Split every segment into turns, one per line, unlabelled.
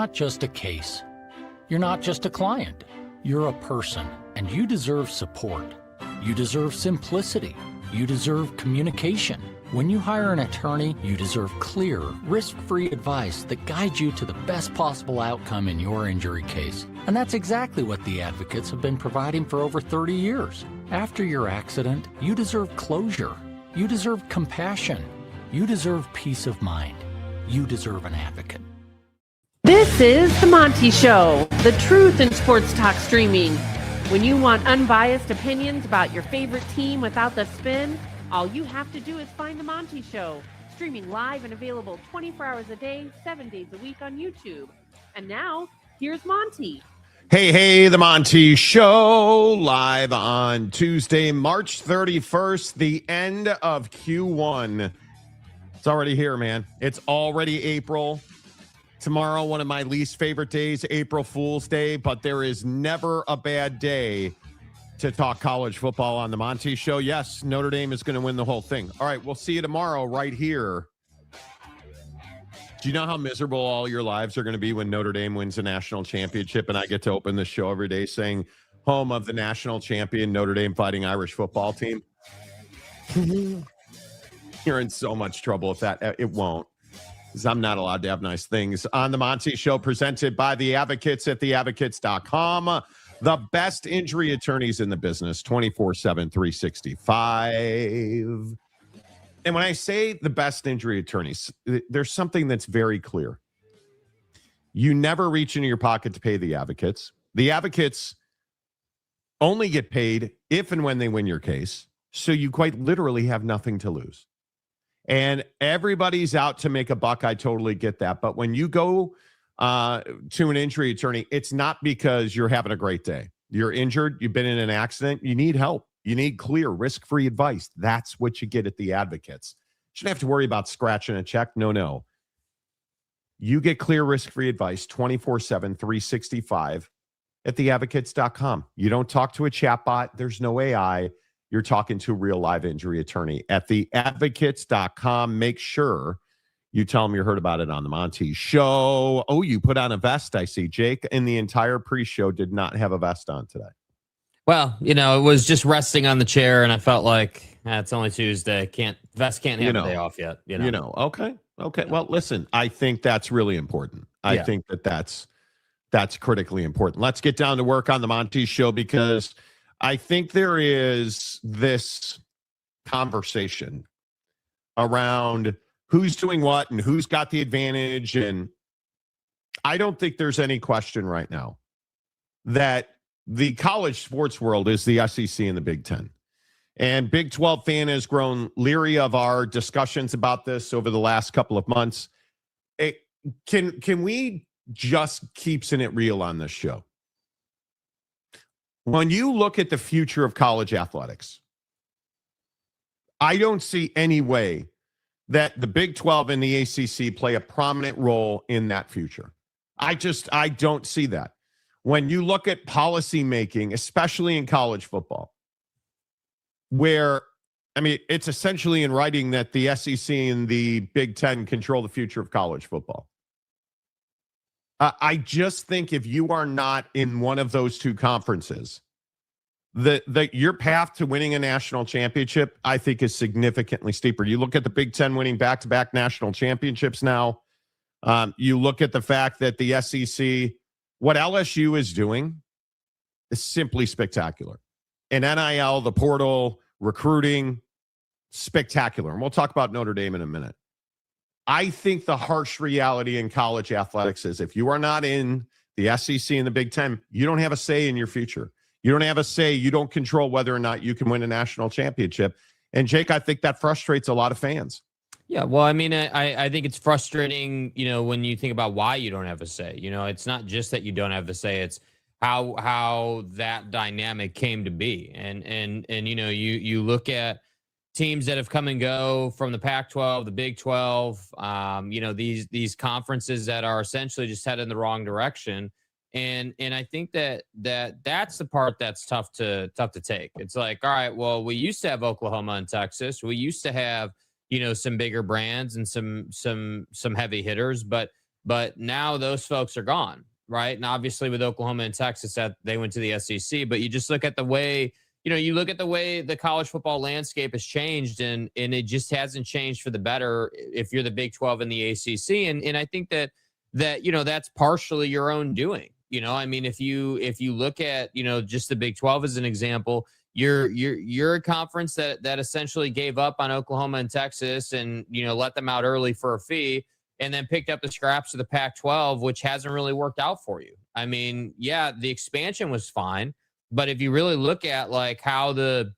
not just a case. You're not just a client. You're a person, and you deserve support. You deserve simplicity. You deserve communication. When you hire an attorney, you deserve clear, risk-free advice that guides you to the best possible outcome in your injury case. And that's exactly what the advocates have been providing for over 30 years. After your accident, you deserve closure. You deserve compassion. You deserve peace of mind. You deserve an advocate.
This is The Monty Show, the truth in sports talk streaming. When you want unbiased opinions about your favorite team without the spin, all you have to do is find The Monty Show, streaming live and available 24 hours a day, 7 days a week on YouTube. And now, here's Monty.
Hey, The Monty Show, live on Tuesday, March 31st, the end of Q1. It's already here, man. It's already April. Tomorrow, one of my least favorite days, April Fool's Day, but there is never a bad day to talk college football on The Monty Show. Yes, Notre Dame is going to win the whole thing. All right, we'll see you tomorrow right here. Do you know how miserable all your lives are going to be when Notre Dame wins a national championship and I get to open the show every day saying, home of the national champion Notre Dame Fighting Irish football team? You're in so much trouble with that. It won't, because I'm not allowed to have nice things. On The Monty Show, presented by The Advocates at theadvocates.com. The best injury attorneys in the business, 24/7, 365. And when I say the best injury attorneys, there's something that's very clear. You never reach into your pocket to pay the advocates. The advocates only get paid if and when they win your case. So you quite literally have nothing to lose. And everybody's out to make a buck. I totally get that. But when you go to an injury attorney, it's not because you're having a great day. You're injured. You've been in an accident. You need help. You need clear, risk-free advice. That's what you get at the advocates. You shouldn't have to worry about scratching a check. No. You get clear, risk-free advice 24/7, 365 at theadvocates.com. You don't talk to a chatbot. There's no AI. You're talking to a real live injury attorney at theadvocates.com. Make sure you tell them you heard about it on The Monty Show. Oh, you put on a vest, I see. Jake, in the entire pre-show, did not have a vest on today.
Well, it was just resting on the chair, and I felt like it's only Tuesday. Vest can't have a day off yet.
Okay. Well, listen, I think that's really important. I think that's critically important. Let's get down to work on The Monty Show, because I think there is this conversation around who's doing what and who's got the advantage. And I don't think there's any question right now that the college sports world is the SEC and the Big Ten. And Big 12 fan has grown leery of our discussions about this over the last couple of months. Can we just keep it real on this show? When you look at the future of college athletics, I don't see any way that the Big 12 and the ACC play a prominent role in that future. I don't see that. When you look at policy making, especially in college football, where, it's essentially in writing that the SEC and the Big Ten control the future of college football. I just think if you are not in one of those two conferences, your path to winning a national championship, I think, is significantly steeper. You look at the Big Ten winning back-to-back national championships now. You look at the fact that the SEC, what LSU is doing is simply spectacular. And NIL, the portal, recruiting, spectacular. And we'll talk about Notre Dame in a minute. I think the harsh reality in college athletics is if you are not in the SEC and the Big Ten, you don't have a say in your future. You don't have a say. You don't control whether or not you can win a national championship. And Jake, I think that frustrates a lot of fans.
Yeah, well, I think it's frustrating, when you think about why you don't have a say. It's not just that you don't have the say, it's how that dynamic came to be. And you look at teams that have come and go from the Pac-12, the Big 12, these conferences that are essentially just headed in the wrong direction. And I think that's the part that's tough to take. It's like, all right, well, we used to have Oklahoma and Texas. We used to have, some bigger brands and some heavy hitters, but But now those folks are gone, right? And obviously with Oklahoma and Texas, that they went to the SEC. But you just look at the way, you look at the way the college football landscape has changed, and it just hasn't changed for the better if you're the Big 12 and the ACC. And I think that that's partially your own doing. I mean, if you look at, just the Big 12 as an example, you're a conference that essentially gave up on Oklahoma and Texas and, let them out early for a fee, and then picked up the scraps of the Pac-12, which hasn't really worked out for you. I mean, yeah, the expansion was fine, but if you really look at like how the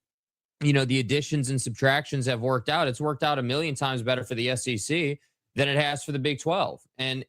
additions and subtractions have worked out, it's worked out a million times better for the SEC than it has for the Big 12. And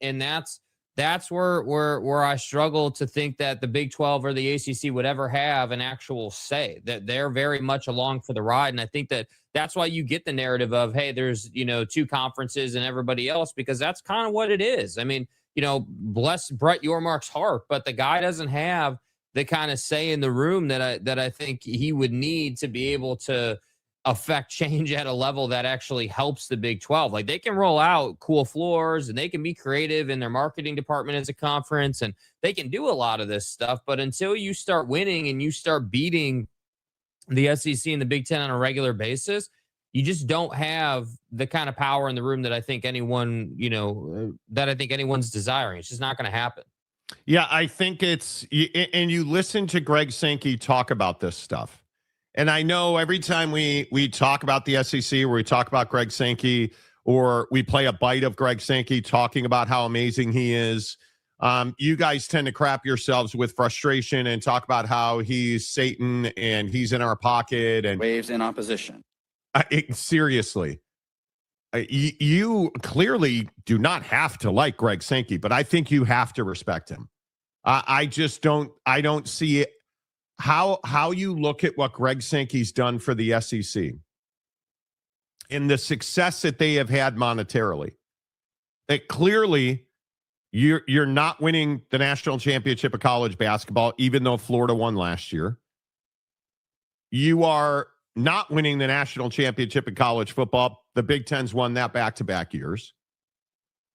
that's where I struggle to think that the Big 12 or the ACC would ever have an actual say, that they're very much along for the ride. And I think that's why you get the narrative of, hey, there's, two conferences and everybody else, because that's kind of what it is. I mean, bless Brett Yormark's heart, but the guy doesn't have the kind of say in the room that I think he would need to be able to affect change at a level that actually helps the Big 12. Like, they can roll out cool floors and they can be creative in their marketing department as a conference, and they can do a lot of this stuff. But until you start winning and you start beating the SEC and the Big 10 on a regular basis, you just don't have the kind of power in the room that I think anyone's desiring. It's just not going to happen.
Yeah, I think and you listen to Greg Sankey talk about this stuff. And I know every time we talk about the SEC, or we talk about Greg Sankey, or we play a bite of Greg Sankey talking about how amazing he is, you guys tend to crap yourselves with frustration and talk about how he's Satan and he's in our pocket and
waves in opposition.
Seriously, you clearly do not have to like Greg Sankey, but I think you have to respect him. I don't see it. How you look at what Greg Sankey's done for the SEC and the success that they have had monetarily, that clearly you're not winning the national championship of college basketball, even though Florida won last year. You are not winning the national championship in college football. The Big Ten's won that back-to-back years.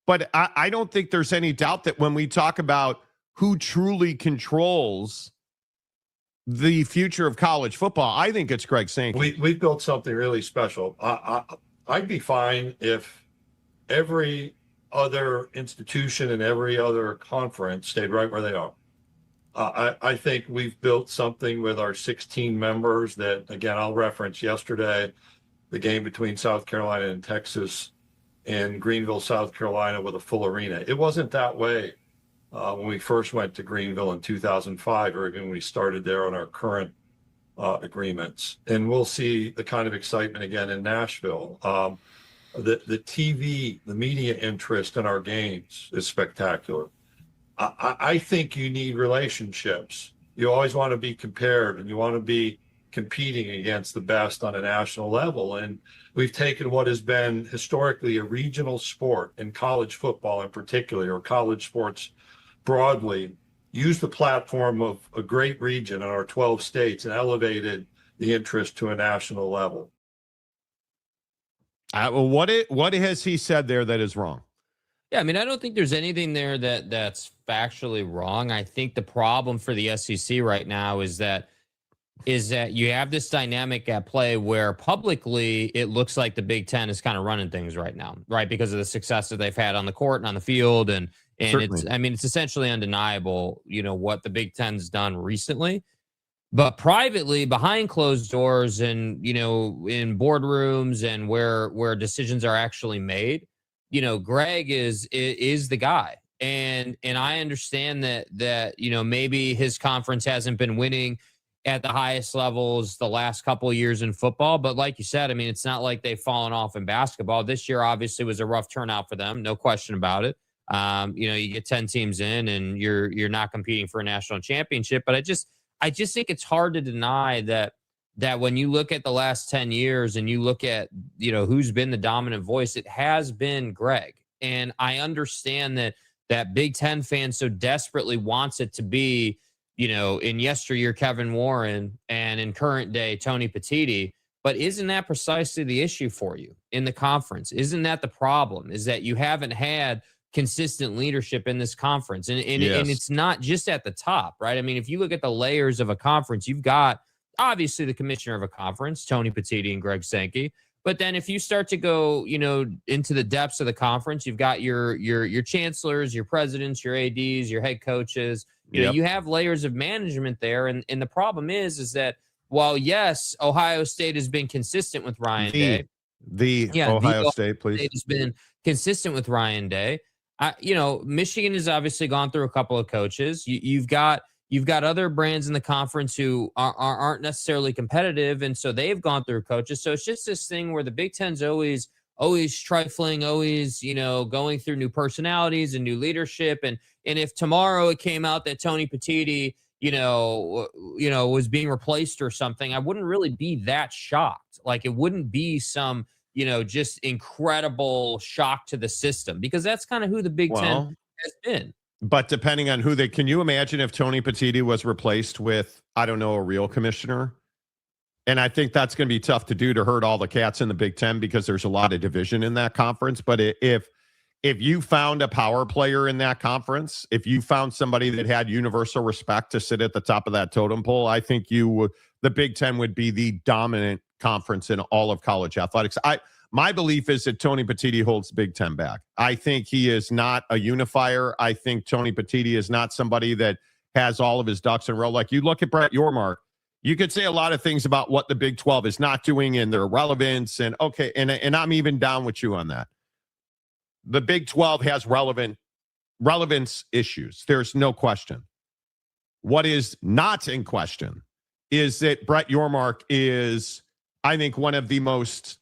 But I don't think there's any doubt that when we talk about who truly controls the future of college football, I think it's Greg Sankey.
We built something really special. I'd be fine if every other institution and every other conference stayed right where they are. I think we've built something with our 16 members that, again, I'll reference yesterday, the game between South Carolina and Texas in Greenville, South Carolina, with a full arena. It wasn't that way when we first went to Greenville in 2005, or even when we started there on our current agreements. And we'll see the kind of excitement again in Nashville. The TV, the media interest in our games is spectacular. I think you need relationships. You always want to be compared, and you want to be competing against the best on a national level. And we've taken what has been historically a regional sport, in college football in particular, or college sports broadly, used the platform of a great region in our 12 states and elevated the interest to a national level.
Well, what has he said there that is wrong?
Yeah, I mean, I don't think there's anything there that's factually wrong. I think the problem for the SEC right now is that you have this dynamic at play where publicly it looks like the Big Ten is kind of running things right now, right? Because of the success that they've had on the court and on the field. And it's essentially undeniable, what the Big Ten's done recently. But privately, behind closed doors and, in boardrooms and where decisions are actually made, Greg is the guy. And I understand that maybe his conference hasn't been winning at the highest levels the last couple of years in football. But like you said, I mean, it's not like they've fallen off in basketball. This year obviously was a rough turnout for them. No question about it. You get 10 teams in and you're not competing for a national championship. But I just think it's hard to deny that when you look at the last 10 years and you look at, who's been the dominant voice, it has been Greg. And I understand that Big Ten fan so desperately wants it to be, in yesteryear, Kevin Warren, and in current day, Tony Petitti. But isn't that precisely the issue for you in the conference? Isn't that the problem? Is that you haven't had consistent leadership in this conference. And
Yes.
it's not just at the top, right? I mean, if you look at the layers of a conference, you've got obviously the commissioner of a conference, Tony Petitti and Greg Sankey. But then if you start to go, into the depths of the conference, you've got your chancellors, your presidents, your ADs, your head coaches. You have layers of management there. And the problem is that while, yes, Ohio State has been consistent with Ryan Day.
Ohio State, please.
State has been consistent with Ryan Day. Michigan has obviously gone through a couple of coaches. You've got other brands in the conference who aren't necessarily competitive, and so they've gone through coaches. So it's just this thing where the Big Ten's always trifling, always going through new personalities and new leadership. And if tomorrow it came out that Tony Petitti was being replaced or something, I wouldn't really be that shocked. Like, it wouldn't be some just incredible shock to the system, because that's kind of who the Big Ten has been.
But depending on who can you imagine if Tony Petitti was replaced with, I don't know, a real commissioner? And I think that's going to be tough to do, to herd all the cats in the Big Ten, because there's a lot of division in that conference. But if you found a power player in that conference, if you found somebody that had universal respect to sit at the top of that totem pole, I think the Big Ten would be the dominant conference in all of college athletics. My belief is that Tony Petitti holds Big Ten back. I think he is not a unifier. I think Tony Petitti is not somebody that has all of his ducks in a row. Like, you look at Brett Yormark, you could say a lot of things about what the Big 12 is not doing and their relevance. And okay, and I'm even down with you on that. The Big 12 has relevance issues. There's no question. What is not in question is that Brett Yormark is, I think, one of the most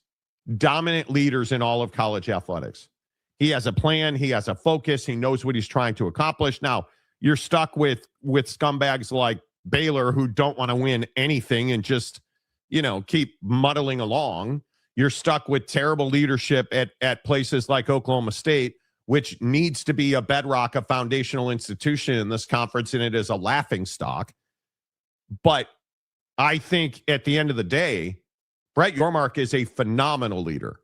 dominant leaders in all of college athletics. He has a plan. He has a focus. He knows what he's trying to accomplish. Now, you're stuck with scumbags like Baylor who don't want to win anything and just, keep muddling along. You're stuck with terrible leadership at places like Oklahoma State, which needs to be a bedrock, a foundational institution in this conference, and it is a laughing stock. But I think at the end of the day, Brett Yormark is a phenomenal leader,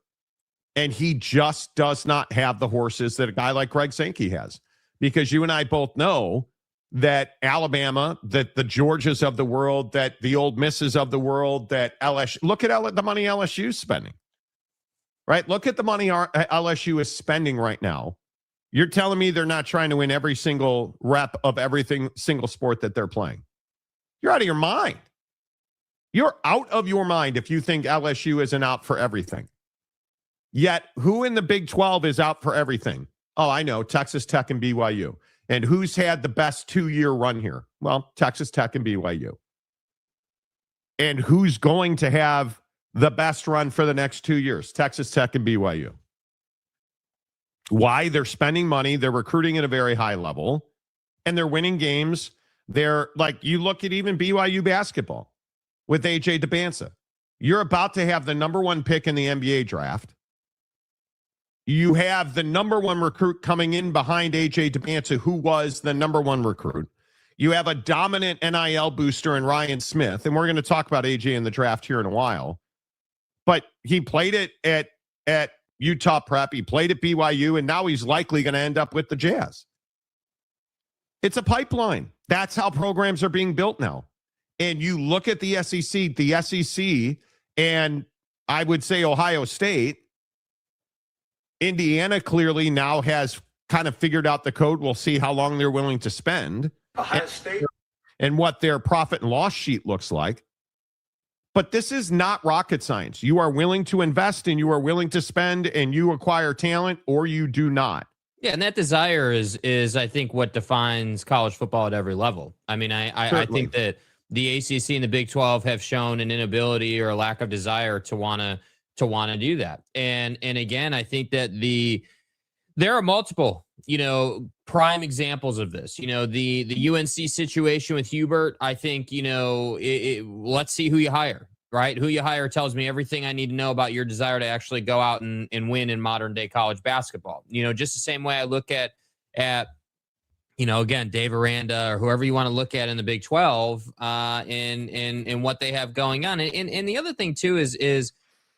and he just does not have the horses that a guy like Greg Sankey has, because you and I both know that Alabama, that the Georgias of the world, that the Ole Misses of the world, that LSU, look at the money LSU is spending, right? Look at the money LSU is spending right now. You're telling me they're not trying to win every single rep of single sport that they're playing. You're out of your mind. You're out of your mind if you think LSU isn't out for everything. Yet, who in the Big 12 is out for everything? Oh, I know, Texas Tech and BYU. And who's had the best 2-year run here? Well, Texas Tech and BYU. And who's going to have the best run for the next 2 years? Texas Tech and BYU. Why? They're spending money. They're recruiting at a very high level. And they're winning games. They're like, you look at even BYU basketball with AJ DeBanza. You're about to have the number 1 pick in the NBA draft. You have the number 1 recruit coming in behind AJ DeBanza, who was the number 1 recruit. You have a dominant NIL booster in Ryan Smith, and we're going to talk about AJ in the draft here in a while. But he played it at Utah Prep. He played at BYU, and now he's likely going to end up with the Jazz. It's a pipeline. That's how programs are being built now. And you look at the SEC, and I would say Ohio State, Indiana clearly now has kind of figured out the code. We'll see how long they're willing to spend.
Ohio State.
And what their profit and loss sheet looks like. But this is not rocket science. You are willing to invest, and you are willing to spend, and you acquire talent, or you do not.
Yeah, and that desire is I think what defines college football at every level. I mean, I think that the ACC and the Big 12 have shown an inability or a lack of desire to want to do that. And again, I think that there are multiple, prime examples of this. The UNC situation with Hubert, I think, let's see who you hire, right? Who you hire tells me everything I need to know about your desire to actually go out and win in modern day college basketball. Just the same way I look at again, Dave Aranda or whoever you want to look at in the Big 12 and what they have going on. And the other thing too is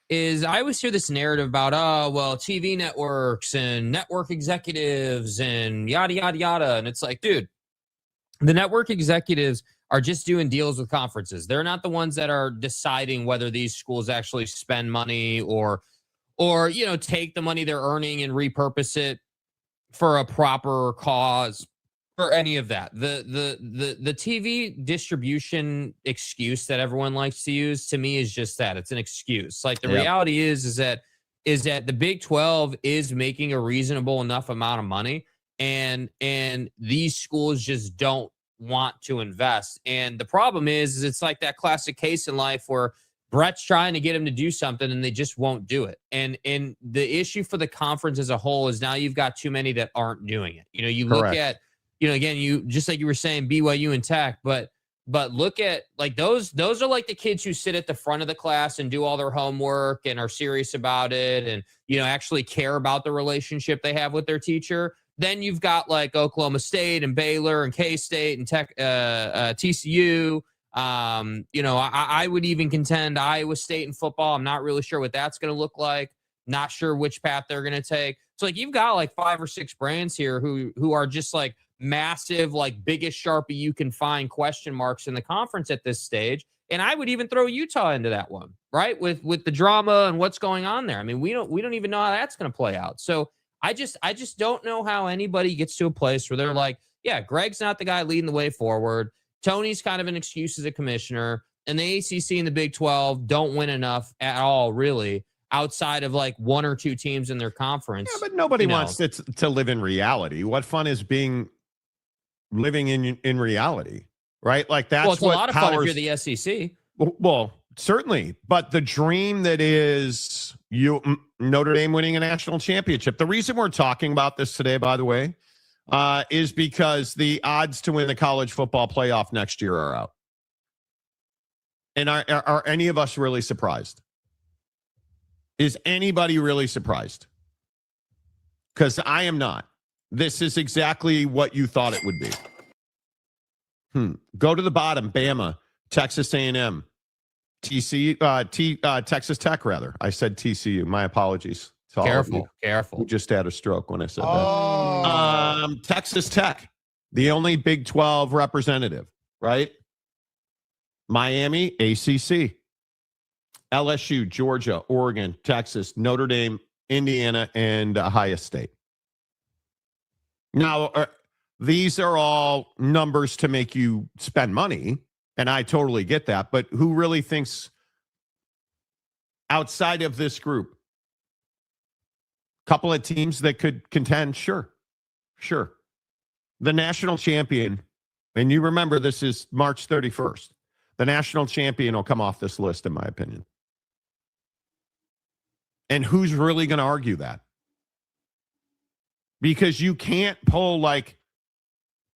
is I always hear this narrative about, oh, well, TV networks and network executives and yada, yada, yada. And it's like, dude, the network executives are just doing deals with conferences. They're not the ones that are deciding whether these schools actually spend money or take the money they're earning and repurpose it for a proper cause or any of that. The TV distribution excuse that everyone likes to use, to me, is just that. It's an excuse. Like, the reality is that the Big 12 is making a reasonable enough amount of money, and these schools just don't want to invest. And the problem is it's like that classic case in life where Brett's trying to get him to do something and they just won't do it. And the issue for the conference as a whole is now you've got too many that aren't doing it. You look at, again, you just like you were saying, BYU and Tech, but look at, like, those are like the kids who sit at the front of the class and do all their homework and are serious about it and, actually care about the relationship they have with their teacher. Then you've got like Oklahoma State and Baylor and K-State and Tech, TCU. I would even contend Iowa State in football. I'm not really sure what that's going to look like. Not sure which path they're going to take. So, like, you've got like 5 or 6 brands here who are just like massive, like, biggest Sharpie you can find question marks in the conference at this stage. And I would even throw Utah into that one, right? With the drama and what's going on there. I mean, we don't even know how that's going to play out. So I just don't know how anybody gets to a place where they're like, yeah, Greg's not the guy leading the way forward. Tony's kind of an excuse as a commissioner, and the ACC and the Big 12 don't win enough at all, really, outside of like 1 or 2 teams in their conference.
Yeah, but nobody wants to live in reality. What fun is living in reality, right? Like, that's
it's a lot of fun if you're the SEC.
Well, certainly, but the dream that is Notre Dame winning a national championship. The reason we're talking about this today, by the way, is because the odds to win the college football playoff next year are out. And are any of us really surprised? Is anybody really surprised? Because I am not. This is exactly what you thought it would be. Go to the bottom. Bama, Texas A&M, Texas Tech, rather. I said TCU. My apologies.
Careful.
You just had a stroke when I said that. Texas Tech, the only Big 12 representative, right? Miami, ACC. LSU, Georgia, Oregon, Texas, Notre Dame, Indiana, and Ohio State. Now, these are all numbers to make you spend money, and I totally get that. But who really thinks outside of this group? Couple of teams that could contend, sure. The national champion, and you remember this is March 31st. The national champion will come off this list, in my opinion. And who's really going to argue that? Because you can't pull like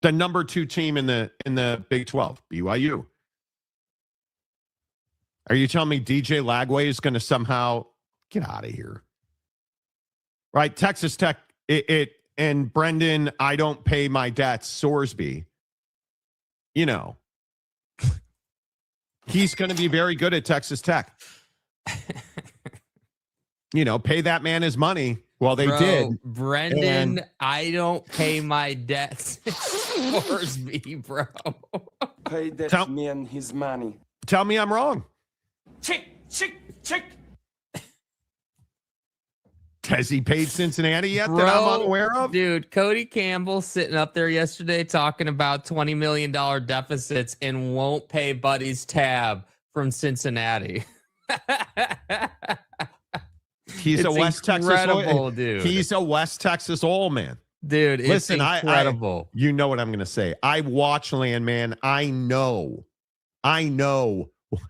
the number 2 team in the Big 12, BYU. Are you telling me DJ Lagway is going to somehow get out of here? Right, Texas Tech, and Brendan, I don't pay my debts, Sorsby, he's going to be very good at Texas Tech. Pay that man his money. Well, they did.
Brendan, I don't pay my debts. Sorsby, bro.
Pay that man his money.
Tell me I'm wrong.
Chick.
Has he paid Cincinnati yet that I'm unaware of?
Dude, Cody Campbell sitting up there yesterday talking about $20 million deficits and won't pay Buddy's tab from Cincinnati.
He's a West Texas
dude.
He's a West Texas old man.
Dude, it's incredible.
You know what I'm going to say. I watch Landman. I know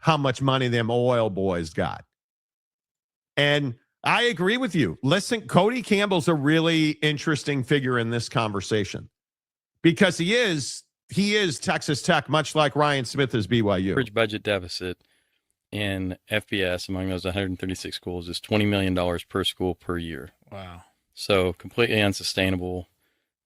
how much money them oil boys got. And I agree with you. Listen, Cody Campbell's a really interesting figure in this conversation because he is Texas Tech, much like Ryan Smith is BYU.
Average budget deficit in FBS among those 136 schools is $20 million per school per year.
Wow.
So completely unsustainable.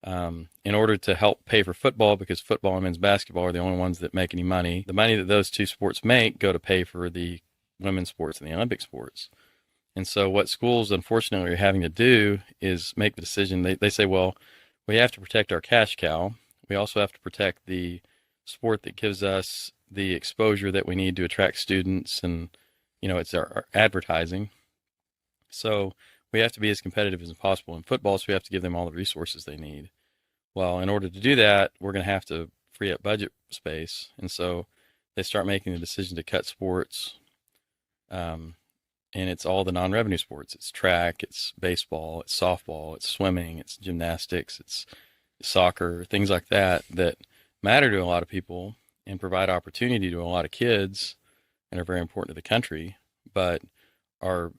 In order to help pay for football, because football and men's basketball are the only ones that make any money, the money that those 2 sports make go to pay for the women's sports and the Olympic sports. And so what schools unfortunately are having to do is make the decision. They say, well, we have to protect our cash cow. We also have to protect the sport that gives us the exposure that we need to attract students, and it's our advertising. So we have to be as competitive as possible in football, so we have to give them all the resources they need. Well, in order to do that, we're going to have to free up budget space, and so they start making the decision to cut sports, and it's all the non-revenue sports. It's track, it's baseball, it's softball, it's swimming, it's gymnastics, it's soccer, things like that matter to a lot of people and provide opportunity to a lot of kids and are very important to the country. But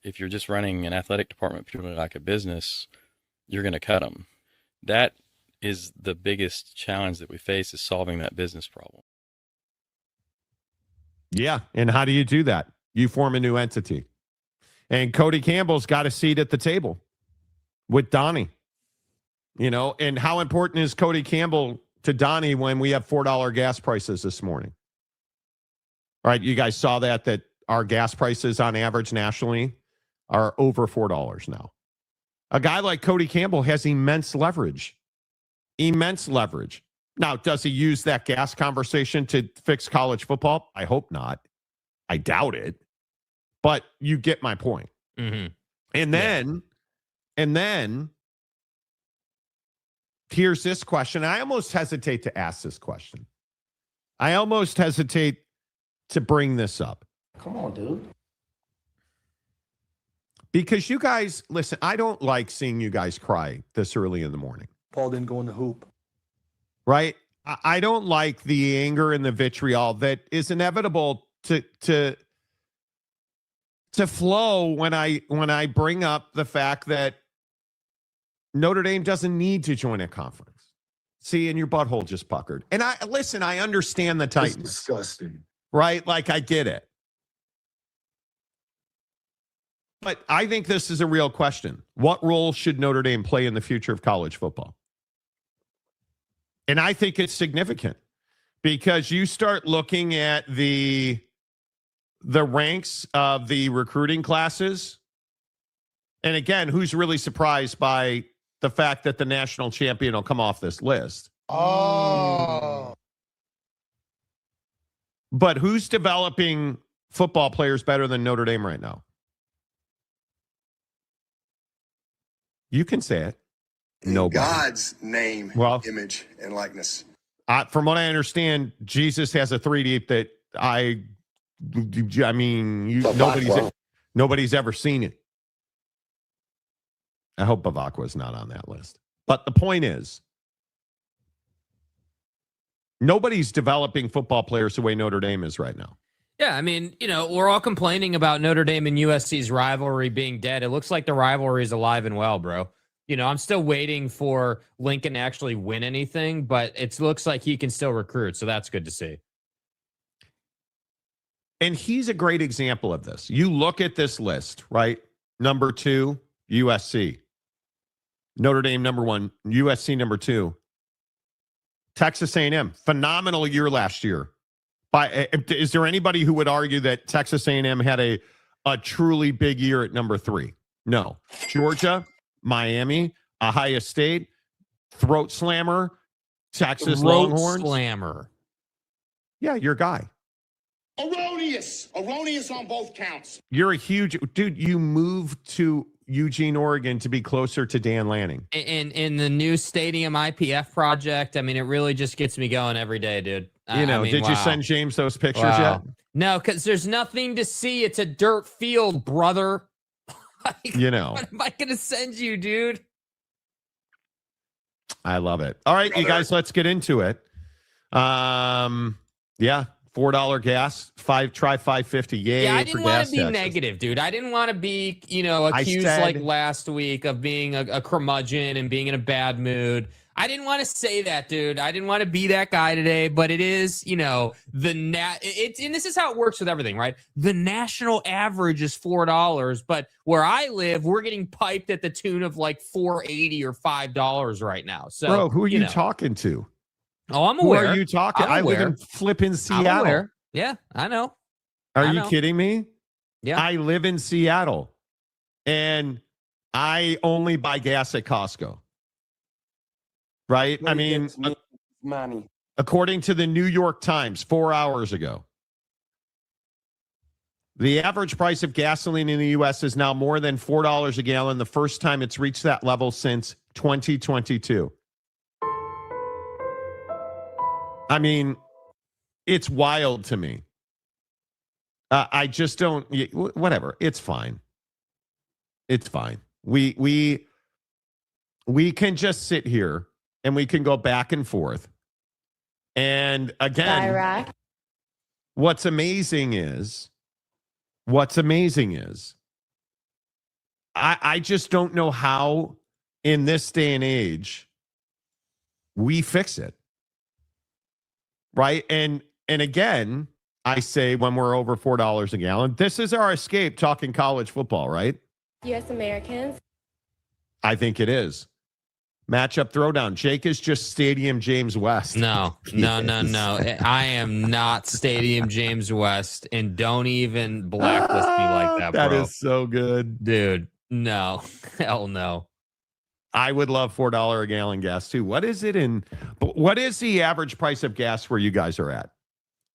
if you're just running an athletic department purely like a business, you're going to cut them. That is the biggest challenge that we face, is solving that business problem.
Yeah. And how do you do that? You form a new entity. And Cody Campbell's got a seat at the table with Donnie. And how important is Cody Campbell to Donnie when we have $4 gas prices this morning? All right, you guys saw that our gas prices on average nationally are over $4 now. A guy like Cody Campbell has immense leverage. Immense leverage. Now, does he use that gas conversation to fix college football? I hope not. I doubt it. But you get my point.
Mm-hmm.
And then here's this question. I almost hesitate to ask this question. I almost hesitate to bring this up.
Come on, dude.
Because you guys, listen, I don't like seeing you guys cry this early in the morning.
Paul didn't go in the hoop.
Right? I don't like the anger and the vitriol that is inevitable to flow when I bring up the fact that Notre Dame doesn't need to join a conference. See, and your butthole just puckered. And I understand the Titans.
It's disgusting.
Right? Like, I get it. But I think this is a real question. What role should Notre Dame play in the future of college football? And I think it's significant, because you start looking at the ranks of the recruiting classes. And again, who's really surprised by the fact that the national champion will come off this list?
Oh.
But who's developing football players better than Notre Dame right now? You can say it. Nobody.
God's name, image, and likeness.
From what I understand, Jesus has a 3D that nobody's ever seen it. I hope Bavacqua is not on that list. But the point is, nobody's developing football players the way Notre Dame is right now.
Yeah, I mean, we're all complaining about Notre Dame and USC's rivalry being dead. It looks like the rivalry is alive and well, bro. I'm still waiting for Lincoln to actually win anything, but it looks like he can still recruit, so that's good to see.
And he's a great example of this. You look at this list, right? Number 2, USC. Notre Dame, number 1. USC, number 2. Texas A&M, phenomenal year last year. Is there anybody who would argue that Texas A&M had a truly big year at number 3? No. Georgia, Miami, Ohio State, throat slammer, Texas Longhorns.
Slammer.
Yeah, your guy.
Erroneous on both counts.
You're a huge dude. You moved to Eugene, Oregon to be closer to Dan Lanning.
In the new stadium IPF project, I mean, it really just gets me going every day, dude.
Did you send James those pictures yet?
No, because there's nothing to see. It's a dirt field, brother. What am I going to send you, dude?
I love it. All right, you guys, let's get into it. Yeah, $4 gas, try $5.50. Yay!
Yeah, I didn't want to be
taxes.
Negative, dude. I didn't want to be, accused like last week of being a curmudgeon and being in a bad mood. I didn't want to say that, dude. I didn't want to be that guy today, but it is, and this is how it works with everything, right? The national average is $4, but where I live, we're getting piped at the tune of like $4.80 or $5 right now. So,
bro, who are you talking to?
Oh, I'm aware.
Who are you talking? I live in flipping Seattle.
Yeah, I know.
Are you kidding me?
Yeah.
I live in Seattle. And I only buy gas at Costco. Right? I mean,
money.
according to the New York Times 4 hours ago, the average price of gasoline in the U.S. is now more than $4 a gallon, the first time it's reached that level since 2022. I mean, it's wild to me. I just don't, whatever. It's fine. It's fine. We can just sit here and we can go back and forth. And again, what's amazing is I just don't know how in this day and age we fix it. Right? And again, I say when we're over $4 a gallon, this is our escape talking college football, right?
U.S. Americans.
I think it is. Matchup throwdown. Jake is just Stadium James West.
No. I am not Stadium James West, and don't even blacklist me like that, bro.
That is so good.
Dude, no. Hell no.
I would love $4 a gallon gas too. What is the average price of gas where you guys are at?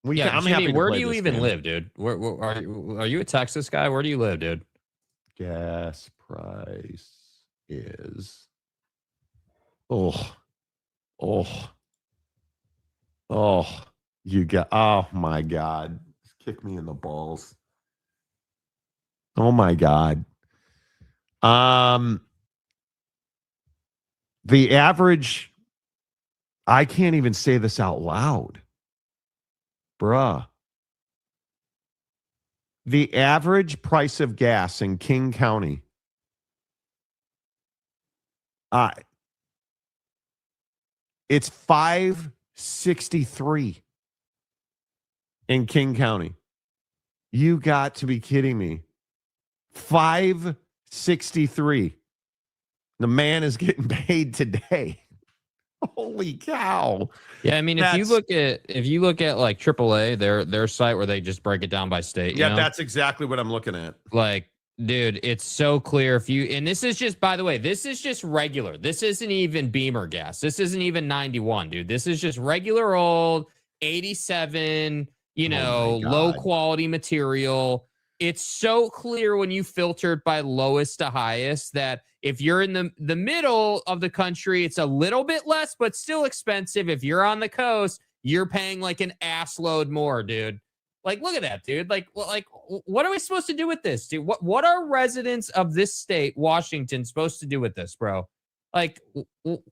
I'm
Jimmy,
happy to
where
play
do you
this
even
game.
live, dude? Where are you a Texas guy? Where do you live, dude?
Gas price is oh my God. Kick me in the balls. Oh my God. The average, I can't even say this out loud. Bruh. The average price of gas in King County, it's $5.63 in King County. You got to be kidding me. $5.63. The man is getting paid today. Holy cow.
Yeah, I mean, if you look at like AAA, their site where they just break it down by state.
Yeah,
you know?
that's exactly what I'm looking at.
Like, dude, it's so clear. And this is just, by the way, this is just regular. This isn't even Beamer gas. This isn't even 91, dude. This is just regular old 87, low quality material. It's so clear when you filter it by lowest to highest that if you're in the middle of the country, it's a little bit less, but still expensive. If you're on the coast, you're paying like an ass load more, dude. Like, look at that, dude. Like, what are we supposed to do with this, dude? What are residents of this state, Washington, supposed to do with this, bro? Like,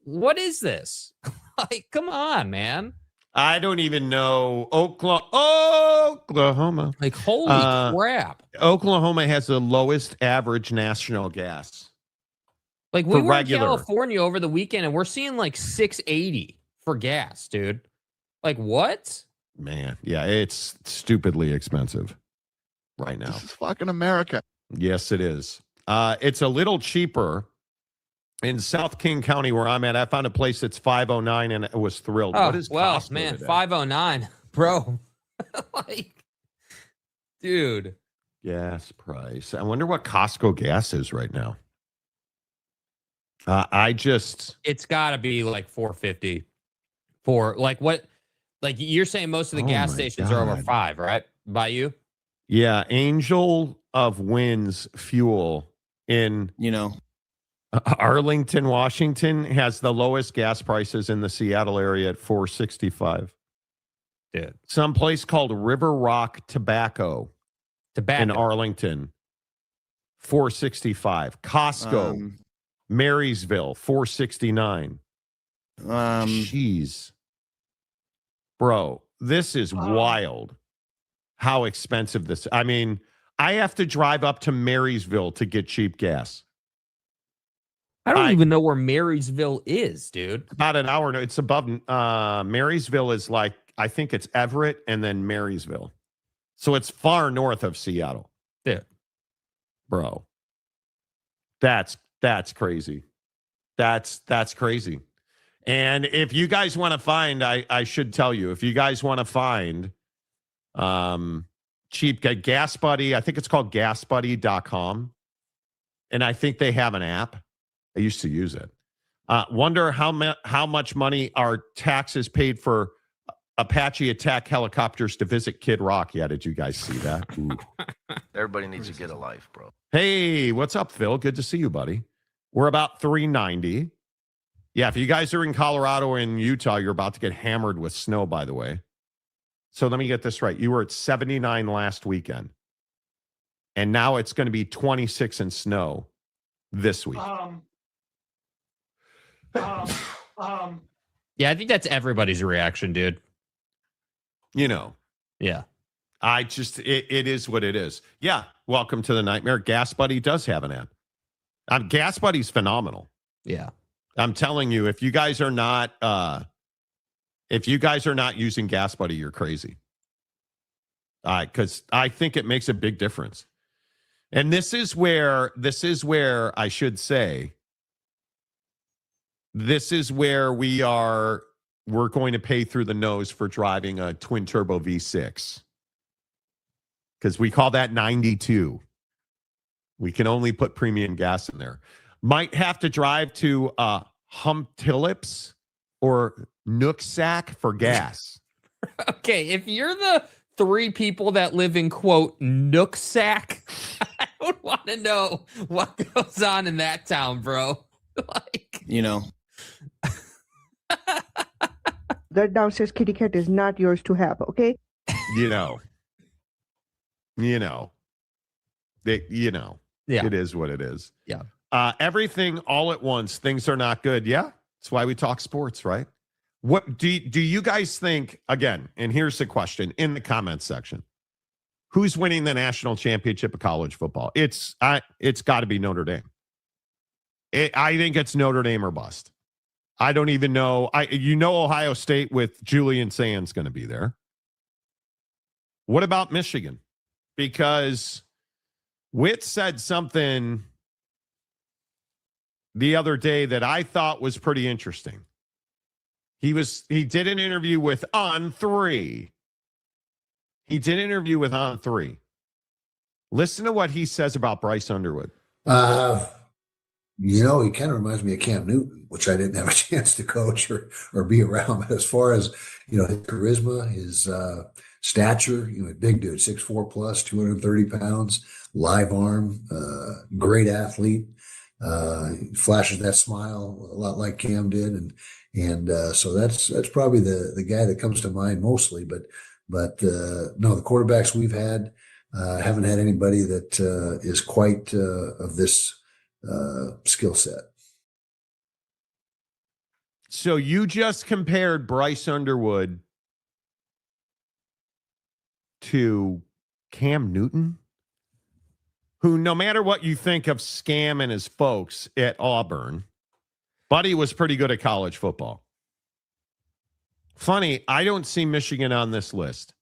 what is this? Like, come on, man.
I don't even know. Oklahoma.
Like, holy crap.
Oklahoma has the lowest average national gas.
Like, we were in California over the weekend, and we're seeing like $6.80 for gas, dude. Like, what?
Man, yeah, it's stupidly expensive right now.
This is fucking America.
Yes, it is. It's a little cheaper in South King County where I'm at. I found a place that's $5.09 and I was thrilled.
Oh,
what is
well,
Costco
man,
today?
$5.09, bro. Like, dude.
Gas price. I wonder what Costco gas is right now.
It's got to be like $4.50 for like what? Like, you're saying most of the gas stations are over $5, right? By you?
Yeah, Angel of Winds fuel in Arlington, Washington has the lowest gas prices in the Seattle area at $4.65.
Dude.
Some place called River Rock Tobacco in Arlington, $4.65. Costco, Marysville, $4.69. Jeez. Bro, this is wild how expensive this. I mean, I have to drive up to Marysville to get cheap gas.
I don't even know where Marysville is, dude.
About an hour. No, it's above. Marysville is like, I think it's Everett and then Marysville. So it's far north of Seattle.
Yeah.
Bro. That's crazy. That's crazy. And if you guys want to find, I should tell you, if you guys want to find cheap Gas Buddy, I think it's called gasbuddy.com. and I think they have an app. I used to use it. Wonder how much money are taxes paid for Apache attack helicopters to visit Kid Rock. Yeah, did you guys see that? Ooh.
Everybody needs to get a life, bro.
Hey, what's up, Phil? Good to see you, buddy. We're about 390. Yeah, if you guys are in Colorado and Utah, you're about to get hammered with snow, by the way. So let me get this right. You were at 79 last weekend. And now it's going to be 26 in snow this week.
Yeah, I think that's everybody's reaction, dude. Yeah.
I just, it is what it is. Yeah. Welcome to the nightmare. Gas Buddy does have an app. Gas Buddy's phenomenal.
Yeah.
I'm telling you, if you guys are not using Gas Buddy, you're crazy. Because I think it makes a big difference. And this is where I should say, this is where we're going to pay through the nose for driving a twin turbo V6. Because we call that 92. We can only put premium gas in there. Might have to drive to Humptilips or Nooksack for gas.
Okay, if you're the 3 people that live in, quote, Nooksack, I would want to know what goes on in that town, bro.
That downstairs kitty cat is not yours to have, okay?
Yeah. It is what it is.
Yeah.
Everything all at once. Things are not good. Yeah. That's why we talk sports, right? What do you guys think, again, and here's the question in the comments section. Who's winning the national championship of college football? It's got to be Notre Dame. I think it's Notre Dame or bust. I don't even know. Ohio State with Julian Sands going to be there. What about Michigan? Because Witt said something the other day that I thought was pretty interesting. He did an interview with On3. Listen to what he says about Bryce Underwood.
He kind of reminds me of Cam Newton, which I didn't have a chance to coach or be around. But as far as, his charisma, his stature, big dude, 6'4 plus, 230 pounds, live arm, great athlete, flashes that smile a lot like Cam did. And so that's probably the guy that comes to mind mostly. But no, the quarterbacks we've had haven't had anybody that is quite of this skill set.
So you just compared Bryce Underwood to Cam Newton, who, no matter what you think of Scam and his folks at Auburn, Buddy was pretty good at college football. Funny, I don't see Michigan on this list.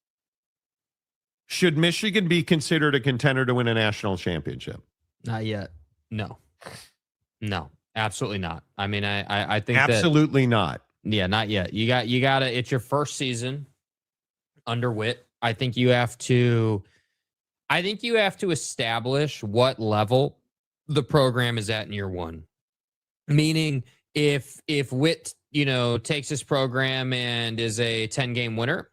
Should Michigan be considered a contender to win a national championship?
Not yet. No, absolutely not. I mean, I think
absolutely not.
Yeah, not yet. You got to, it's your first season under Witt. I think you have to establish what level the program is at in year one. Meaning if Witt, takes this program and is a 10-game winner,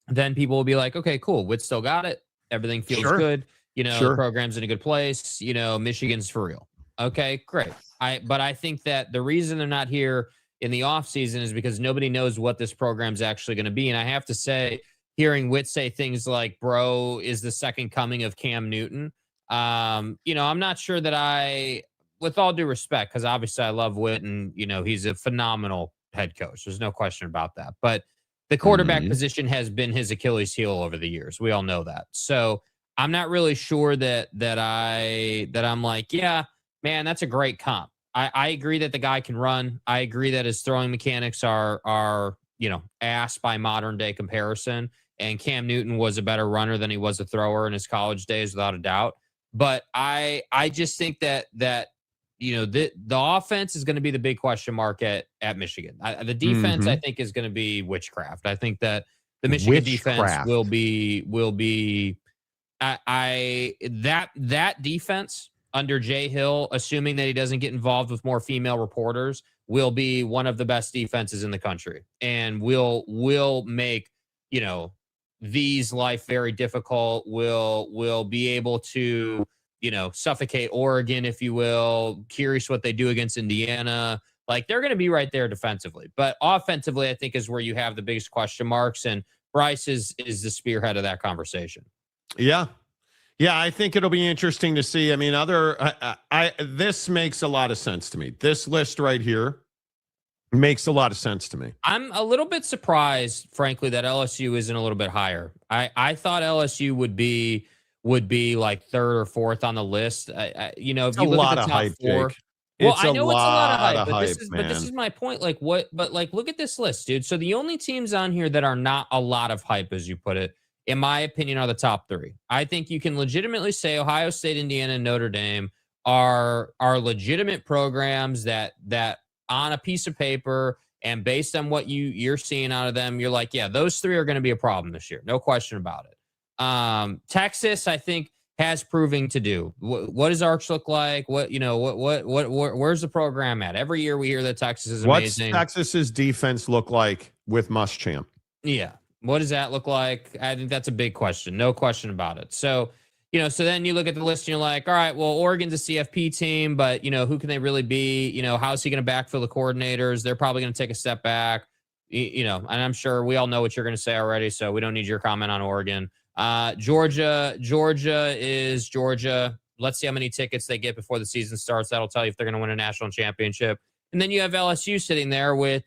then people will be like, okay, cool. Witt still got it. Everything feels good. The program's in a good place. Michigan's for real. Okay, great. But I think that the reason they're not here in the offseason is because nobody knows what this program's actually going to be. And I have to say, hearing Witt say things like, bro is the second coming of Cam Newton. I'm not sure that with all due respect, because obviously I love Witt and, he's a phenomenal head coach. There's no question about that. But the quarterback position has been his Achilles heel over the years. We all know that. So I'm not really sure that I'm like, yeah, man, that's a great comp. I agree that the guy can run. I agree that his throwing mechanics are ass by modern day comparison. And Cam Newton was a better runner than he was a thrower in his college days, without a doubt. But I just think that the offense is going to be the big question mark at Michigan. The defense, I think, is going to be witchcraft. I think that the Michigan defense will be that defense under Jay Hill, assuming that he doesn't get involved with more female reporters, will be one of the best defenses in the country, and will make, you know, V's life very difficult. Will be able to, you know, suffocate Oregon, if you will. Curious what they do against Indiana. Like, they're going to be right there defensively, but offensively, I think is where you have the biggest question marks, and Bryce is the spearhead of that conversation.
Yeah. Yeah, I think it'll be interesting to see. I mean, this makes a lot of sense to me. This list right here makes a lot of sense to me.
I'm a little bit surprised, frankly, that LSU isn't a little bit higher. I thought LSU would be like third or fourth on the list. You know, if you look at the top four. Well, I know it's a lot of hype, but this is my point. Like, look at this list, dude. So the only teams on here that are not a lot of hype, as you put it, in my opinion, are the top three. I think you can legitimately say Ohio State, Indiana, and Notre Dame are legitimate programs that on a piece of paper and based on what you're seeing out of them, you're like, yeah, those three are going to be a problem this year. No question about it. Texas, I think, has proving to do. What does Arch look like? Where's the program at? Every year we hear that Texas is amazing.
What's Texas's defense look like with Muschamp?
Yeah. What does that look like? I think that's a big question. No question about it. So, you know, so then you look at the list and you're like, all right, well, Oregon's a CFP team, but, you know, who can they really be? You know, how's he going to backfill the coordinators? They're probably going to take a step back, you know, and I'm sure we all know what you're going to say already, so we don't need your comment on Oregon. Georgia is Georgia. Let's see how many tickets they get before the season starts. That'll tell you if they're going to win a national championship. And then you have LSU sitting there with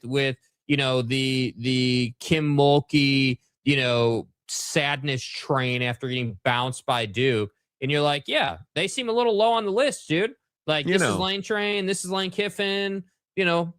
you know, the Kim Mulkey, you know, sadness train after getting bounced by Duke. And you're like, yeah, they seem a little low on the list, dude. Like, this is Lane Train, this is Lane Kiffin. You know,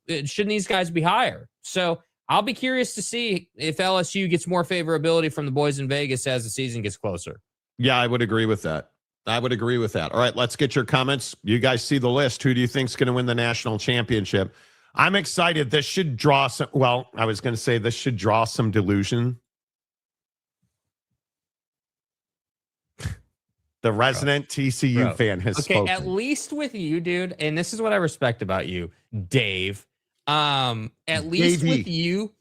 shouldn't these guys be higher? So I'll be curious to see if LSU gets more favorability from the boys in Vegas as the season gets closer.
Yeah, I would agree with that. All right, let's get your comments. You guys see the list. Who do you think is going to win the national championship? I'm excited. This should draw some, well, I was going to say this should draw some delusion. The resident TCU fan has spoken.
At least with you, dude, and this is what I respect about you, Dave. At least with you,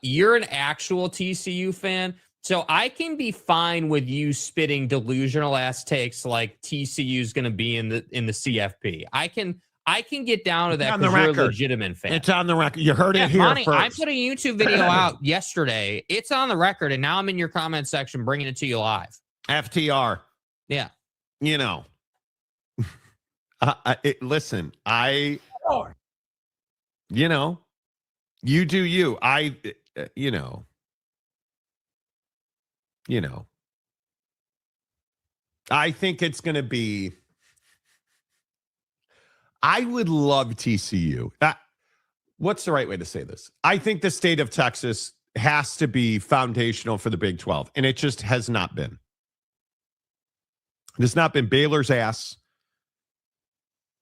you're an actual TCU fan, so I can be fine with you spitting delusional ass takes like TCU's going to be in the CFP. I can get down to that because you're a legitimate fan.
It's on the record. You heard it here
Monty,
first.
I put a YouTube video out yesterday. It's on the record, and now I'm in your comment section bringing it to you live.
FTR.
Yeah.
You know. Listen, you know, you do you. You know. I think it's going to be. I would love TCU. What's the right way to say this? I think the state of Texas has to be foundational for the Big 12, and it just has not been. It has not been. Baylor's ass.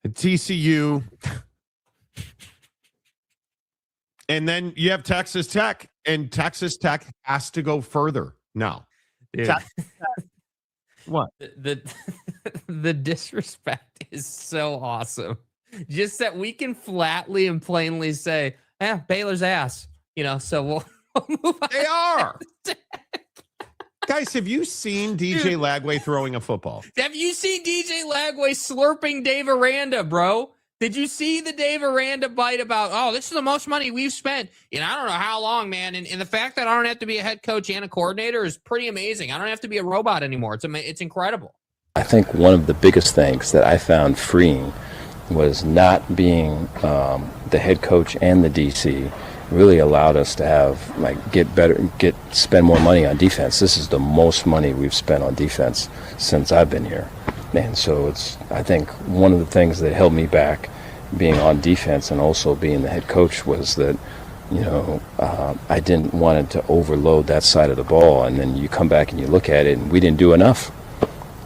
And TCU. And then you have Texas Tech, and Texas Tech has to go further now. What?
The disrespect is so awesome. Just that we can flatly and plainly say, Baylor's ass. You know, so we'll move on.
They are. Guys, have you seen DJ Lagway throwing a football?
Have you seen DJ Lagway slurping Dave Aranda, bro? Did you see the Dave Aranda bite about, this is the most money we've spent in I don't know how long, man. And the fact that I don't have to be a head coach and a coordinator is pretty amazing. I don't have to be a robot anymore. It's incredible.
I think one of the biggest things that I found freeing was not being the head coach and the DC. Really allowed us to have spend more money on defense. This is the most money we've spent on defense since I've been here. And so I think one of the things that held me back being on defense and also being the head coach was that, I didn't want it to overload that side of the ball. And then you come back and you look at it and we didn't do enough.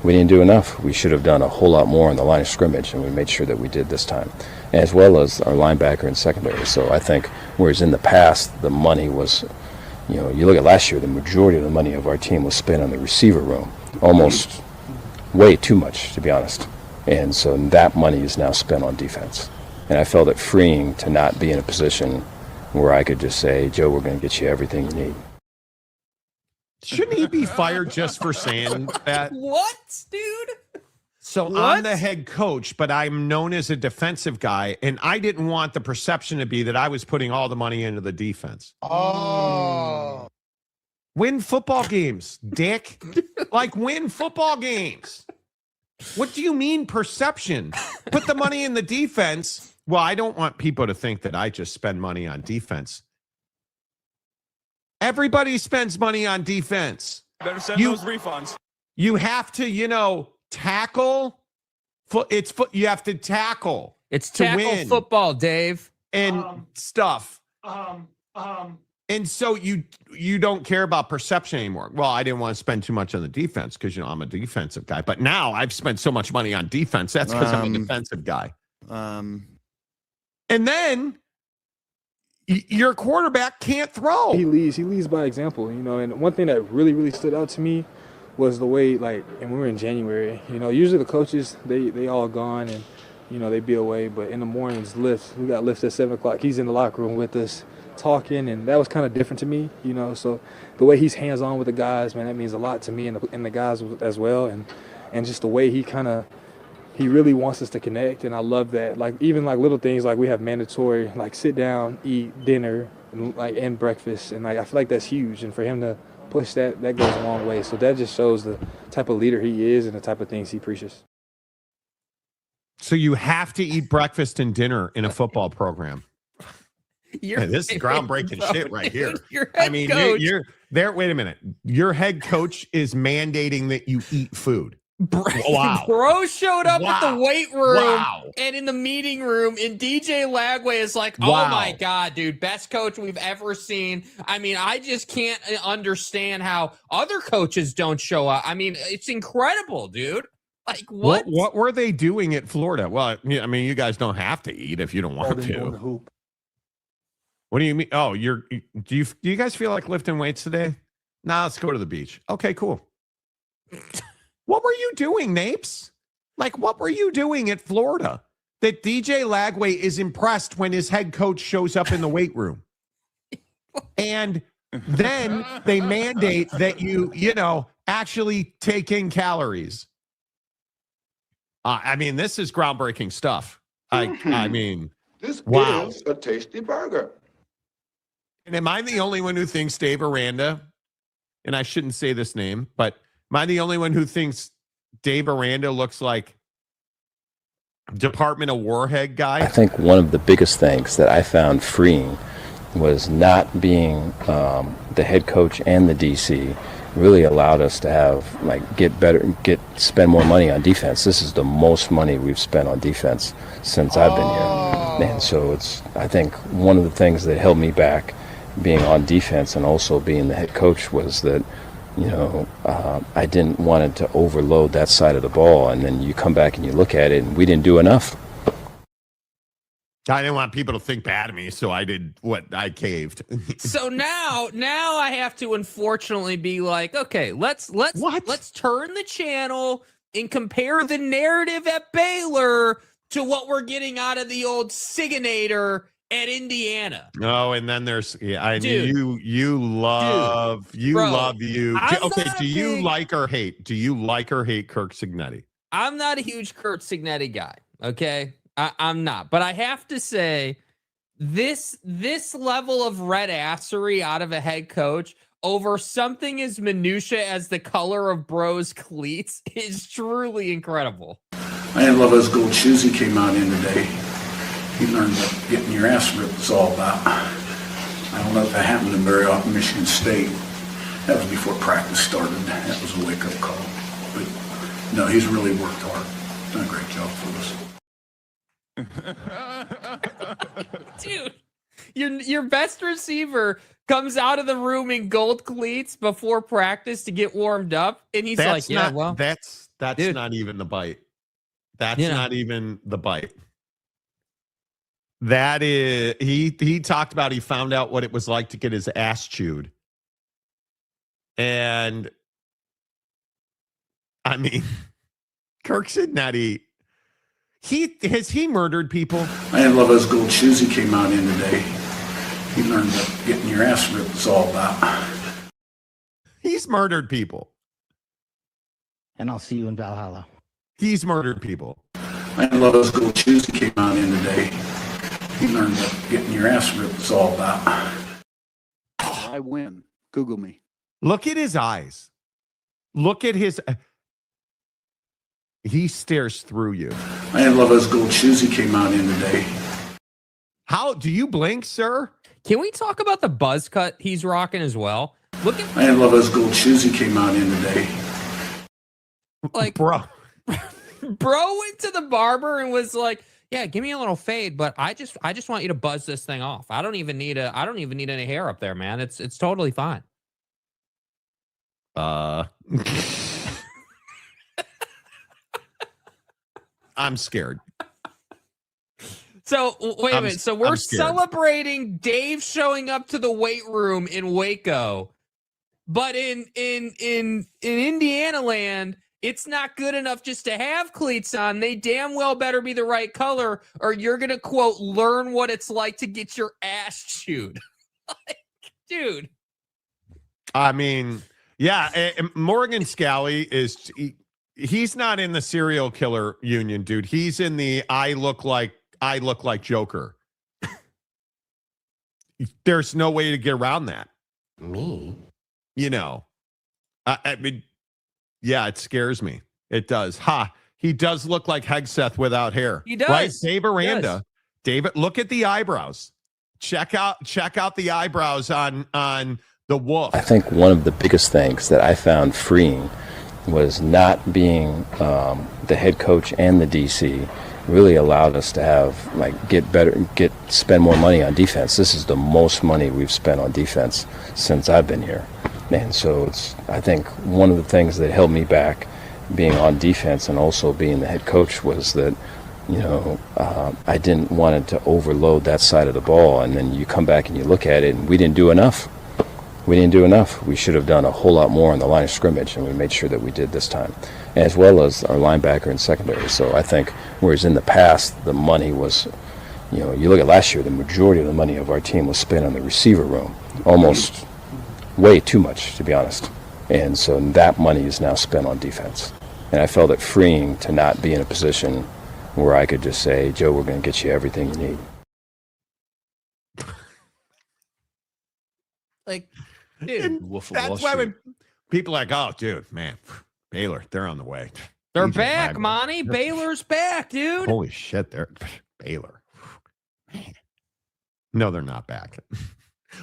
We should have done a whole lot more on the line of scrimmage, and we made sure that we did this time, as well as our linebacker and secondary. So I think, whereas in the past, the money was, you look at last year, the majority of the money of our team was spent on the receiver room, almost way too much, to be honest. And so that money is now spent on defense. And I felt it freeing to not be in a position where I could just say, Joe, we're going to get you everything you need.
Shouldn't he be fired just for saying that?
What, dude?
So
What?
I'm the head coach, but I'm known as a defensive guy, and I didn't want the perception to be that I was putting all the money into the defense.
Oh.
Win football games, dick. Like, win football games. What do you mean perception? Put the money in the defense. Well, I don't want people to think that I just spend money on defense. Everybody spends money on defense.
Better send those refunds.
You have to, tackle. You have to tackle.
It's
to
tackle
win
football, Dave.
and stuff. And so you don't care about perception anymore. Well, I didn't want to spend too much on the defense because I'm a defensive guy. But now I've spent so much money on defense. That's because I'm a defensive guy. And then your quarterback can't throw.
He leads by example, and one thing that really stood out to me was the way, and when we were in January, usually the coaches, they all gone and, they be away, but in the mornings, lifts, we got lifts at 7 o'clock. He's in the locker room with us talking, and that was kind of different to me, so the way he's hands-on with the guys, man, that means a lot to me and the guys as well, and just the way he really wants us to connect, and I love that. Even little things, we have mandatory, sit down, eat dinner, and breakfast, and I feel like that's huge, and for him to push that goes a long way. So that just shows the type of leader he is and the type of things he preaches.
So you have to eat breakfast and dinner in a football program. Hey, this is groundbreaking shit right here. You're there. Wait a minute. Your head coach is mandating that you eat food. Wow.
Bro showed up at the weight room
Wow.
and in the meeting room, and DJ Lagway is like, oh
Wow.
my God, dude, best coach we've ever seen. I just can't understand how other coaches don't show up. It's incredible, dude. What?
What were they doing at Florida? Well, you guys don't have to eat if you don't want
Holding on the
to.
hoop.
What do you mean? Oh, do you guys feel like lifting weights today? Nah, let's go to the beach. Okay, cool. What were you doing, Napes? What were you doing at Florida that DJ Lagway is impressed when his head coach shows up in the weight room? And then they mandate that you actually take in calories. This is groundbreaking stuff.
This
wow.
is a tasty burger.
And am I the only one who thinks Dave Aranda, and I shouldn't say this name, but am I the only one who thinks Dave Aranda looks like Department of Warhead guy?
I think one of the biggest things that I found freeing was not being the head coach and the DC really allowed us to have spend more money on defense. This is the most money we've spent on defense since I've been here. And so I think one of the things that held me back being on defense and also being the head coach was that I didn't want it to overload that side of the ball, and then you come back and you look at it and we didn't do enough.
I didn't want people to think bad of me, so I did what I caved.
So now I have to unfortunately be like, okay, let's turn the channel and compare the narrative at Baylor to what we're getting out of the old Siginator at Indiana.
Oh, and then there's
Dude.
you love
Bro,
you.
I'm
Okay,
not
do you
big-
like or hate? Do you like or hate Kirk Cignetti?
I'm not a huge Kurt Signetti guy. Okay, I'm not, but I have to say this level of red assery out of a head coach over something as minutia as the color of Bro's cleats is truly incredible.
I didn't love those gold shoes he came out in today. He learned what getting your ass ripped is all about. I don't know if that happened in very often Michigan State. That was before practice started. That was a wake-up call. But no, he's really worked hard. Done a great job for us.
Dude, your best receiver comes out of the room in gold cleats before practice to get warmed up, and he's
That's
dude,
not even the bite. That's not even the bite. That is he talked about he found out what it was like to get his ass chewed. And Kirk should not eat. Has he murdered people?
I didn't love those gold shoes he came out in today. He learned that getting your ass ripped is all about.
He's murdered people.
And I'll see you in Valhalla.
He's murdered people.
I didn't love those gold shoes he came out in today. He learned that getting your ass ripped is all about.
I win. Google me.
Look at his eyes. Look at his. He stares through you.
I didn't love those gold shoes he came out in today.
How do you blink, sir?
Can we talk about the buzz cut he's rocking as well? Look at.
I didn't love those gold shoes he came out in today.
Like,
bro
went to the barber and was like, "Yeah, give me a little fade, but I just want you to buzz this thing off. I don't even need any hair up there, man. It's totally fine."
I'm scared.
So wait a minute. So we're
I'm scared.
celebrating Dave showing up to the weight room in Waco, but in Indiana land, it's not good enough just to have cleats on. They damn well better be the right color, or you're gonna quote learn what it's like to get your ass chewed. Like, dude.
I mean, yeah, Morgan Scally is. He's not in the serial killer union, dude. He's in the I look like Joker. There's no way to get around that.
Me?
You know, I mean, yeah, it scares me. It does. He does look like Hegseth without hair.
He does.
Right? Dave Aranda.
Yes.
David, look at the eyebrows. Check out the eyebrows on the wolf.
I think one of the biggest things that I found freeing was not being the head coach and the DC really allowed us to have spend more money on defense. This is the most money we've spent on defense since I've been here. And so I think one of the things that held me back being on defense and also being the head coach was that, I didn't want it to overload that side of the ball. And then you come back and you look at it and we didn't do enough. We should have done a whole lot more on the line of scrimmage, and we made sure that we did this time, as well as our linebacker and secondary. So I think, whereas in the past, the money was, you look at last year, the majority of the money of our team was spent on the receiver room, almost way too much, to be honest. And so that money is now spent on defense. And I felt it freeing to not be in a position where I could just say, Joe, we're going to get you everything you need.
Like, dude,
That's why when people are like, oh, dude, man, Baylor, they're on the way.
They're back, Monty. Baylor's back, dude.
Holy shit, they're Baylor. Man. No, they're not back.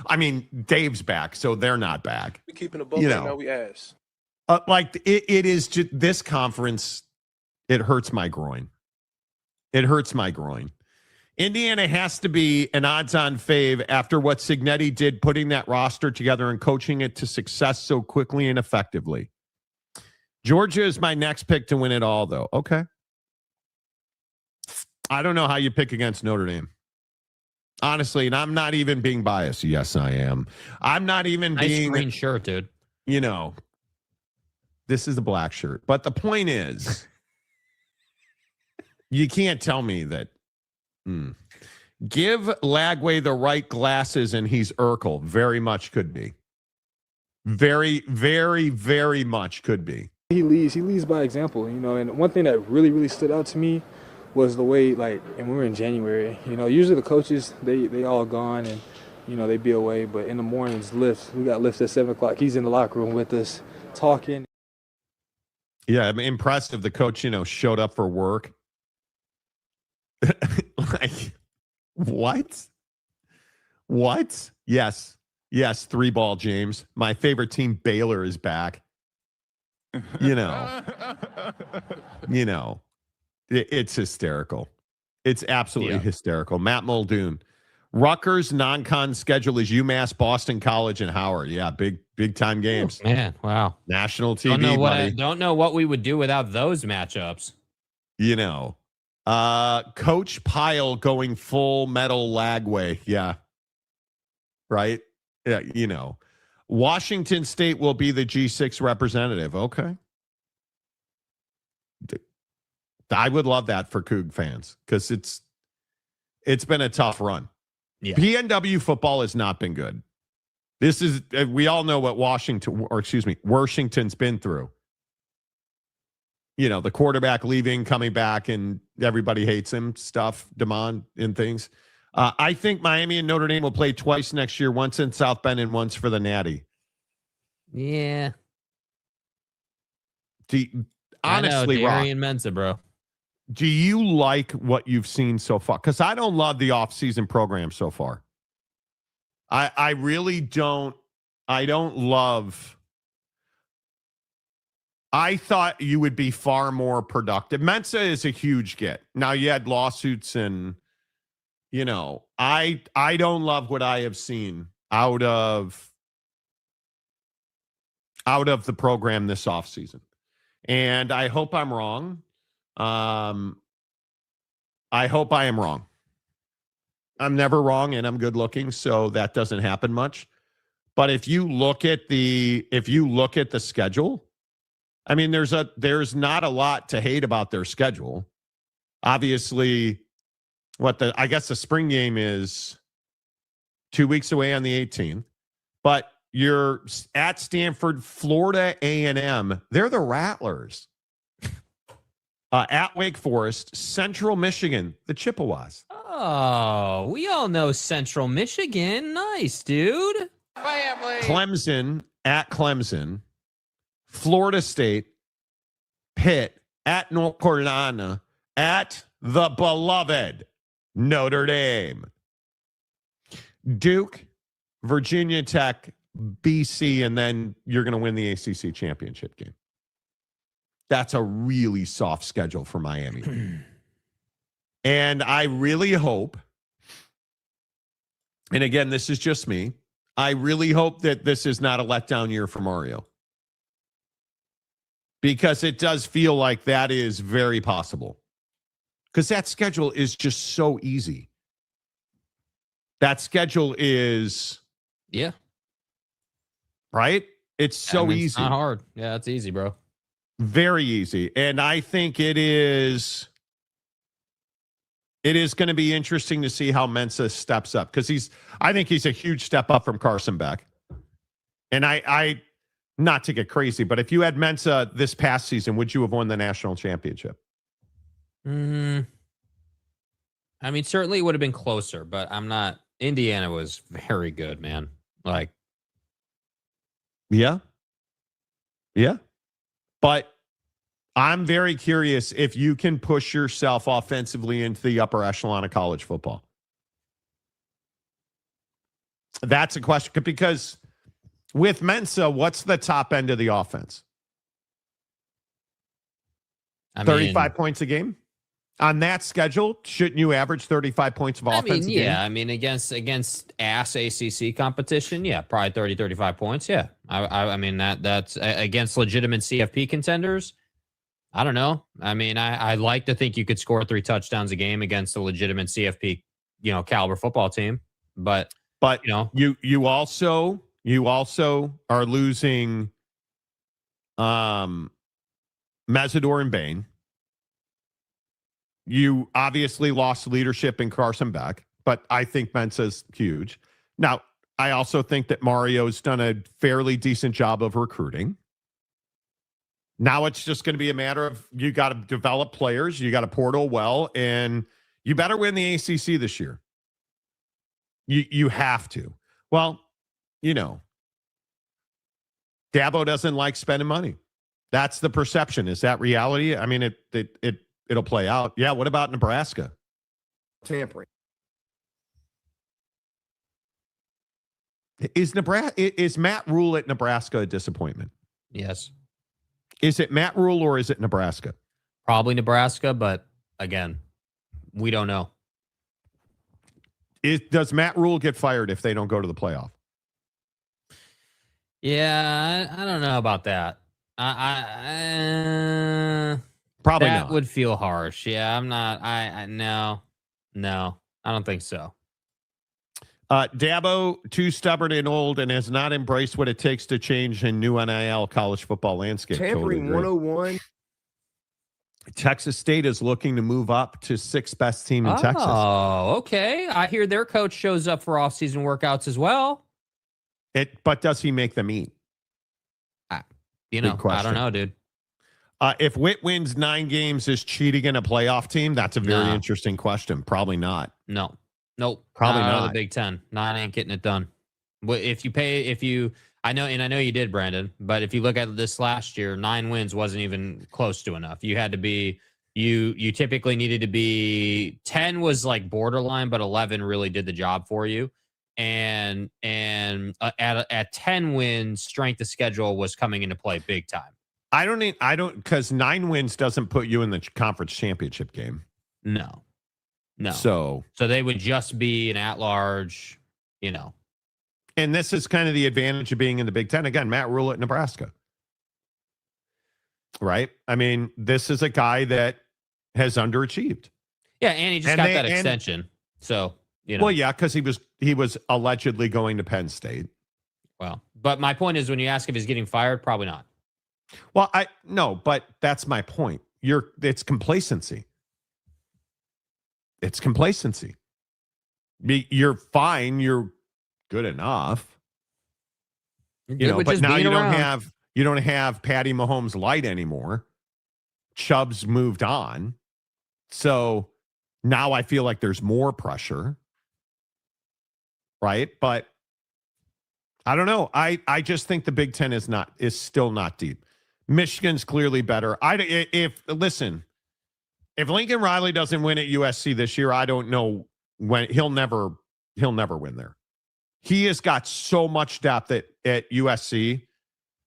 I mean, Dave's back, so they're not back.
We keeping a boat, now we ass.
It is just this conference. It hurts my groin. Indiana has to be an odds-on fave after what Cignetti did, putting that roster together and coaching it to success so quickly and effectively. Georgia is my next pick to win it all, though. Okay. I don't know how you pick against Notre Dame. Honestly, and I'm not even being biased. Yes, I am. I'm not even being...
green shirt, dude.
This is a black shirt. But the point is, you can't tell me that... Give Lagway the right glasses and he's Urkel. Very much could be. Very, very, very much could be.
He leads by example, and one thing that really, really stood out to me was the way, and we were in January, usually the coaches, they all gone and, they be away, but in the mornings, we got lifts at 7 o'clock. He's in the locker room with us talking.
Yeah, I'm impressive. The coach, showed up for work. What? Yes, 3-ball, James. My favorite team, Baylor, is back. It's hysterical. It's absolutely hysterical. Matt Muldoon. Rutgers non-con schedule is UMass, Boston College, and Howard. Yeah, big time games.
Oh, man, wow.
National TV.
Don't know what we would do without those matchups.
Coach Pyle going full metal Lagway. Yeah. Right? Yeah, Washington State will be the G6 representative. Okay. I would love that for Coug fans because it's been a tough run.
Yeah.
PNW football has not been good. This is, we all know what Washington's been through. The quarterback leaving, coming back, and everybody hates him, stuff, Damon, and things. I think Miami and Notre Dame will play twice next year, once in South Bend and once for the Natty.
Yeah.
Honestly, Rock,
Darian Mensa, bro.
do you like what you've seen so far? Because I don't love the offseason program so far. I really don't. I don't love. I thought you would be far more productive. Mensa is a huge get. Now you had lawsuits and, I don't love what I have seen out of the program this offseason. And I hope I'm wrong. I hope I am wrong. I'm never wrong, and I'm good looking, so that doesn't happen much. But if you look at the schedule, I mean, there's not a lot to hate about their schedule. Obviously, I guess the spring game is 2 weeks away on the 18th, but you're at Stanford, Florida A&M. They're the Rattlers. At Wake Forest, Central Michigan, the Chippewas.
Oh, we all know Central Michigan. Nice, dude.
Family.
Clemson, at Clemson, Florida State, Pitt, at North Carolina, at the beloved Notre Dame, Duke, Virginia Tech, BC, and then you're going to win the ACC championship game. That's a really soft schedule for Miami. And I really hope, and again, this is just me, I really hope that this is not a letdown year for Mario. Because it does feel like that is very possible. Because that schedule is just so easy. That schedule is...
Yeah.
Right? It's so easy.
It's not hard. Yeah, it's easy, bro.
Very easy. And I think it is going to be interesting to see how Mensa steps up. Because I think he's a huge step up from Carson Beck. And I not to get crazy, but if you had Mensa this past season, would you have won the national championship?
I mean, certainly it would have been closer, but I'm not. Indiana was very good, man. Like,
yeah. But I'm very curious if you can push yourself offensively into the upper echelon of college football. That's a question, because with Mensa, what's the top end of the offense? 35 points a game? On that schedule, shouldn't you average 35 points of offense?
I mean, against ass ACC competition, yeah, probably 30, 35 points. Yeah. I mean, that's against legitimate CFP contenders. I don't know. I mean, I like to think you could score 3 touchdowns a game against a legitimate CFP, caliber football team. But
you also are losing Mesidor and Bain. You obviously lost leadership in Carson Beck, but I think Mensa's huge. Now, I also think that Mario's done a fairly decent job of recruiting. Now it's just going to be a matter of you got to develop players, you got to portal well, and you better win the ACC this year. You have to. Well, Dabo doesn't like spending money. That's the perception. Is that reality? I mean, it'll play out. Yeah, what about Nebraska?
Tampering.
Is Matt Rule at Nebraska a disappointment?
Yes.
Is it Matt Rule or is it Nebraska?
Probably Nebraska, but again, we don't know.
Does Matt Rule get fired if they don't go to the playoff?
Yeah, I don't know about that.
Probably
that
not.
Would feel harsh. Yeah, I'm not. No, I don't think so.
Dabo, too stubborn and old, and has not embraced what it takes to change a new NIL college football landscape.
Tampering
totally
101.
Texas State is looking to move up to 6th best team in Texas.
Oh, okay. I hear their coach shows up for off-season workouts as well.
But does he make them eat?
I don't know, dude.
If Witt wins 9 games, is cheating in a playoff team? That's a very interesting question. Probably not.
No. Nope.
Probably
not.
not.
The Big Ten. 9 ain't getting it done. But I know you did, Brandon, but if you look at this last year, 9 wins wasn't even close to enough. You had to be, you typically needed to be, 10 was like borderline, but 11 really did the job for you. And at 10 wins, strength of schedule was coming into play big time.
Because 9 wins doesn't put you in the conference championship game.
No.
So
they would just be an at-large,
And this is kind of the advantage of being in the Big Ten. Again, Matt Rule at Nebraska. Right? I mean, this is a guy that has underachieved.
Yeah, and he just got that extension. So,
Well, yeah, because he was allegedly going to Penn State.
Well, but my point is, when you ask if he's getting fired, probably not.
Well, but that's my point. It's complacency. It's complacency. You're fine. You're good enough. But now you don't have Patty Mahomes light anymore. Chubb's moved on. So now I feel like there's more pressure. Right? But I don't know. I just think the Big Ten is still not deep. Michigan's clearly better. If Lincoln Riley doesn't win at USC this year, I don't know when he'll never win there. He has got so much depth at USC.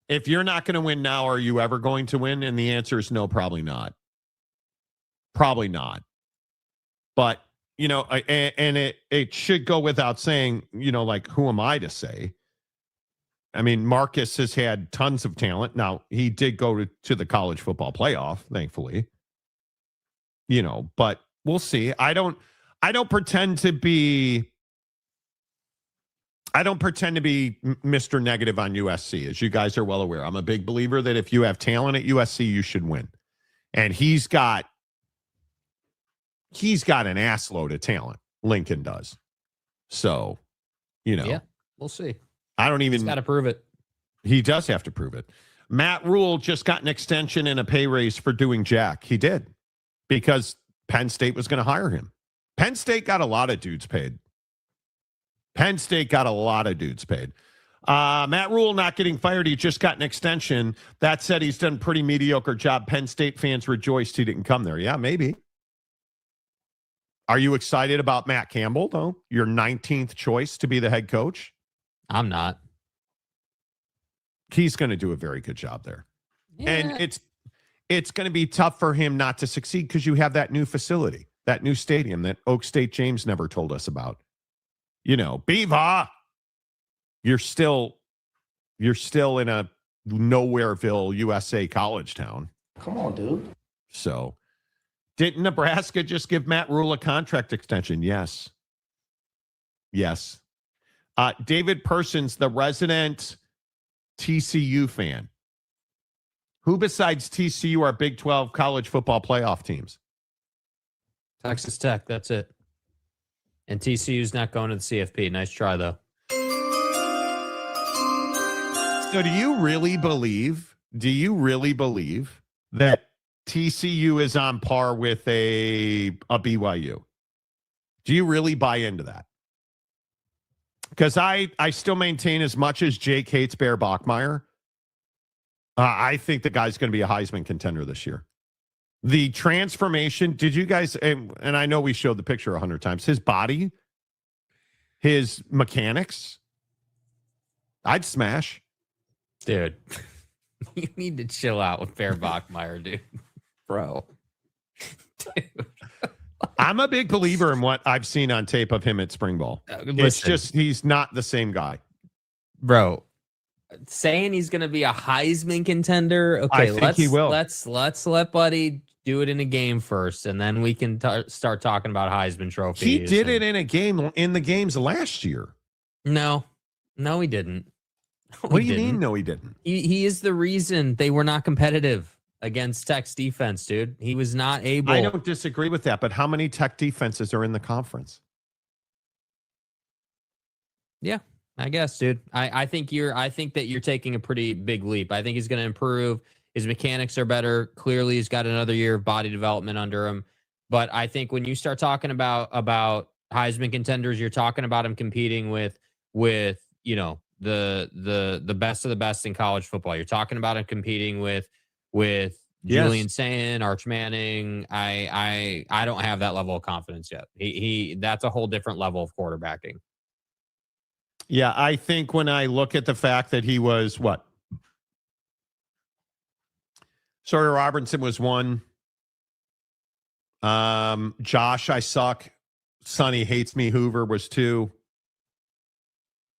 If you're not going to win now, are you ever going to win? And the answer is no, probably not. Probably not. But, and it should go without saying, like, who am I to say? I mean, Marcus has had tons of talent. Now, he did go to the college football playoff, thankfully. But we'll see. I don't pretend to be Mr. Negative on USC, as you guys are well aware. I'm a big believer that if you have talent at USC, you should win. And he's got an ass load of talent. Lincoln does. So,
Yeah, we'll see.
He's
got to prove it.
He does have to prove it. Matt Rule just got an extension and a pay raise for doing Jack. He did, because Penn State was going to hire him. Penn State got a lot of dudes paid. Matt Rule not getting fired. He just got an extension. That said, he's done a pretty mediocre job. Penn State fans rejoiced he didn't come there. Yeah, maybe. Are you excited about Matt Campbell, though? Your 19th choice to be the head coach?
I'm not.
He's going to do a very good job there.
Yeah.
And it's going to be tough for him not to succeed because you have that new facility, that new stadium that Oak State James never told us about. Beaver, you're still in a Nowhereville, USA college town.
Come on, dude.
So, didn't Nebraska just give Matt Rule a contract extension? Yes. David Persons, the resident TCU fan. Who besides TCU are Big 12 college football playoff teams?
Texas Tech, that's it. And TCU's not going to the CFP. Nice try, though.
So do you really believe that TCU is on par with a BYU? Do you really buy into that? Because I still maintain, as much as Jake hates Bear Bachmeier, I think the guy's going to be a Heisman contender this year. The transformation, did you guys, and I know we showed the picture 100 times, his body, his mechanics, I'd smash.
Dude, you need to chill out with Bear Bachmeier, dude. Bro. Dude.
I'm a big believer in what I've seen on tape of him at spring ball. It's just, he's not the same guy.
Bro, saying he's going to be a Heisman contender. Okay,
I think he will.
Let's let Buddy do it in a game first, and then we can start talking about Heisman trophies.
He did it in a game, in the games last year.
No, he didn't.
What do you mean? No, he didn't.
He is the reason they were not competitive against Tech's defense, dude. He was not able.
I don't disagree with that, but how many Tech defenses are in the conference?
Yeah, I guess, dude. I think that you're taking a pretty big leap. I think he's going to improve. His mechanics are better. Clearly, he's got another year of body development under him. But I think when you start talking about Heisman contenders, you're talking about him competing with the best of the best in college football. You're talking about him competing with Julian Sayin, Arch Manning. I don't have that level of confidence yet. He that's a whole different level of quarterbacking.
Yeah, I think when I look at the fact that he was what? Sawyer Robertson was 1. Josh, I suck. Sonny hates me. Hoover was 2.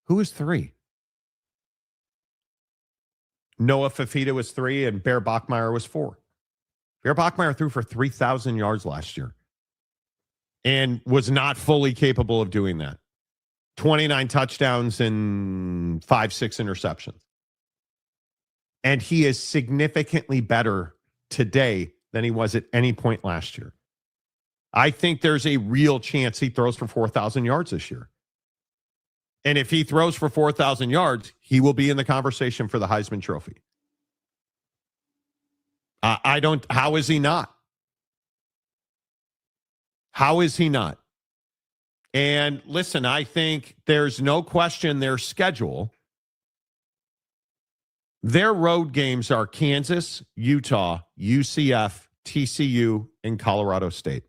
Who was 3? Noah Fafita was 3, and Bear Bachmeier was 4. Bear Bachmeier threw for 3,000 yards last year and was not fully capable of doing that. 29 touchdowns and 5-6 interceptions. And he is significantly better today than he was at any point last year. I think there's a real chance he throws for 4,000 yards this year. And if he throws for 4,000 yards, he will be in the conversation for the Heisman Trophy. How is he not? How is he not? And listen, I think there's no question their schedule. Their road games are Kansas, Utah, UCF, TCU, and Colorado State.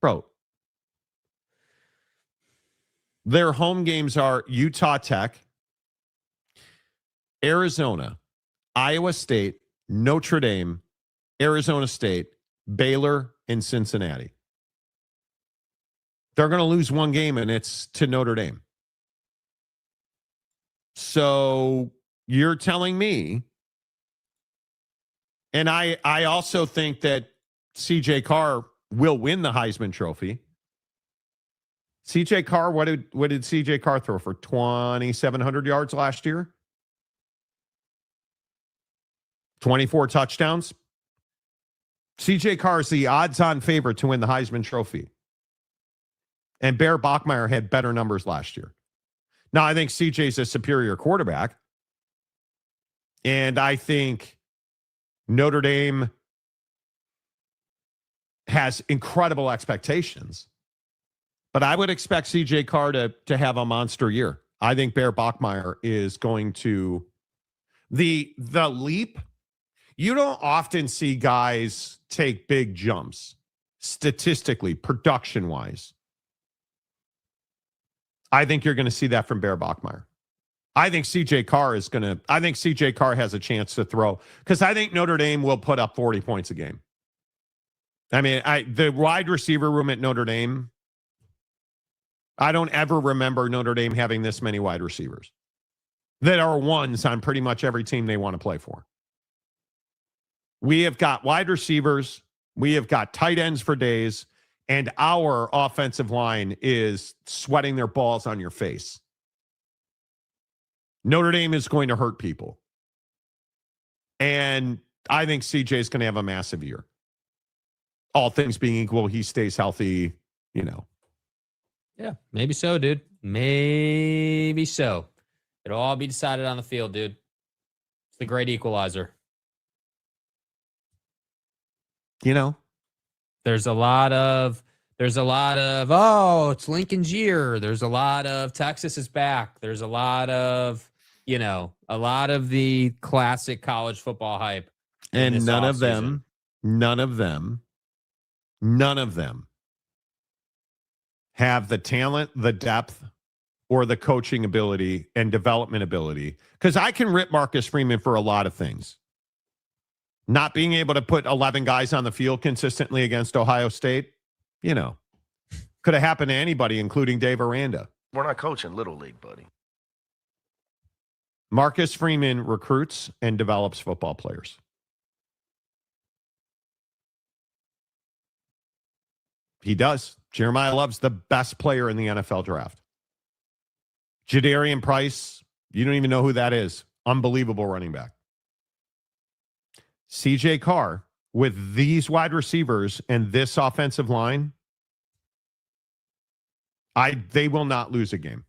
Bro, their home games are Utah Tech, Arizona, Iowa State, Notre Dame, Arizona State, Baylor, and Cincinnati. They're going to lose one game, and it's to Notre Dame. So you're telling me, and I also think that C.J. Carr will win the Heisman Trophy. C.J. Carr, what did C.J. Carr throw for 2,700 yards last year? 24 touchdowns. C.J. Carr is the odds-on favorite to win the Heisman Trophy. And Bear Bachmeier had better numbers last year. Now, I think C.J.'s a superior quarterback. And I think Notre Dame has incredible expectations. But I would expect C.J. Carr to have a monster year. I think Bear Bachmeier is going to... The leap, you don't often see guys take big jumps, statistically, production-wise. I think you're going to see that from Bear Bachmeier. I think C.J. Carr has a chance to throw, because I think Notre Dame will put up 40 points a game. I mean, the wide receiver room at Notre Dame, I don't ever remember Notre Dame having this many wide receivers that are ones on pretty much every team they want to play for. We have got wide receivers. We have got tight ends for days. And our offensive line is sweating their balls on your face. Notre Dame is going to hurt people. And I think CJ is going to have a massive year. All things being equal, he stays healthy, you know.
Yeah, maybe so, dude. Maybe so. It'll all be decided on the field, dude. It's the great equalizer.
You know,
there's a lot of, oh, it's Lincoln's year. There's a lot of Texas is back. There's a lot of, a lot of the classic college football hype.
And none of them have the talent, the depth, or the coaching ability and development ability. Because I can rip Marcus Freeman for a lot of things. Not being able to put 11 guys on the field consistently against Ohio State, could have happened to anybody, including Dave Aranda.
We're not coaching Little League, buddy.
Marcus Freeman recruits and develops football players. He does. Jeremiah Love's the best player in the NFL draft. Jadarian Price, you don't even know who that is. Unbelievable running back. CJ Carr with these wide receivers and this offensive line, they will not lose a game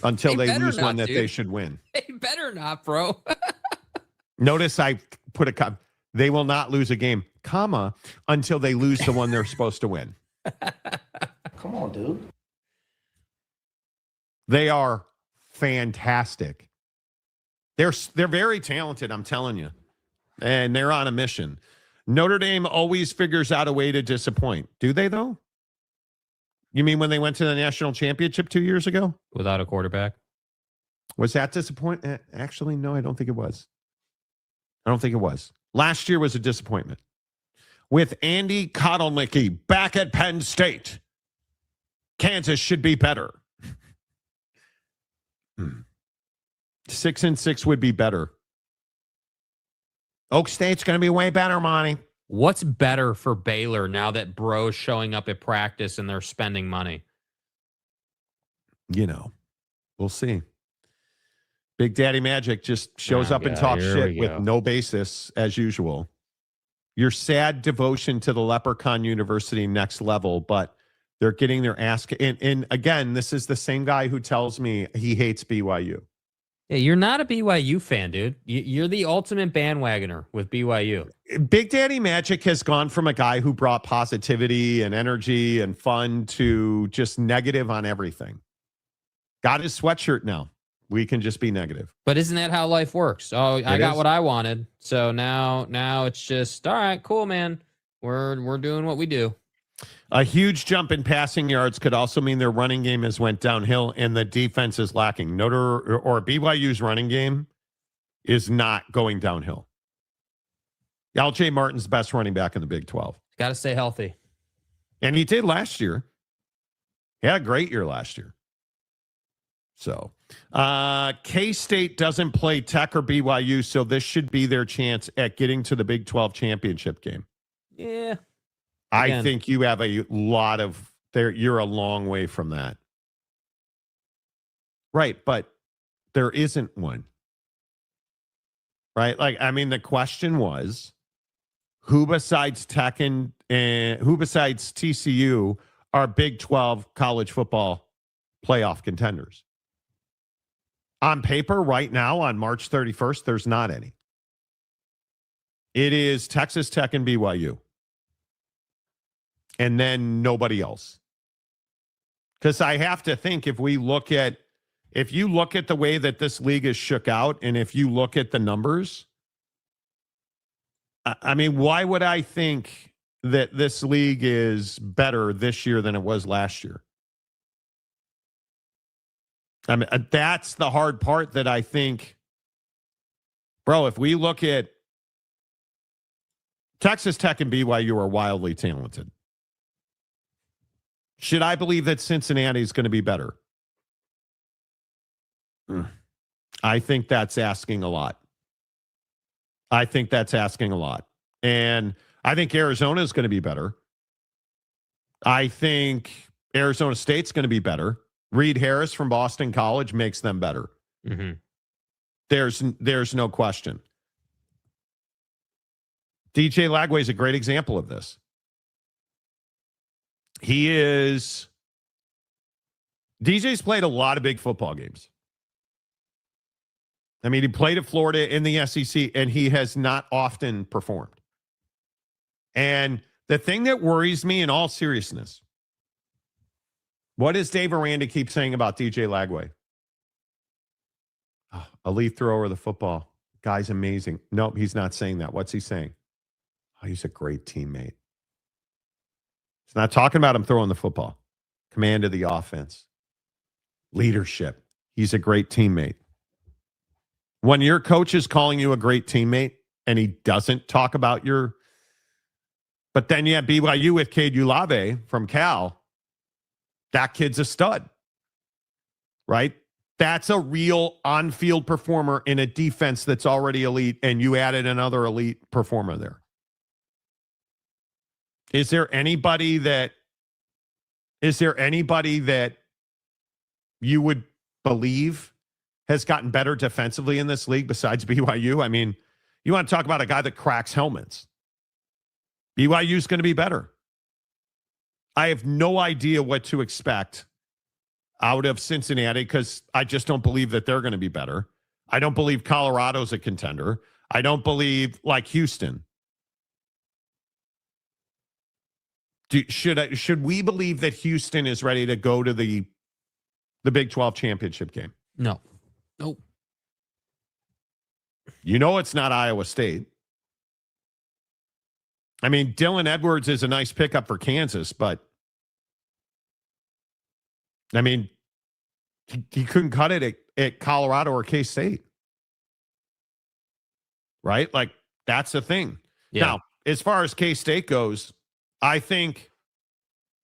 until they lose one that they should win.
They better not, bro.
Notice I put they will not lose a game, comma, until they lose the one they're supposed to win.
Come on, dude.
They are fantastic. They're very talented, I'm telling you. And they're on a mission. Notre Dame always figures out a way to disappoint. Do they, though? You mean when they went to the national championship 2 years ago?
Without a quarterback?
Was that disappointment? Actually, no, I don't think it was. I don't think it was. Last year was a disappointment. With Andy Kotelnicki back at Penn State, Kansas should be better. 6-6 would be better. Oak State's going to be way better, Monty.
What's better for Baylor now that Bro's showing up at practice and they're spending money?
You know, we'll see. Big Daddy Magic just shows up and talks shit with no basis, as usual. Your sad devotion to the Leprechaun University next level, but they're getting their ass. And again, this is the same guy who tells me he hates BYU.
Yeah, you're not a BYU fan, dude. You're the ultimate bandwagoner with BYU.
Big Daddy Magic has gone from a guy who brought positivity and energy and fun to just negative on everything. Got his sweatshirt now. We can just be negative.
But isn't that how life works? Oh, I got what I wanted. So now it's just, all right, cool, man. We're doing what we do.
A huge jump in passing yards could also mean their running game has went downhill and the defense is lacking. BYU's running game is not going downhill. LJ Martin's the best running back in the Big 12.
Got to stay healthy.
And he did last year. He had a great year last year. So, K-State doesn't play Tech or BYU, so this should be their chance at getting to the Big 12 championship game.
Yeah.
I think you have a lot of there. You're a long way from that. Right. But there isn't one. Right. Like, I mean, the question was who besides Tech and who besides TCU are Big 12 college football playoff contenders? On paper right now on March 31st, there's not any. It is Texas Tech and BYU. And then nobody else. Because I have to think if you look at the way that this league is shook out, and if you look at the numbers, I mean, why would I think that this league is better this year than it was last year? I mean, that's the hard part that I think, bro, if we look at Texas Tech and BYU are wildly talented. Should I believe that Cincinnati is going to be better? I think that's asking a lot. And I think Arizona is going to be better. I think Arizona State's going to be better. Reed Harris from Boston College makes them better.
Mm-hmm.
There's no question. DJ Lagway is a great example of this. DJ's played a lot of big football games. I mean, he played at Florida in the SEC, and he has not often performed. And the thing that worries me in all seriousness, what does Dave Aranda keep saying about DJ Lagway? Oh, elite thrower of the football. Guy's amazing. Nope, he's not saying that. What's he saying? Oh, he's a great teammate. He's not talking about him throwing the football. Command of the offense. Leadership. He's a great teammate. When your coach is calling you a great teammate and he doesn't talk about your... But then you have BYU with Cade Ulave from Cal. That kid's a stud. Right? That's a real on-field performer in a defense that's already elite, and you added another elite performer there. Is there anybody that you would believe has gotten better defensively in this league besides BYU? I mean, You want to talk about a guy that cracks helmets. BYU is going to be better. I have no idea what to expect out of Cincinnati because I just don't believe that they're going to be better. I don't believe Colorado's a contender. I don't believe like Houston. Should we believe that Houston is ready to go to the Big 12 championship game?
No. Nope.
You know it's not Iowa State. I mean, Dylan Edwards is a nice pickup for Kansas, but I mean, he couldn't cut it at Colorado or K-State. Right? Like, that's the thing.
Yeah.
Now, as far as K-State goes, I think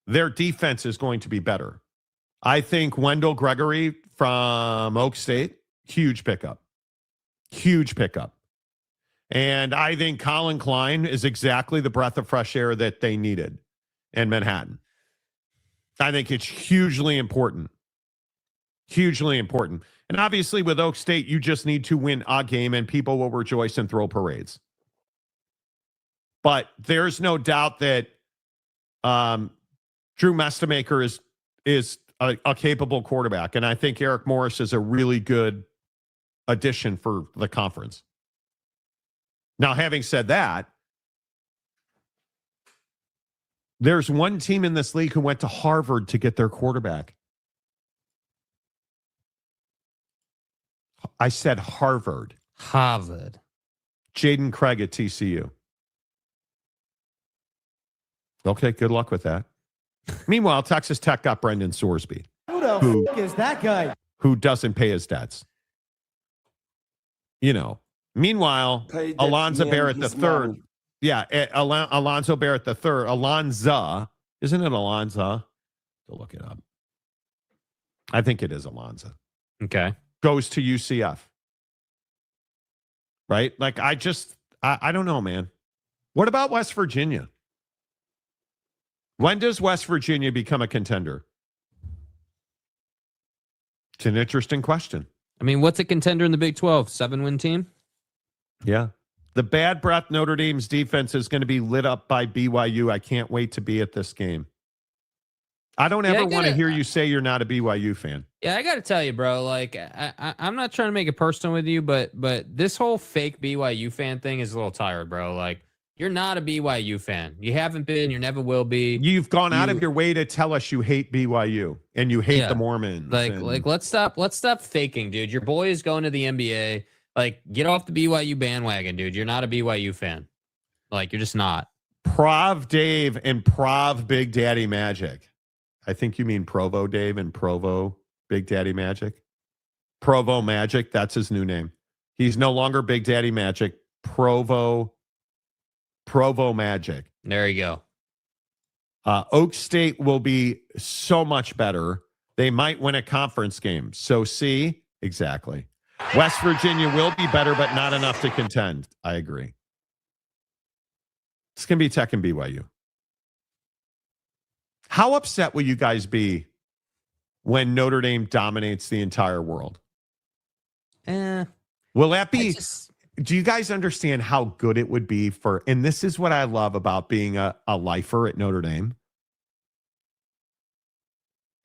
their defense is going to be better. I think Wendell Gregory from Oak State, huge pickup. Huge pickup. And I think Colin Klein is exactly the breath of fresh air that they needed in Manhattan. I think it's hugely important. Hugely important. And obviously with Oak State, you just need to win a game and people will rejoice and throw parades. But there's no doubt that Drew Mestamaker is a capable quarterback. And I think Eric Morris is a really good addition for the conference. Now, having said that, there's one team in this league who went to Harvard to get their quarterback. I said Harvard.
Harvard.
Jaden Craig at TCU. Okay, good luck with that. Meanwhile, Texas Tech got Brendan Sorsby.
Who the f*** is that guy?
Who doesn't pay his debts. You know. Meanwhile, Alonzo Barrett III. Yeah, Alonzo Barrett III. Alonza. Isn't it Alonza? Go look it up. I think it is Alonza.
Okay.
Goes to UCF. Right? Like, I don't know, man. What about West Virginia? When does West Virginia become a contender? It's an interesting question.
I mean, what's a contender in the Big 12? 7-win team?
Yeah. The bad breath Notre Dame's defense is going to be lit up by BYU. I can't wait to be at this game. I don't ever want to hear you say you're not a BYU fan.
Yeah, I got to tell you, bro, like, I'm not trying to make it personal with you, but this whole fake BYU fan thing is a little tired, bro. Like, you're not a BYU fan. You haven't been. You never will be.
You've gone out of your way to tell us you hate BYU and you hate the Mormons.
Like, let's stop faking, dude. Your boy is going to the NBA. Like, get off the BYU bandwagon, dude. You're not a BYU fan. Like, you're just not.
Prov Dave and Prov Big Daddy Magic. I think you mean Provo Dave and Provo Big Daddy Magic. Provo Magic, that's his new name. He's no longer Big Daddy Magic. Provo Magic.
There you go.
Oak State will be so much better. They might win a conference game. So see, exactly. West Virginia will be better, but not enough to contend. I agree. It's going to be Tech and BYU. How upset will you guys be when Notre Dame dominates the entire world? Will that be... Do you guys understand how good it would be for... And this is what I love about being a lifer at Notre Dame.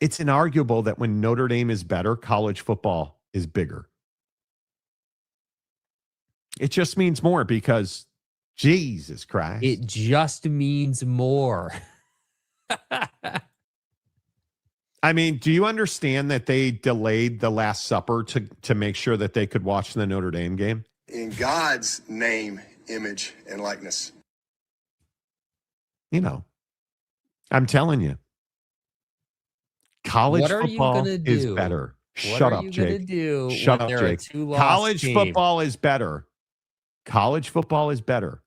It's inarguable that when Notre Dame is better, college football is bigger. It just means more because, Jesus Christ.
It just means more.
I mean, do you understand that they delayed the Last Supper to make sure that they could watch the Notre Dame game?
In God's name, image, and likeness.
You know, I'm telling you. College football is better. Shut up, Jake. Shut up, Jake. College football is better. College football is better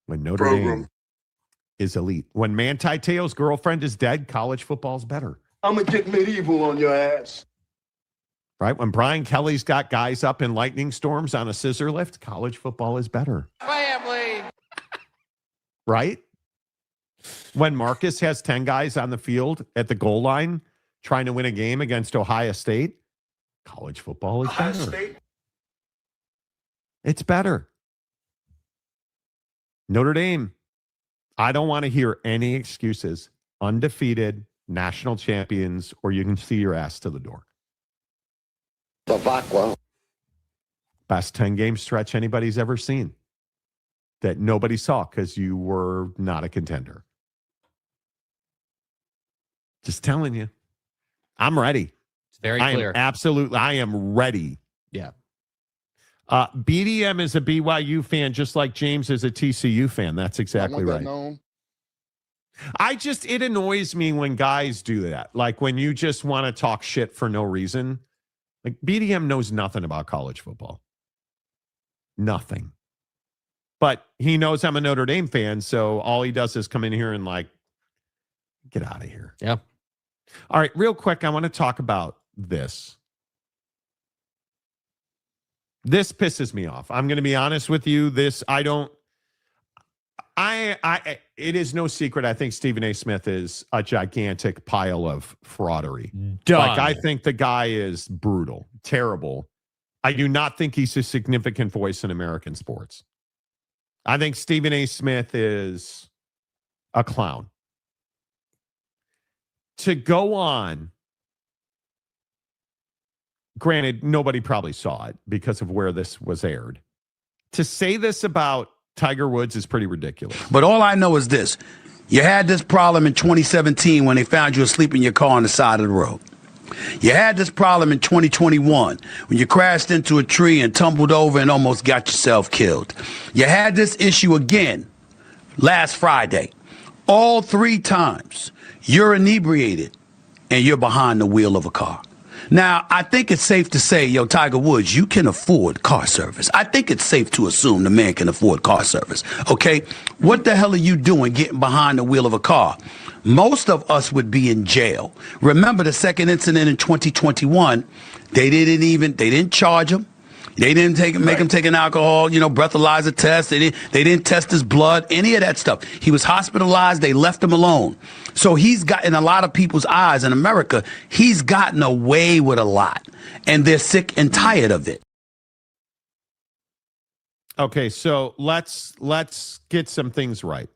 when Notre Dame is elite. When Manti Te'o's girlfriend is dead, college football is better.
I'm going to get medieval on your ass.
Right? When Brian Kelly's got guys up in lightning storms on a scissor lift, college football is better.
Family.
Right? When Marcus has 10 guys on the field at the goal line trying to win a game against Ohio State, college football is better. It's better. Notre Dame, I don't want to hear any excuses. Undefeated, national champions, or you can see your ass to the door. Best 10-game stretch anybody's ever seen that nobody saw because you were not a contender. Just telling you. I'm ready.
It's very clear.
I am ready.
Yeah.
BDM is a BYU fan, just like James is a TCU fan. That's exactly right. It annoys me when guys do that. Like when you just want to talk shit for no reason. Like BDM knows nothing about college football. Nothing. But he knows I'm a Notre Dame fan, so all he does is come in here and like, get out of here.
Yeah.
All right, real quick, I want to talk about this. This pisses me off. I'm going to be honest with you. It is no secret. I think Stephen A. Smith is a gigantic pile of fraudery.
Done.
Like, I think the guy is brutal, terrible. I do not think he's a significant voice in American sports. I think Stephen A. Smith is a clown. To go on, granted, nobody probably saw it because of where this was aired. To say this about Tiger Woods is pretty ridiculous.
But all I know is this. You had this problem in 2017 when they found you asleep in your car on the side of the road. You had this problem in 2021 when you crashed into a tree and tumbled over and almost got yourself killed. You had this issue again last Friday. All 3 times you're inebriated and you're behind the wheel of a car. Now, I think it's safe to say, Tiger Woods, you can afford car service. I think it's safe to assume the man can afford car service. Okay? What the hell are you doing getting behind the wheel of a car? Most of us would be in jail. Remember the second incident in 2021, they didn't charge him. They didn't make him take an alcohol, breathalyzer test. They didn't test his blood, any of that stuff. He was hospitalized. They left him alone. So he's got, in a lot of people's eyes in America, he's gotten away with a lot. And they're sick and tired of it.
Okay, so let's get some things right.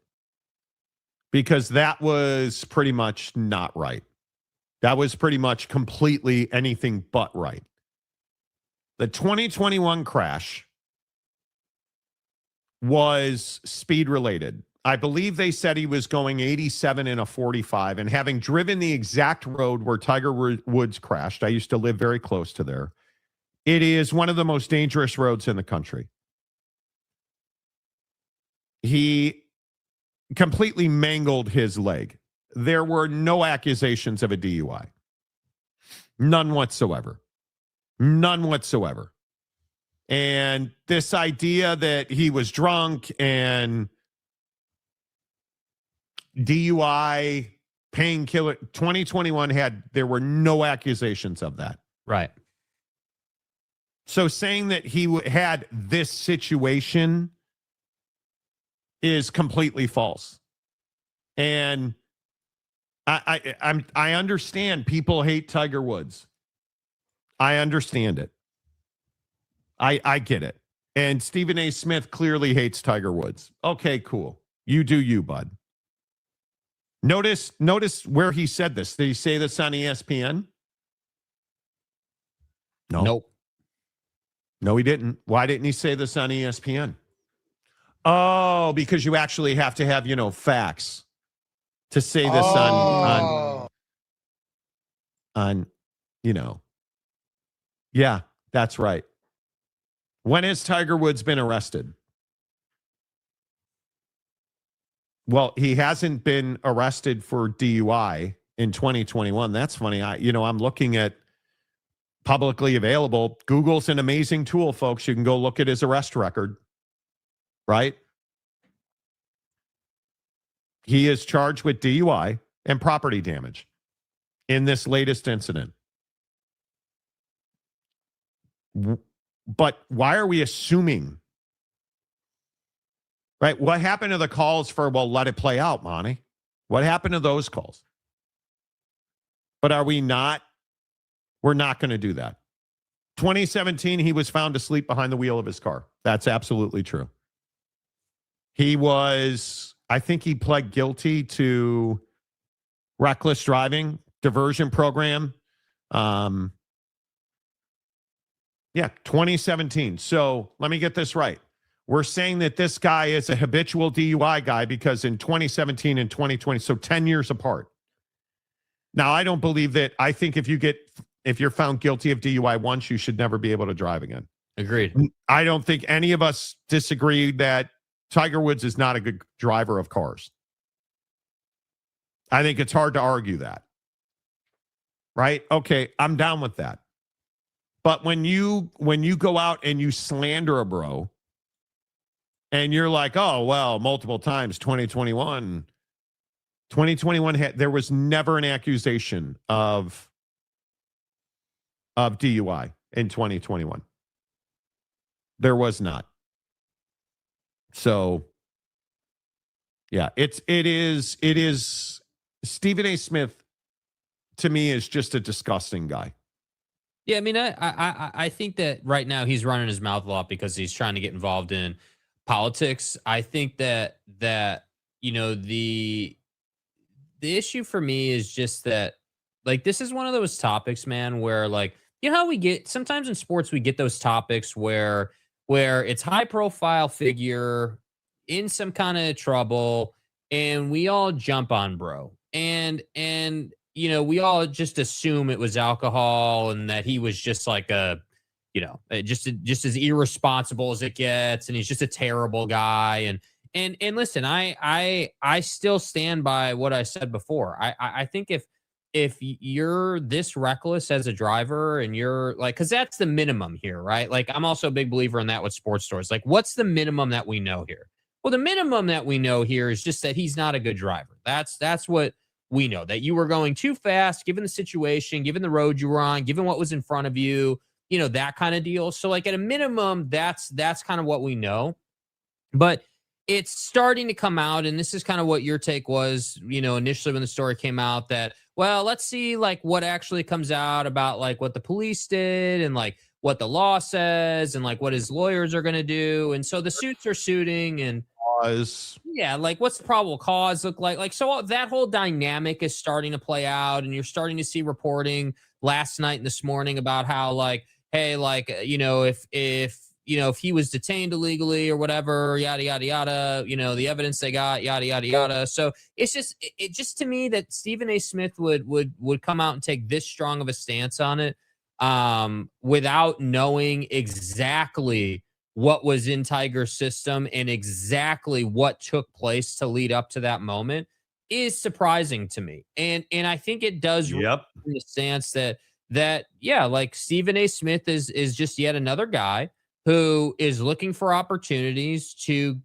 Because that was pretty much not right. That was pretty much completely anything but right. The 2021 crash was speed related. I believe they said he was going 87 in a 45, and having driven the exact road where Tiger Woods crashed, I used to live very close to there. It is one of the most dangerous roads in the country. He completely mangled his leg. There were no accusations of a DUI. None whatsoever. None whatsoever. And this idea that he was drunk and DUI, painkiller, 2021 there were no accusations of that.
Right.
So saying that he had this situation is completely false. And I understand people hate Tiger Woods. I understand it. I get it. And Stephen A. Smith clearly hates Tiger Woods. Okay, cool. You do you, bud. Notice where he said this. Did he say this on ESPN? No.
Nope.
No, he didn't. Why didn't he say this on ESPN? Oh, because you actually have to have, facts to say this on Yeah, that's right. When has Tiger Woods been arrested? Well, he hasn't been arrested for DUI in 2021. That's funny. I'm looking at publicly available. Google's an amazing tool, folks. You can go look at his arrest record, right? He is charged with DUI and property damage in this latest incident. But why are we assuming? Right? What happened to the calls for, let it play out, Monty? What happened to those calls? But we're not going to do that. 2017, he was found asleep behind the wheel of his car. That's absolutely true. I think he pled guilty to reckless driving diversion program. 2017. So let me get this right. We're saying that this guy is a habitual DUI guy because in 2017 and 2020, so 10 years apart. Now, I don't believe that. I think if you're found guilty of DUI once, you should never be able to drive again.
Agreed.
I don't think any of us disagree that Tiger Woods is not a good driver of cars. I think it's hard to argue that. Right? Okay, I'm down with that. But when you go out and you slander a bro and you're like, oh, well, multiple times, 2021, there was never an accusation of DUI in 2021. There was not. So, yeah, it is Stephen A. Smith, to me, is just a disgusting guy.
Yeah, I mean, I think that right now he's running his mouth a lot because he's trying to get involved in politics. I think that you know, the issue for me is just that, like, this is one of those topics, man, where, like, you know how we get sometimes in sports, we get those topics where it's high profile figure in some kind of trouble and we all jump on bro. And you know, we all just assume it was alcohol and that he was just like a, you know, just as irresponsible as it gets. And he's just a terrible guy. And listen, I still stand by what I said before. I think if you're this reckless as a driver and you're like, because that's the minimum here, right? Like, I'm also a big believer in that with sports stores. Like, what's the minimum that we know here? Well, the minimum that we know here is just that he's not a good driver. That's what we know, that you were going too fast, given the situation, given the road you were on, given what was in front of you, you know, that kind of deal. So, like, at a minimum, that's kind of what we know. But it's starting to come out, and this is kind of what your take was, you know, initially when the story came out, that, well, let's see, like, what actually comes out about, like, what the police did and, like, what the law says and, like, what his lawyers are going to do. And so the suits are suiting and yeah, like, what's the probable cause look like? Like, so that whole dynamic is starting to play out, and you're starting to see reporting last night and this morning about how, like, hey, like, you know, if you know, if he was detained illegally or whatever, yada, yada, yada, you know, the evidence they got, yada, yada, yada. So it's just, it just, to me, that Stephen A. Smith would come out and take this strong of a stance on it without knowing exactly what was in Tiger's system and exactly what took place to lead up to that moment is surprising to me. And I think it does in the stance that, yeah, like, Stephen A. Smith is just yet another guy who is looking for opportunities to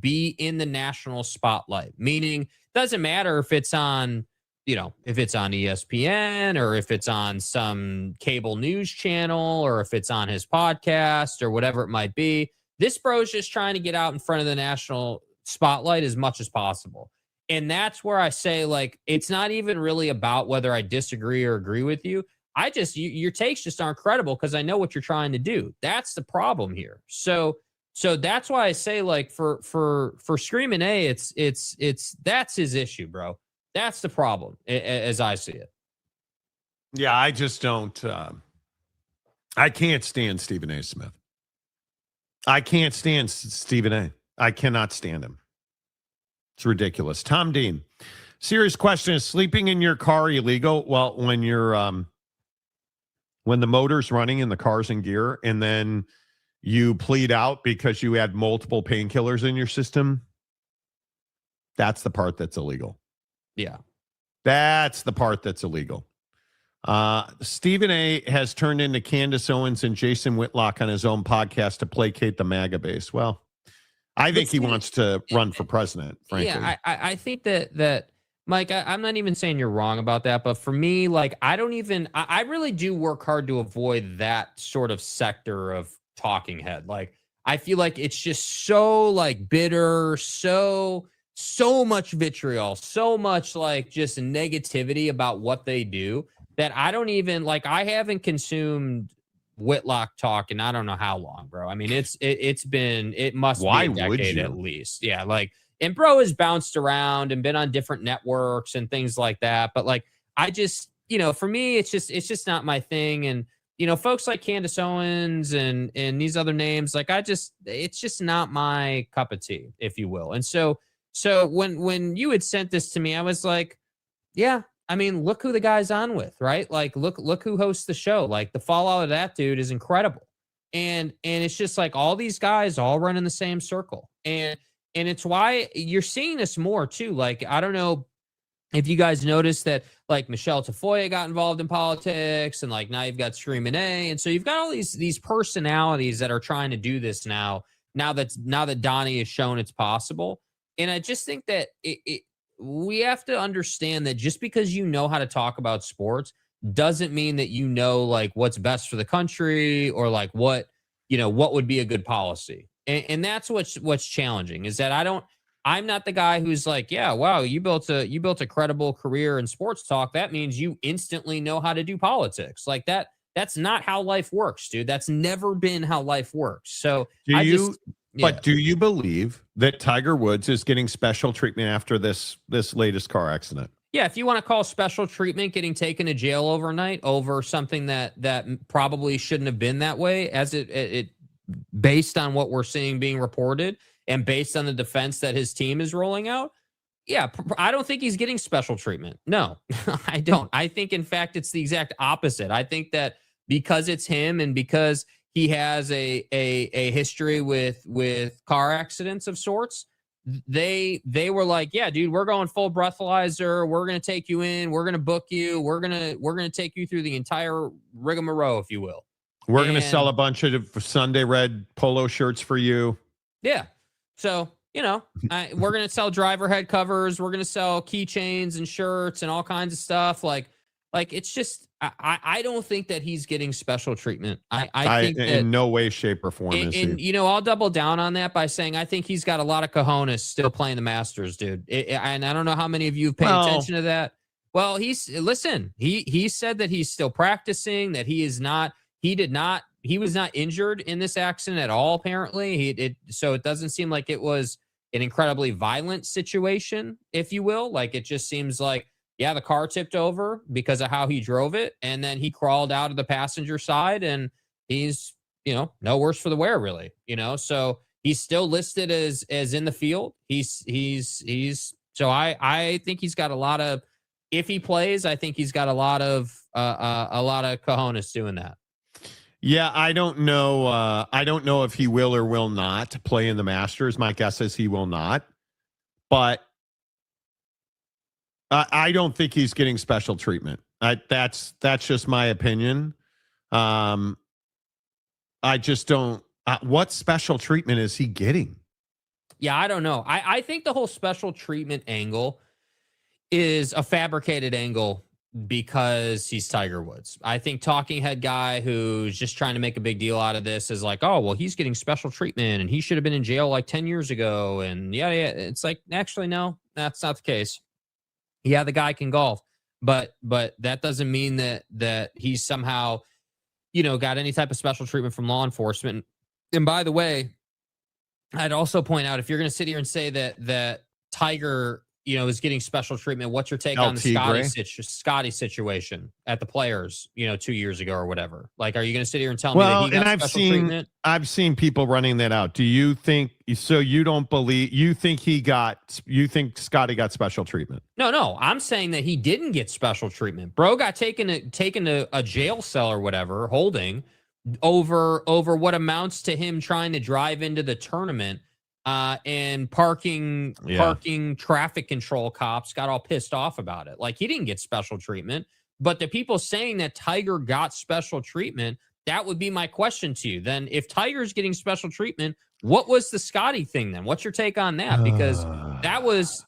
be in the national spotlight. Meaning, doesn't matter if it's on, you know, if it's on ESPN or if it's on some cable news channel or if it's on his podcast or whatever it might be. This bro's just trying to get out in front of the national spotlight as much as possible. And that's where I say, like, it's not even really about whether I disagree or agree with you. I just, your takes just aren't credible because I know what you're trying to do. That's the problem here. So that's why I say, like, for Screaming A, it's that's his issue, bro. That's the problem as I see it.
Yeah, I just don't. I can't stand Stephen A. Smith. I can't stand Stephen A. I cannot stand him. It's ridiculous. Tom Dean, serious question: is sleeping in your car illegal? Well, when you're when the motor's running and the car's in gear, and then you plead out because you had multiple painkillers in your system, that's the part that's illegal.
Yeah.
That's the part that's illegal. Stephen A. has turned into Candace Owens and Jason Whitlock on his own podcast to placate the MAGA base. Well, I think he wants to run for president, frankly.
Yeah, I think that Mike, I'm not even saying you're wrong about that, but for me, like, I really do work hard to avoid that sort of sector of talking head. Like, I feel like it's just so, like, bitter, so much vitriol, so much, like, just negativity about what they do that I don't even, like, I haven't consumed Whitlock talk and I don't know how long, bro. I mean, it must
Why
be a
would
decade
you?
at least. Yeah, like, and bro has bounced around and been on different networks and things like that. But like, I just, for me, it's just not my thing. And folks like Candace Owens and these other names, like, it's just not my cup of tea, if you will. And so when you had sent this to me, I was like, yeah, I mean, look who the guy's on with, right? Like, look who hosts the show. Like, the fallout of that dude is incredible. And it's just like all these guys all run in the same circle. And it's why you're seeing this more too. Like, I don't know if you guys noticed that, like, Michelle Tafoya got involved in politics, and like now you've got Screaming A, and so you've got all these personalities that are trying to do this now that Donnie has shown it's possible. And I just think that we have to understand that just because you know how to talk about sports doesn't mean that like what's best for the country or like what would be a good policy. And that's what's challenging, is that I'm not the guy who's like, yeah, wow, you built a credible career in sports talk. That means you instantly know how to do politics. Like that's not how life works, dude. That's never been how life works. So
do you believe that Tiger Woods is getting special treatment after this latest car accident?
Yeah, if you want to call special treatment getting taken to jail overnight over something that probably shouldn't have been that way, as it based on what we're seeing being reported and based on the defense that his team is rolling out, yeah, I don't think he's getting special treatment. No, I don't. I think, in fact, it's the exact opposite. I think that because it's him and because he has a history with car accidents of sorts, they were like, yeah, dude, we're going full breathalyzer. We're going to take you in. We're going to book you. We're going to take you through the entire rigmarole, if you will.
We're going to sell a bunch of Sunday red polo shirts for you.
Yeah. So, we're going to sell driver head covers. We're going to sell keychains and shirts and all kinds of stuff. Like it's just, I don't think that he's getting special treatment. I think that,
in no way, shape, or form.
And I'll double down on that by saying I think he's got a lot of cojones still playing the Masters, dude. And I don't know how many of you have paid attention to that. Well, he said that he's still practicing, that he was not injured in this accident at all, apparently. So it doesn't seem like it was an incredibly violent situation, if you will. Like, it just seems like, yeah, the car tipped over because of how he drove it, and then he crawled out of the passenger side, and he's, no worse for the wear, really. So he's still listed as in the field. So I think he's got a lot of, if he plays, I think he's got a lot of cojones doing that.
Yeah, I don't know. I don't know if he will or will not play in the Masters. My guess is he will not. But I don't think he's getting special treatment. That's just my opinion. I just don't. What special treatment is he getting?
Yeah, I don't know. I think the whole special treatment angle is a fabricated angle because he's Tiger Woods. I think talking head guy who's just trying to make a big deal out of this is like, oh, well, he's getting special treatment and he should have been in jail like 10 years ago. And yeah. It's like, actually, no, that's not the case. Yeah, the guy can golf, but that doesn't mean that he's somehow, got any type of special treatment from law enforcement. And by the way, I'd also point out, if you're going to sit here and say that Tiger, is getting special treatment, what's your take on the Scotty situation at the Players, 2 years ago or whatever? Like, are you going to sit here and tell me that he got special treatment?
I've seen people running that out. Do you think so? You don't believe? You think Scotty got special treatment?
No. I'm saying that he didn't get special treatment. Bro got taken to a jail cell or whatever, holding over what amounts to him trying to drive into the tournament. And parking traffic control cops got all pissed off about it. Like, he didn't get special treatment, but the people saying that Tiger got special treatment, that would be my question to you. Then if Tiger's getting special treatment, what was the Scotty thing then? What's your take on that? Because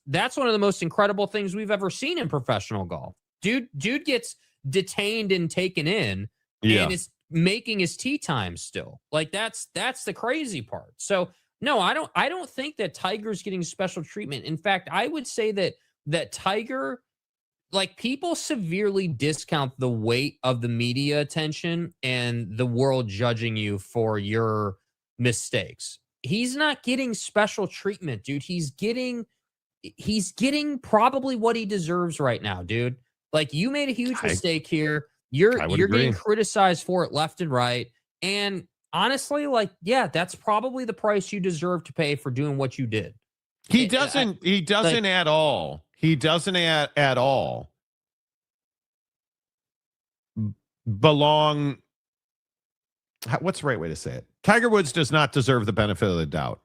that's one of the most incredible things we've ever seen in professional golf. Dude gets detained and taken in and is making his tee time still. Like, that's the crazy part. So no, I don't think that Tiger's getting special treatment. In fact, I would say that Tiger like people severely discount the weight of the media attention and the world judging you for your mistakes. He's not getting special treatment, dude. He's getting probably what he deserves right now, dude. Like, you made a huge mistake here. You're getting criticized for it left and right. And honestly, like, yeah, that's probably the price you deserve to pay for doing what you did.
He doesn't at all. He doesn't at all belong. What's the right way to say it? Tiger Woods does not deserve the benefit of the doubt.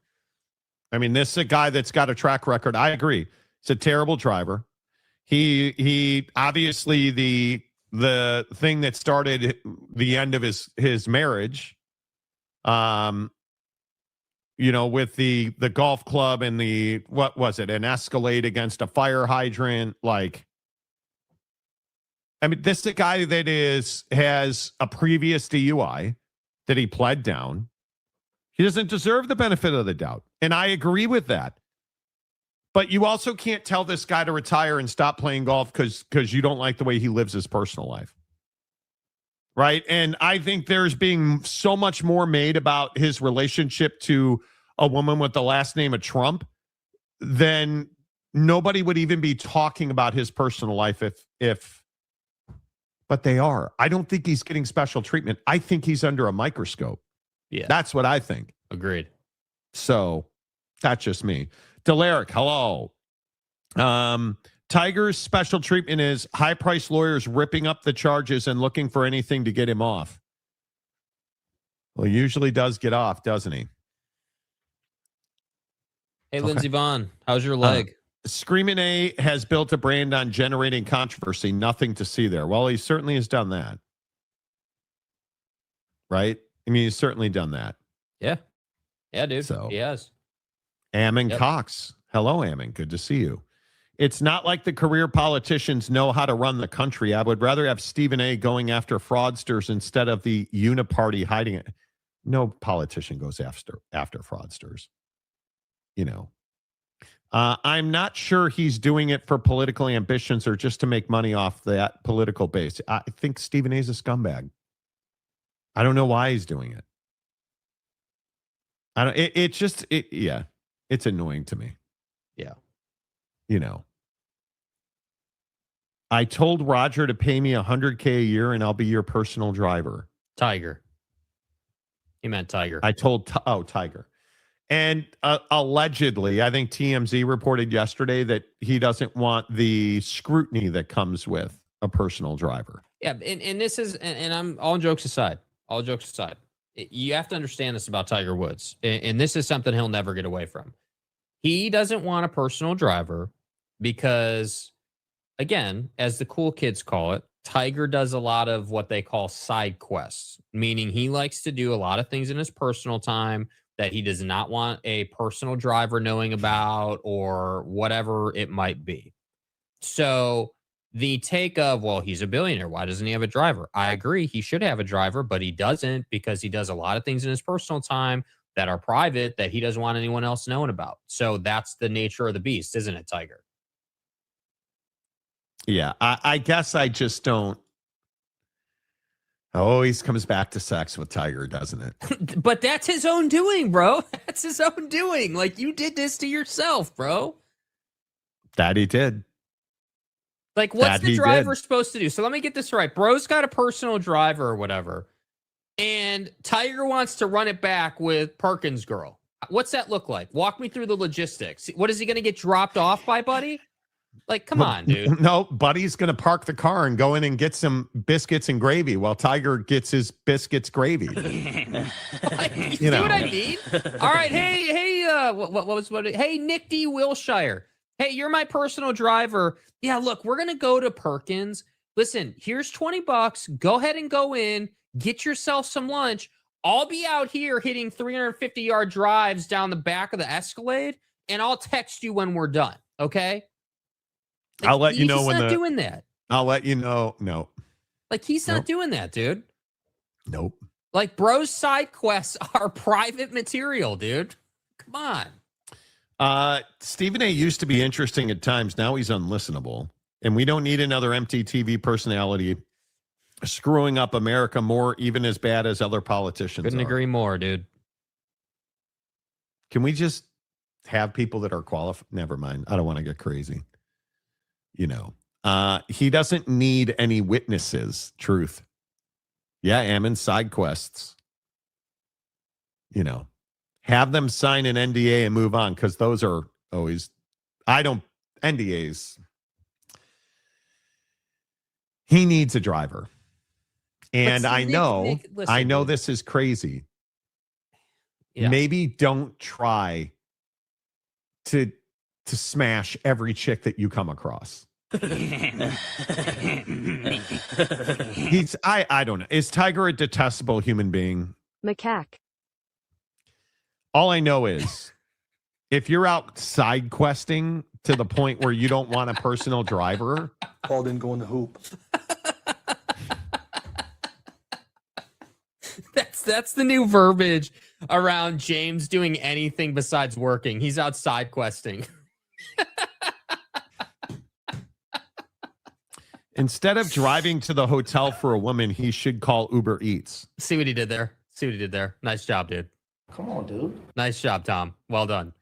I mean, this is a guy that's got a track record. I agree. He's a terrible driver. He obviously the thing that started the end of his marriage, with the golf club and what was it? An Escalade against a fire hydrant. Like, I mean, this is a guy that has a previous DUI that he pled down. He doesn't deserve the benefit of the doubt. And I agree with that. But you also can't tell this guy to retire and stop playing golf because you don't like the way he lives his personal life. Right? And I think there's being so much more made about his relationship to a woman with the last name of Trump than nobody would even be talking about his personal life but they are. I don't think he's getting special treatment. I think he's under a microscope.
Yeah.
That's what I think.
Agreed.
So that's just me. Delaric, hello. Tiger's special treatment is high-priced lawyers ripping up the charges and looking for anything to get him off. Well, he usually does get off, doesn't he?
Hey, Lindsey Vaughn, how's your leg?
Screaming A has built a brand on generating controversy. Nothing to see there. Well, he certainly has done that. Right? I mean, he's certainly done that.
Yeah. Yeah, dude.
So,
he has.
Ammon Cox. Hello, Ammon. Good to see you. It's not like the career politicians know how to run the country. I would rather have Stephen A going after fraudsters instead of the uniparty hiding it. No politician goes after fraudsters. I'm not sure he's doing it for political ambitions or just to make money off that political base. I think Stephen A is a scumbag. I don't know why he's doing it. It's annoying to me.
Yeah.
I told Roger to pay me $100K a year and I'll be your personal driver.
Tiger. He meant Tiger.
I told, Tiger. And allegedly, I think TMZ reported yesterday that he doesn't want the scrutiny that comes with a personal driver.
Yeah, and this is, and I'm all jokes aside, you have to understand this about Tiger Woods, and this is something he'll never get away from. He doesn't want a personal driver because, again, as the cool kids call it, Tiger does a lot of what they call side quests, meaning he likes to do a lot of things in his personal time that he does not want a personal driver knowing about or whatever it might be. So the take of, well, he's a billionaire. Why doesn't he have a driver? I agree. He should have a driver, but he doesn't because he does a lot of things in his personal time that are private that he doesn't want anyone else knowing about. So that's the nature of the beast, isn't it, Tiger?
Yeah, I guess I just don't. Always comes back to sex with Tiger, doesn't it?
But that's his own doing, bro. That's his own doing. Like, you did this to yourself, bro.
That he did.
Like, what's the driver supposed to do? So let me get this right. Bro's got a personal driver or whatever, and Tiger wants to run it back with Perkins' girl. What's that look like? Walk me through the logistics. What, is he going to get dropped off by Buddy? Like, come on, dude.
No, Buddy's going to park the car and go in and get some biscuits and gravy while Tiger gets his biscuits gravy.
Like, you see what I mean? All right. Hey, Nick D. Wilshire. Hey, you're my personal driver. Yeah, look, we're going to go to Perkins. Listen, here's $20. Go ahead and go in. Get yourself some lunch. I'll be out here hitting 350-yard drives down the back of the Escalade, and I'll text you when we're done. Okay? Like,
I'll let you know when
he's not doing that.
I'll let you know. No.
Like, he's not doing that, dude.
Nope.
Like, bro's side quests are private material, dude. Come on.
Stephen A used to be interesting at times. Now he's unlistenable. And we don't need another empty TV personality screwing up America more, even as bad as other politicians.
Couldn't agree more, dude.
Can we just have people that are qualified? Never mind. I don't want to get crazy. He doesn't need any witnesses. Truth. Yeah, Ammon, side quests. Have them sign an NDA and move on, because those are always, NDAs. He needs a driver. And I know this is crazy. Yeah. Maybe don't try to smash every chick that you come across. I don't know. Is Tiger a detestable human being?
Macaque.
All I know is if you're out side questing to the point where you don't want a personal driver.
Paul didn't go in the hoop.
That's the new verbiage around James doing anything besides working. He's out side questing.
Instead of driving to the hotel for a woman, he should call Uber Eats.
See what he did there? Nice job, dude.
Come on, dude.
Nice job, Tom. Well done.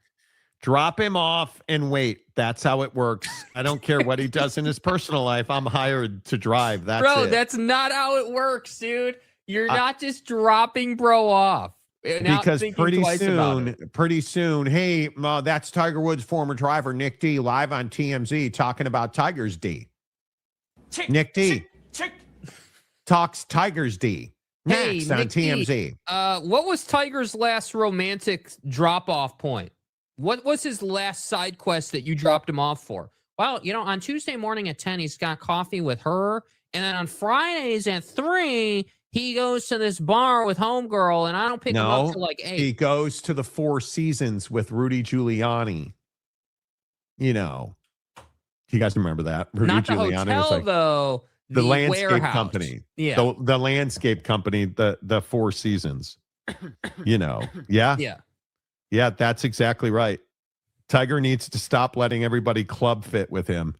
Drop him off and wait. That's how it works. I don't care what he does in his personal life. I'm hired to drive.
That's not how it works, dude. You're not just dropping bro off.
Because pretty soon, hey, that's Tiger Woods' former driver, Nick D, live on TMZ talking about Tiger's D. Nick D talks Tiger's D. Next
hey,
on TMZ.
D, what was Tiger's last romantic drop-off point? What was his last side quest that you dropped him off for? Well, on Tuesday morning at 10, he's got coffee with her. And then on Fridays at 3, he goes to this bar with homegirl, and I don't pick him up till like 8.
He goes to the Four Seasons with Rudy Giuliani. You guys remember that? Rudy
Not the
Giuliani
hotel,
was like,
though.
The landscape
warehouse.
company.
Yeah.
The landscape company, the Four Seasons. Yeah. Yeah, that's exactly right. Tiger needs to stop letting everybody club fit with him.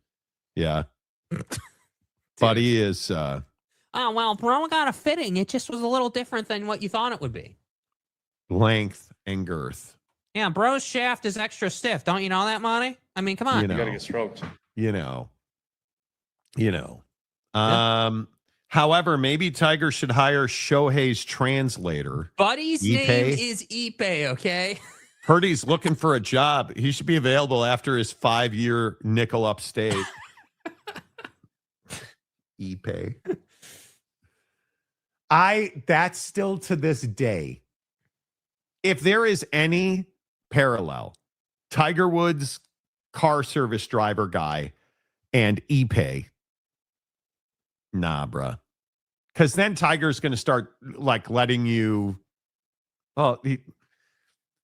Yeah. But he is
oh, well, bro got a fitting. It just was a little different than what you thought it would be.
Length and girth.
Yeah, bro's shaft is extra stiff. Don't you know that, Monty? I mean, come on.
You gotta get stroked.
However, maybe Tiger should hire Shohei's translator.
Buddy's name is Ipe, okay?
Heard he's looking for a job. He should be available after his 5-year nickel upstate. Ipe. That's still to this day. If there is any parallel, Tiger Woods car service driver guy and Ipe, nah, bruh. Because then Tiger's going to start letting you.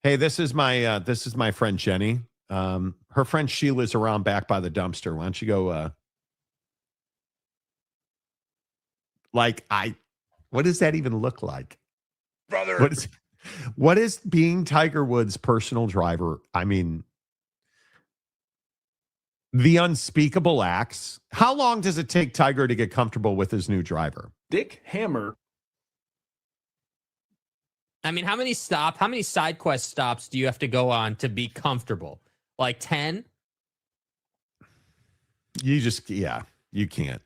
Hey, this is my friend Jenny. Her friend Sheila's around back by the dumpster. Why don't you go? What does that even look like,
brother?
What is being Tiger Woods' personal driver? I mean, the unspeakable acts. How long does it take Tiger to get comfortable with his new driver?
Dick Hammer.
I mean, how many side quest stops do you have to go on to be comfortable? Like 10?
You can't.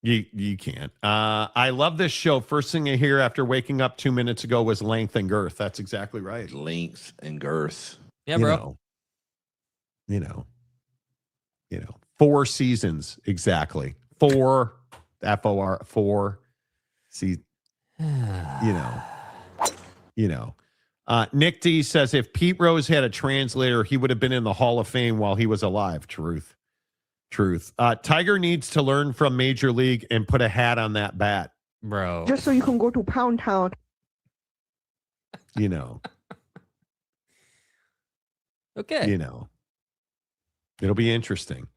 You can't. I love this show. First thing I hear after waking up 2 minutes ago was length and girth. That's exactly right.
Length and girth.
Yeah, bro.
Four Seasons. Exactly. 4 FOR 4. See, Nick D says if Pete Rose had a translator, he would have been in the Hall of Fame while he was alive. Truth. Tiger needs to learn from Major League and put a hat on that bat,
bro.
Just so you can go to Pound Town.
Okay.
It'll be interesting.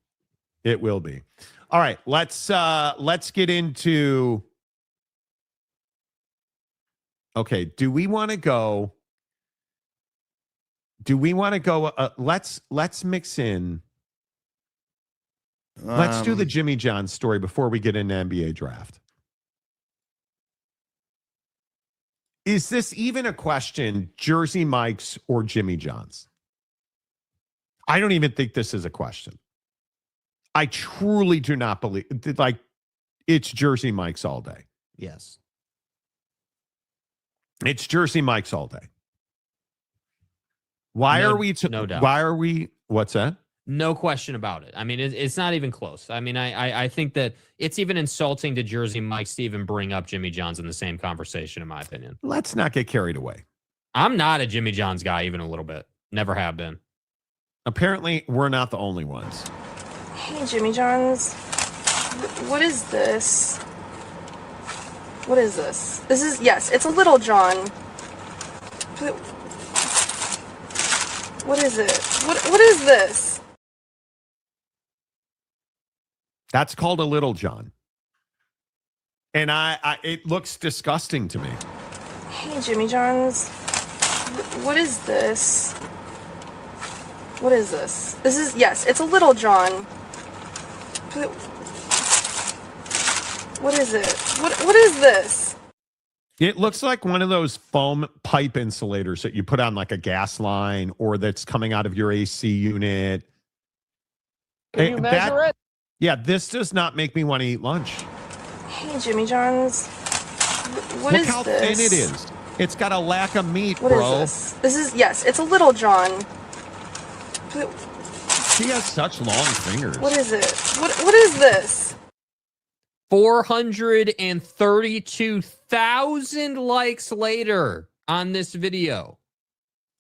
It will be. All right, let's get into. Okay, do we want to go? Let's mix in. Let's do the Jimmy John story before we get into NBA draft. Is this even a question, Jersey Mike's or Jimmy John's? I don't even think this is a question. I truly do not believe, like, it's Jersey Mike's all day.
Yes.
It's Jersey Mike's all day. Why are we?
No doubt.
Why are we? What's that?
No question about it. I mean, it's not even close. I mean, I think that it's even insulting to Jersey Mike's to even bring up Jimmy John's in the same conversation, in my opinion.
Let's not get carried away.
I'm not a Jimmy John's guy, even a little bit. Never have been.
Apparently, we're not the only ones.
Hey, Jimmy John's. What is this? What is this? This is, yes, it's a Little John. But what is it? What is this?
That's called a Little John. And it looks disgusting to me.
Hey, Jimmy John's. What is this? What is this? This is, yes, it's a Little John. But what is it? What is this?
It looks like one of those foam pipe insulators that you put on like a gas line or that's coming out of your AC unit.
Can you measure it?
Yeah, this does not make me want to eat lunch.
Hey, Jimmy John's. What
Look
is
how
this?
thin it is. It's got a lack of meat,
What
bro.
is this? This is, yes, it's a Little John. But
She has such long fingers.
what is it? What is this?
432,000 likes later on this video.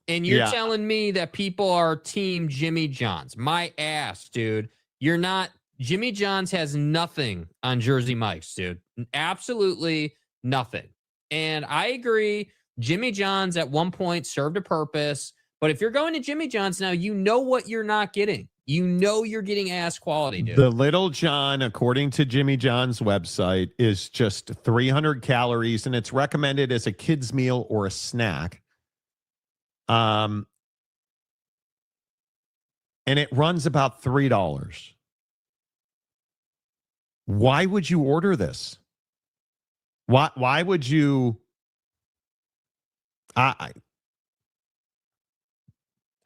And you're telling me that people are team Jimmy John's. My ass, dude. You're not. Jimmy John's has nothing on Jersey Mike's, dude. Absolutely nothing. And I agree. Jimmy John's at one point served a purpose. But if you're going to Jimmy John's now, you know what you're not getting. You know you're getting ass quality, dude.
The Little John, according to Jimmy John's website, is just 300 calories, and it's recommended as a kid's meal or a snack. And it runs about $3. Why would you order this? Why would you?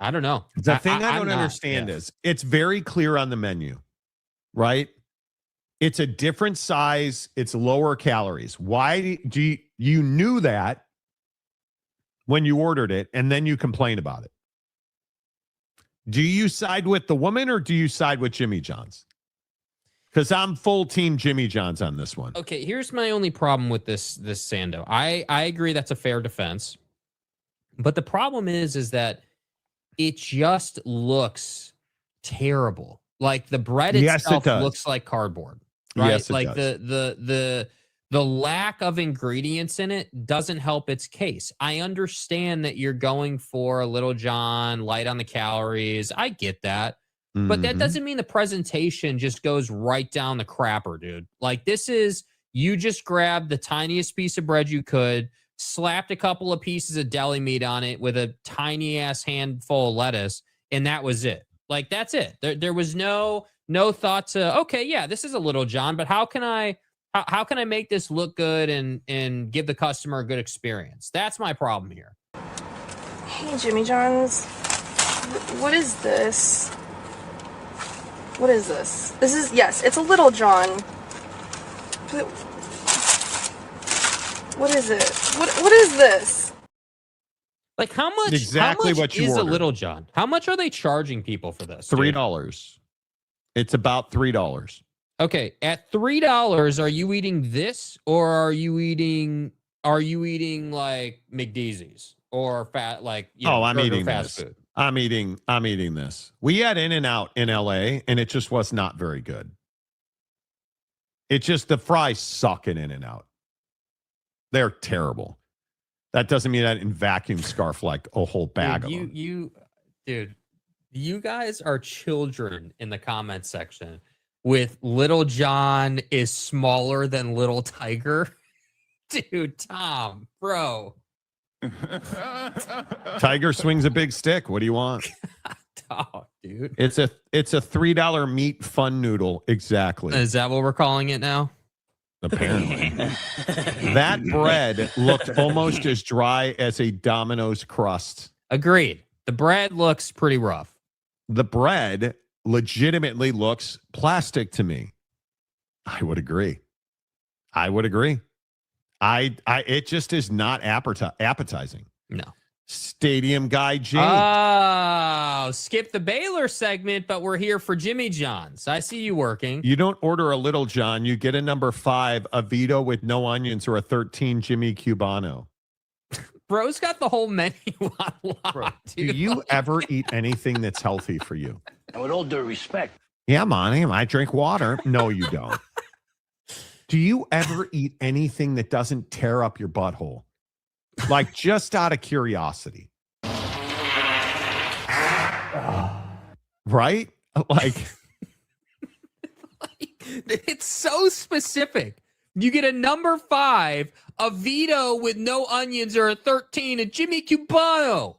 I don't know.
The thing I don't understand is it's very clear on the menu, right? It's a different size. It's lower calories. Why do you knew that when you ordered it and then you complain about it? Do you side with the woman or do you side with Jimmy John's? Because I'm full team Jimmy John's on this one.
Okay, here's my only problem with this Sando. I agree that's a fair defense. But the problem is that it just looks terrible. Like the bread itself looks like cardboard. Right?
Yes, it
like
does.
the lack of ingredients in it doesn't help its case. I understand that you're going for a Little John, light on the calories. I get that. But that doesn't mean the presentation just goes right down the crapper, dude. Like this is, you just grabbed the tiniest piece of bread you could, slapped a couple of pieces of deli meat on it with a tiny ass handful of lettuce, and that was it. Like that's it. There was no thought to, okay, yeah, this is a Little John, but how can I make this look good and give the customer a good experience? That's my problem here.
Hey, Jimmy John's. What is this? What is this? This is, yes, it's a Little John. But what is it? What is this?
Like how much?
Exactly what you
is
ordered.
a Little John? How much are they charging people for this?
$3. It's about $3.
Okay, at $3, are you eating this or are you eating like McDeezy's or fat like
I'm
burger
eating
fast
this.
food?
I'm eating this. We had In-N-Out in LA and it just was not very good. It's just the fries suck in In-N-Out. They're terrible. That doesn't mean I didn't vacuum scarf like a whole bag of them.
Dude, you guys are children in the comment section with Little John is smaller than Little Tiger. Dude, Tom, bro.
Tiger swings a big stick. What do you want?
Oh, dude.
It's a $3 meat fun noodle. Exactly.
Is that what we're calling it now?
Apparently. That bread looked almost as dry as a Domino's crust.
Agreed. The bread looks pretty rough.
The bread legitimately looks plastic to me. I would agree. It just is not appetizing.
No.
Stadium guy James.
Oh, skip the Baylor segment, but we're here for Jimmy John's. I see you working.
You don't order a Little John. You get a number 5, a Vito with no onions, or a 13 Jimmy Cubano.
Bro's got the whole menu on lock,
Do you ever eat anything that's healthy for you?
And with all due respect.
Yeah, Monty, I drink water. No, you don't. Do you ever eat anything that doesn't tear up your butthole? Like, just out of curiosity. Right? Like,
it's so specific. You get a number 5, a Vito with no onions, or a 13, a Jimmy Cubano.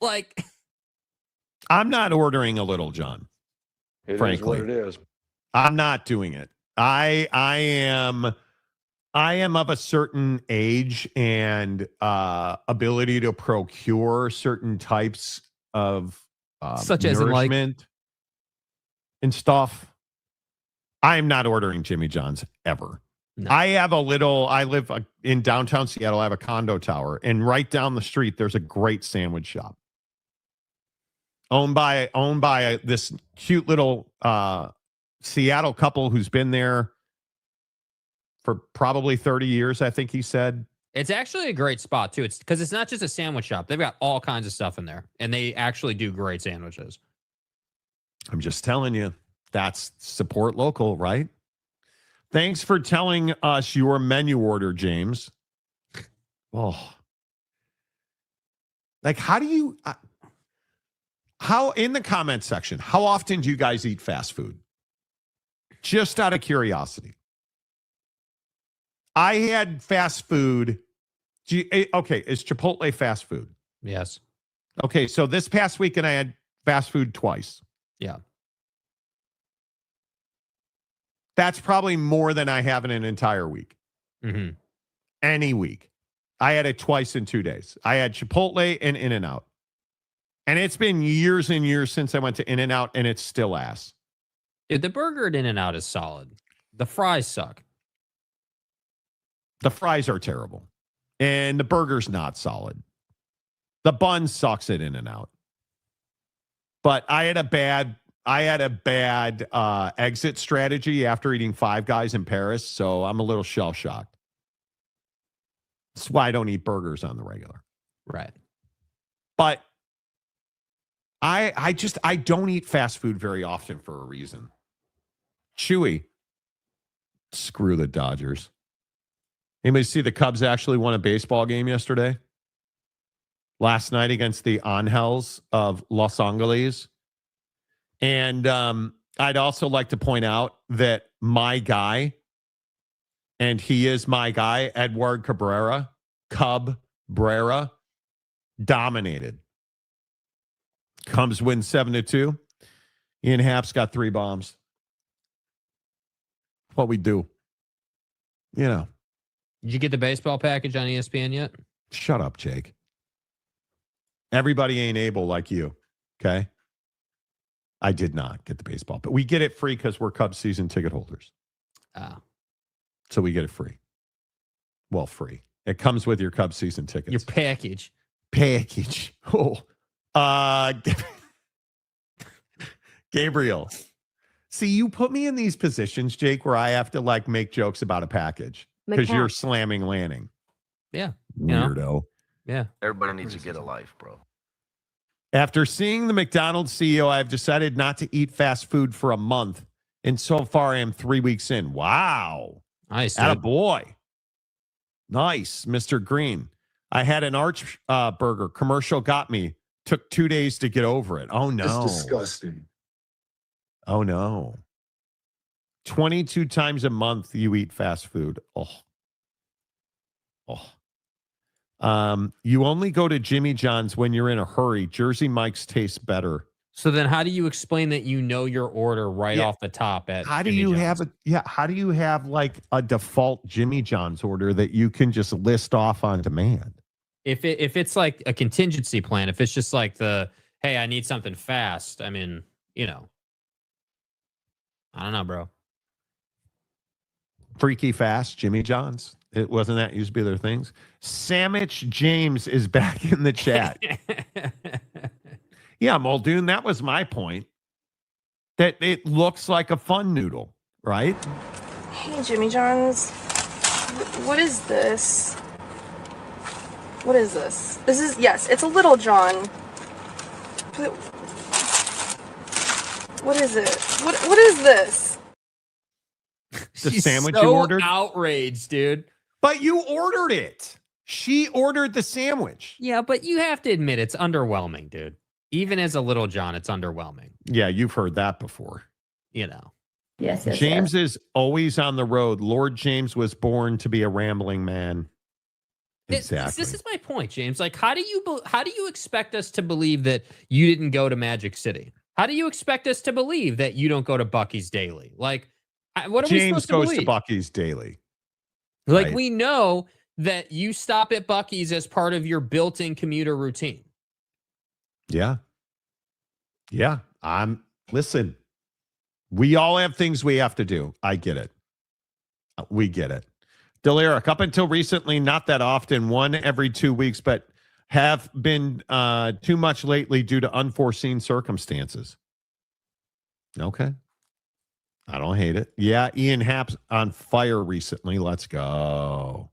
Like,
I'm not ordering a Little John. Frankly,
It is what it is.
I'm not doing it. I am of a certain age and ability to procure certain types of
such as
nourishment and stuff. I am not ordering Jimmy John's ever.
No.
I live in downtown Seattle. I have a condo tower, and right down the street, there's a great sandwich shop owned by this cute little Seattle couple who's been there for probably 30 years, I think he said.
It's actually a great spot, too. It's because it's not just a sandwich shop. They've got all kinds of stuff in there, and they actually do great sandwiches.
I'm just telling you, that's support local, right? Thanks for telling us your menu order, James. Oh. Like, how do you... how, in the comment section, how often do you guys eat fast food? Just out of curiosity. I had fast food. Okay, is Chipotle fast food?
Yes.
Okay, so this past weekend I had fast food twice.
Yeah.
That's probably more than I have in an entire week.
Mm-hmm.
Any week. I had it twice in 2 days. I had Chipotle and In-N-Out. And it's been years and years since I went to In-N-Out, and it's still ass.
Dude, the burger at In-N-Out is solid. The fries suck.
The fries are terrible. And the burger's not solid. The bun sucks at In-N-Out. But I had a bad exit strategy after eating Five Guys in Paris, so I'm a little shell-shocked. That's why I don't eat burgers on the regular.
Right.
But I don't eat fast food very often for a reason. Chewy. Screw the Dodgers. Anybody see the Cubs actually won a baseball game yesterday? Last night against the Angels of Los Angeles. And I'd also like to point out that my guy, and he is my guy, Edward Cabrera, dominated. Cubs win 7-2. Ian Happ's got 3 bombs. What we do. You know.
Did you get the baseball package on ESPN yet?
Shut up, Jake. Everybody ain't able like you. Okay? I did not get the baseball, but we get it free because we're Cubs season ticket holders. So we get it free. Well, free. It comes with your Cubs season tickets.
Your package.
Oh. Gabriel. See, you put me in these positions, Jake, where I have to like make jokes about a package because you're slamming Lanning.
Yeah.
Weirdo.
Yeah.
Everybody needs to get a life, bro.
After seeing the McDonald's CEO, I've decided not to eat fast food for a month. And so far, I am 3 weeks in. Wow.
Nice.
Attaboy. Nice, Mr. Green. I had an Arch burger. Commercial got me. Took 2 days to get over it. Oh, no.
That's disgusting.
Oh, no. 22 times a month you eat fast food. You only go to Jimmy John's when you're in a hurry. Jersey Mike's tastes better.
So then how do you explain that you know your order right off the top at
How do
Jimmy
you
John's?
how do you have like a default Jimmy John's order that you can just list off on demand?
If it's like a contingency plan, if it's just like hey, I need something fast. I mean, I don't know, bro.
Freaky fast Jimmy John's. It wasn't that used to be their things. Sandwich James is back in the chat. Yeah, Muldoon, that was my point. That it looks like a fun noodle, right?
Hey, Jimmy John's. What is this? What is this? This is, yes, it's a Little John. But what is it? What is this?
The
She's
sandwich
so
you ordered?
outraged, dude.
But you ordered it. She ordered the sandwich.
Yeah, but you have to admit it's underwhelming, dude. Even as a Little John, it's underwhelming.
Yeah, you've heard that before.
Yes,
James is always on the road. Lord James was born to be a rambling man. Exactly.
This is my point, James. Like, how do you expect us to believe that you didn't go to Magic City? How do you expect us to believe that you don't go to Buc-ee's daily? Like, what are we
James
supposed to
goes
believe?
to Buc-ee's daily.
Like,
right?
we know that you stop at Buc-ee's as part of your built-in commuter routine.
Yeah. Yeah. Listen, we all have things we have to do. I get it. We get it. Deliric, up until recently, not that often, one every 2 weeks, but have been too much lately due to unforeseen circumstances. Okay. I don't hate it. Yeah, Ian Happ's on fire recently. Let's go.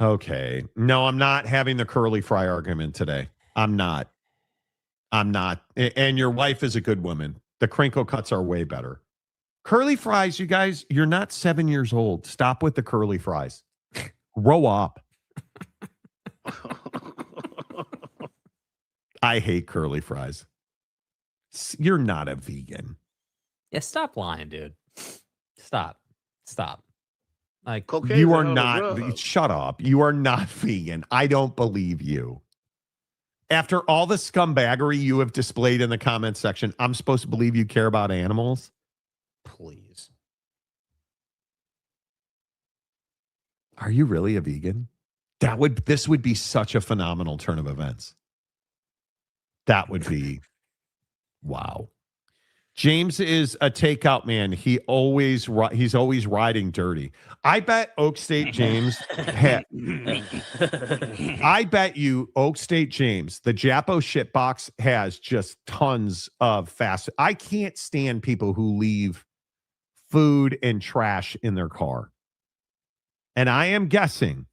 Okay. No, I'm not having the curly fry argument today. I'm not. And your wife is a good woman. The crinkle cuts are way better. Curly fries, you guys, you're not 7 years old. Stop with the curly fries. Grow up. I hate curly fries. You're not a vegan.
Yeah, stop lying, dude. Stop. Like,
you are not. Shut up. You are not vegan. I don't believe you. After all the scumbaggery you have displayed in the comment section, I'm supposed to believe you care about animals?
Please.
Are you really a vegan? This would be such a phenomenal turn of events. That would be wow. James is a takeout man. He's always riding dirty. I bet Oak State James I bet you Oak State James, the Japo shitbox, has just tons of fast. I can't stand people who leave food and trash in their car. And I am guessing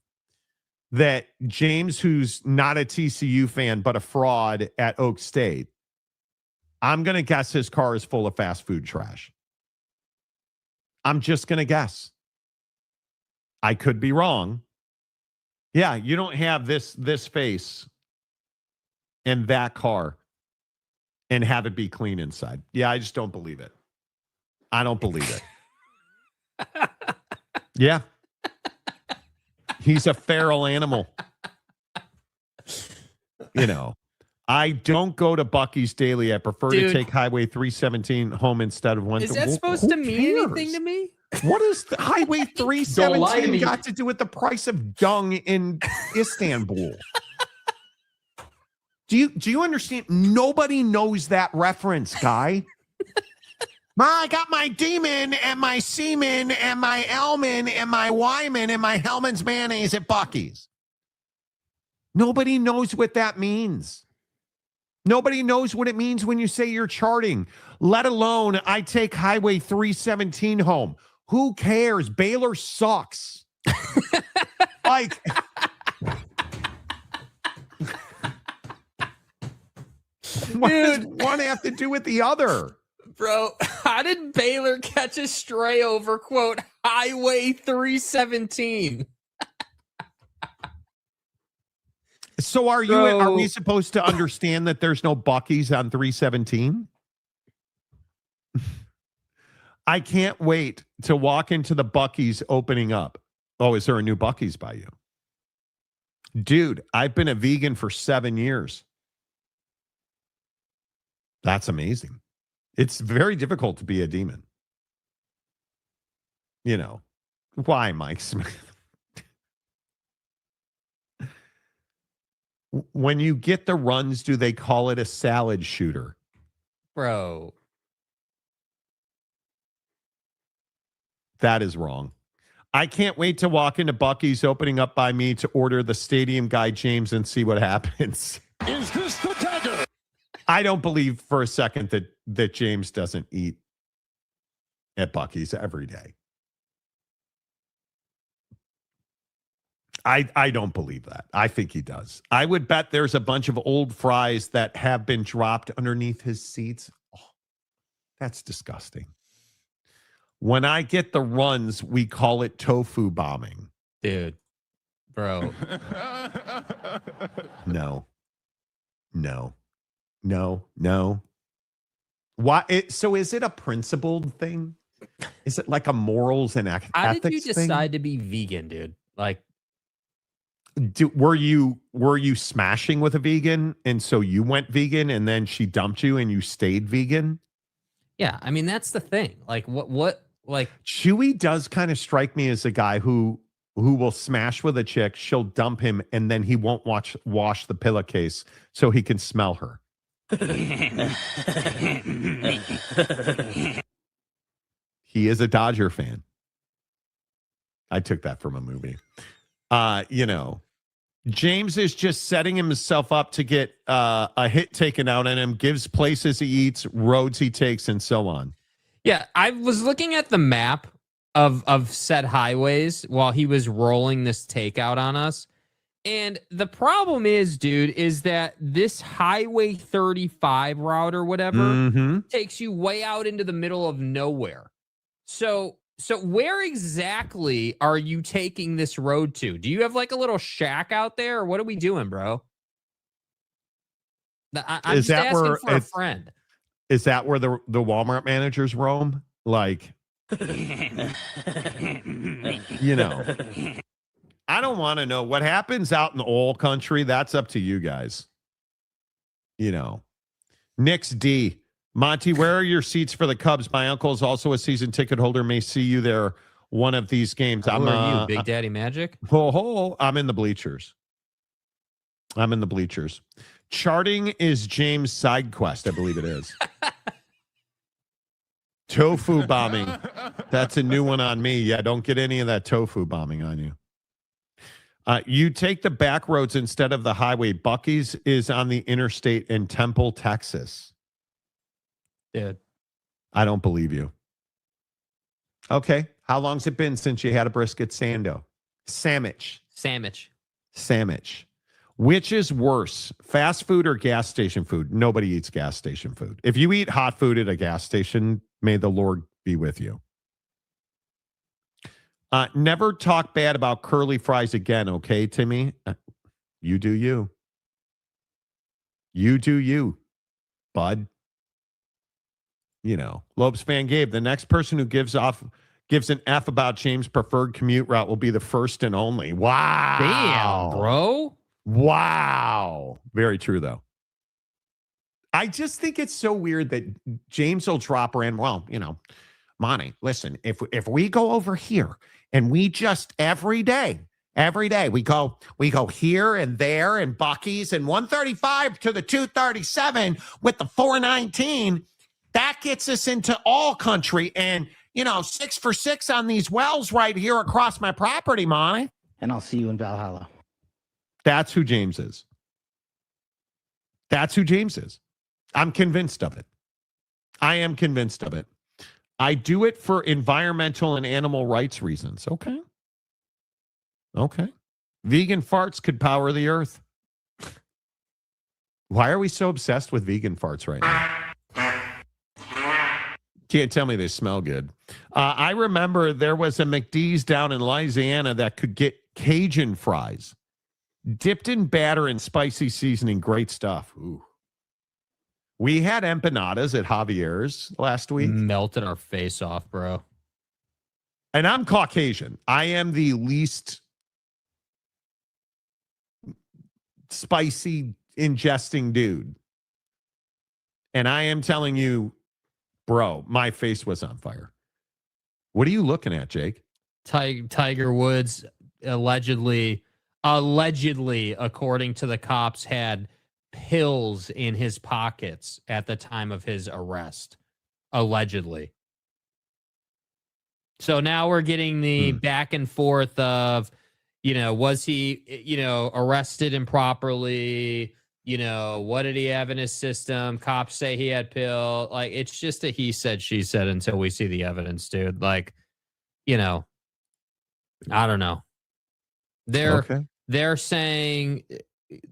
that James, who's not a TCU fan, but a fraud at Oak State, I'm going to guess his car is full of fast food trash. I'm just going to guess. I could be wrong. Yeah, you don't have this face in that car and have it be clean inside. Yeah, I just don't believe it. I don't believe it. Yeah. He's a feral animal. I don't go to Buc-ee's daily. I prefer to take Highway 317 home instead of one.
Is that supposed to mean anything to me?
What is the Highway 317 got to do with the price of dung in Istanbul? Do you understand? Nobody knows that reference, guy. I got my demon and my semen and my Elman and my Wyman and my Hellman's mayonnaise at Buc-ee's. Nobody knows what that means. Nobody knows what it means when you say you're charting, let alone I take Highway 317 home. Who cares? Baylor sucks. Like, what does one have to do with the other?
Bro, how did Baylor catch a stray over, quote, Highway 317?
So are we supposed to understand that there's no Buc-ee's on 317? I can't wait to walk into the Buc-ee's opening up. Oh, is there a new Buc-ee's by you? Dude, I've been a vegan for 7 years. That's amazing. It's very difficult to be a demon. You know, why, Mike Smith? When you get the runs, do they call it a salad shooter?
Bro.
That is wrong. I can't wait to walk into Buc-ee's opening up by me to order the stadium guy James and see what happens.
Is this the dagger?
I don't believe for a second that James doesn't eat at Buc-ee's every day. I don't believe that. I think he does. I would bet there's a bunch of old fries that have been dropped underneath his seats. Oh, that's disgusting. When I get the runs, we call it tofu bombing.
Dude, bro.
No. Why? So is it a principled thing? Is it like a morals and ethics thing?
How did you decide to be vegan, dude? Like,
were you smashing with a vegan and so you went vegan and then she dumped you and you stayed vegan?
Yeah, I mean that's the thing. Like what like
Chewy does kind of strike me as a guy who will smash with a chick, she'll dump him and then he won't wash the pillowcase so he can smell her. He is a Dodger fan. I took that from a movie. James is just setting himself up to get a hit taken out on him, gives places he eats, roads he takes, and so on.
Yeah, I was looking at the map of said highways while he was rolling this takeout on us. And the problem is, dude, is that this Highway 35 route or whatever takes you way out into the middle of nowhere. So where exactly are you taking this road to? Do you have like a little shack out there, or what are we doing, bro? I'm just asking for a friend.
Is that where the Walmart managers roam? Like, I don't want to know what happens out in the oil country. That's up to you guys. Nick's D. Monty, where are your seats for the Cubs? My uncle is also a season ticket holder. May see you there one of these games.
Who are you, Big Daddy Magic?
I'm in the bleachers. Charting is James' side quest. I believe it is. Tofu bombing. That's a new one on me. Yeah, don't get any of that tofu bombing on you. You take the back roads instead of the highway. Buc-ee's is on the interstate in Temple, Texas.
Dude.
I don't believe you. Okay. How long's it been since you had a brisket sando? Sandwich. Which is worse, fast food or gas station food? Nobody eats gas station food. If you eat hot food at a gas station, may the Lord be with you. Never talk bad about curly fries again, okay, Timmy? You do you. You do you, bud. Lopes fan Gabe, the next person who gives an F about James' preferred commute route will be the first and only. Wow.
Damn, bro.
Wow. Very true, though. I just think it's so weird that James will drop her in. Well, Monty, listen, if we go over here and we just every day, we go here and there and Buc-ee's and 135 to the 237 with the 419. That gets us into all country and, 6 for 6 on these wells right here across my property, Monty.
And I'll see you in Valhalla.
That's who James is. I'm convinced of it. I am convinced of it. I do it for environmental and animal rights reasons. Okay. Vegan farts could power the earth. Why are we so obsessed with vegan farts right now? Can't tell me they smell good. I remember there was a McDee's down in Louisiana that could get Cajun fries dipped in batter and spicy seasoning. Great stuff. Ooh. We had empanadas at Javier's last week.
Melted our face off, bro.
And I'm Caucasian. I am the least spicy ingesting dude. And I am telling you, bro, my face was on fire. What are you looking at, Jake?
Tiger Woods allegedly, according to the cops, had pills in his pockets at the time of his arrest. Allegedly. So now we're getting the back and forth of, was he, arrested improperly? What did he have in his system? Cops say he had pill. Like, it's just a he said, she said until we see the evidence, dude. Like, I don't know. They're saying